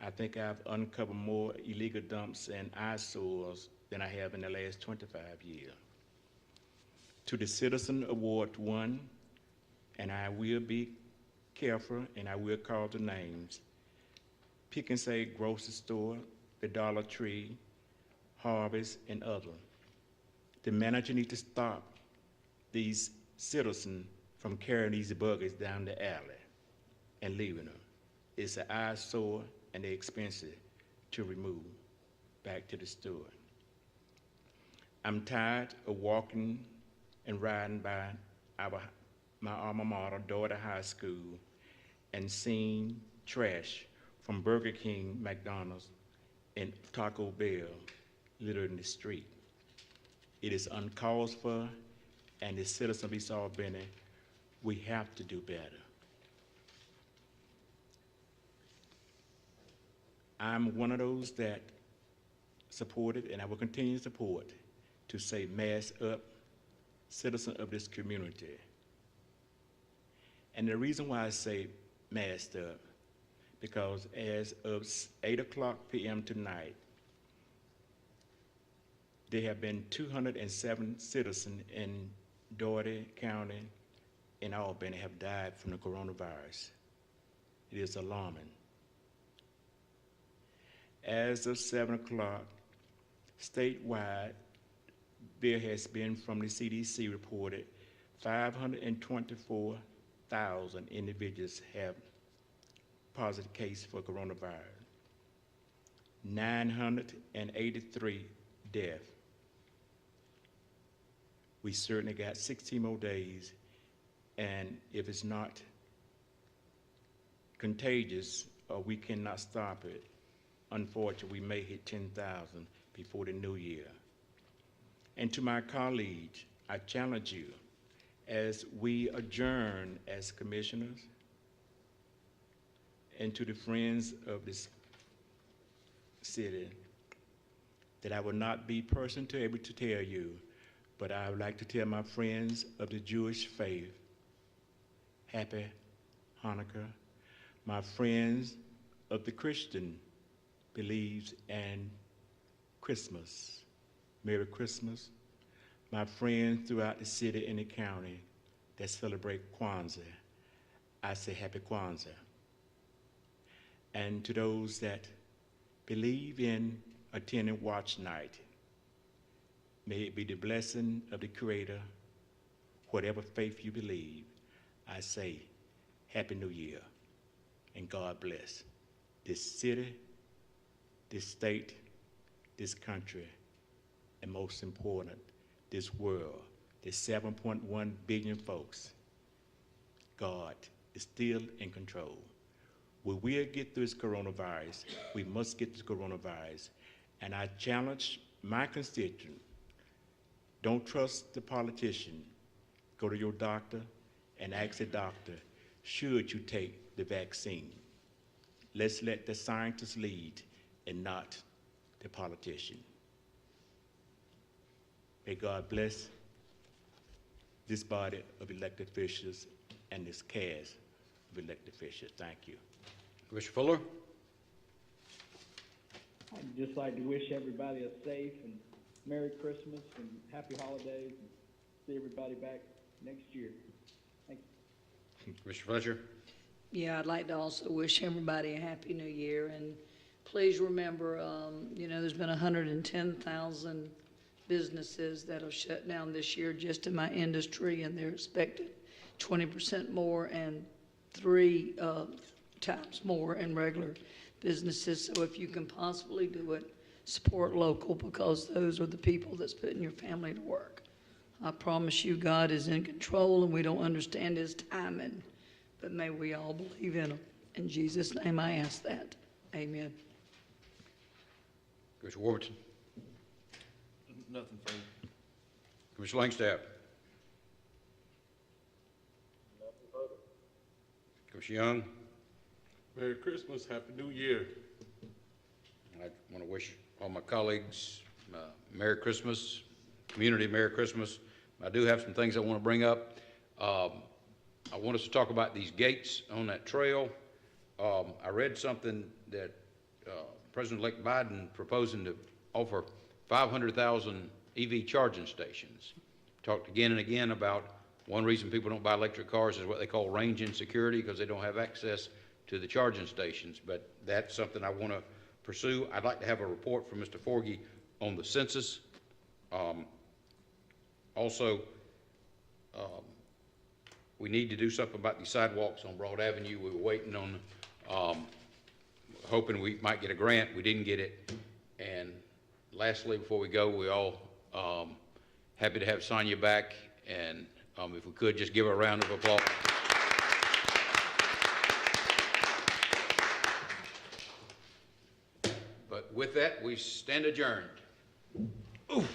I think I've uncovered more illegal dumps and eyesores than I have in the last 25 years. To the Citizen Award 1, and I will be careful and I will call the names: Pick and Save Grocery Store, the Dollar Tree, Harvest, and others. The manager needs to stop these citizens from carrying these buggers down the alley and leaving them. It's an eyesore and they're expensive to remove back to the store. I'm tired of walking and riding by my alma mater, Dougherty High School, and seeing trash from Burger King, McDonald's, and Taco Bell littered in the street. It is uncalled for, and the citizens of East Albany, we have to do better. I'm one of those that supported, and I will continue to support, to say mask up, citizen of this community. And the reason why I say masked up, because as of 8:00 p.m. tonight, there have been 207 citizens in Dougherty County and Albany have died from the coronavirus. It is alarming. As of 7:00, statewide, there has been, from the CDC reported, 524,000 individuals have positive case for coronavirus. 983 deaths. We certainly got 16 more days, and if it's not contagious or we cannot stop it, unfortunately, we may hit 10,000 before the new year. And to my colleagues, I challenge you, as we adjourn as commissioners, and to the friends of this city, that I will not be person to able to tell you, but I would like to tell my friends of the Jewish faith, Happy Hanukkah. My friends of the Christian beliefs and Christmas, Merry Christmas. My friends throughout the city and the county that celebrate Kwanzaa, I say Happy Kwanzaa. And to those that believe in attending watch night, may it be the blessing of the Creator, whatever faith you believe, I say Happy New Year, and God bless this city, this state, this country, and most important, this world, the 7.1 billion folks. God is still in control. When we get through this coronavirus, we must get this coronavirus. And I challenge my constituent, don't trust the politician. Go to your doctor and ask the doctor, should you take the vaccine? Let's let the scientists lead and not the politician. May God bless this body of elected officials and this cast of elected officials. Thank you. Commissioner Fuller? I'd just like to wish everybody a safe and Merry Christmas and Happy Holidays, and see everybody back next year. Thank you. Commissioner Fletcher? Yeah, I'd like to also wish everybody a Happy New Year, and please remember, there's been 110,000 businesses that have shut down this year just in my industry, and they're expected 20% more and 3 times more in regular businesses. So if you can possibly do it, support local, because those are the people that's putting your family to work. I promise you, God is in control, and we don't understand His timing, but may we all believe in Him. In Jesus' name I ask that. Amen. Commissioner Warburton? Nothing further. Commissioner Langstaff? Nothing further. Commissioner Young? Merry Christmas, Happy New Year. I want to wish all my colleagues Merry Christmas, community Merry Christmas. I do have some things I want to bring up. I want us to talk about these gates on that trail. I read something that President-elect Biden proposing to offer 500,000 EV charging stations. Talked again and again about one reason people don't buy electric cars is what they call range insecurity, because they don't have access to the charging stations. But that's something I want to pursue. I'd like to have a report from Mr. Forgy on the census. Also, we need to do something about these sidewalks on Broad Avenue. We were waiting on, hoping we might get a grant. We didn't get it. And lastly, before we go, we all happy to have Sonia back. And if we could, just give her a round of applause. But with that, we stand adjourned. Oof.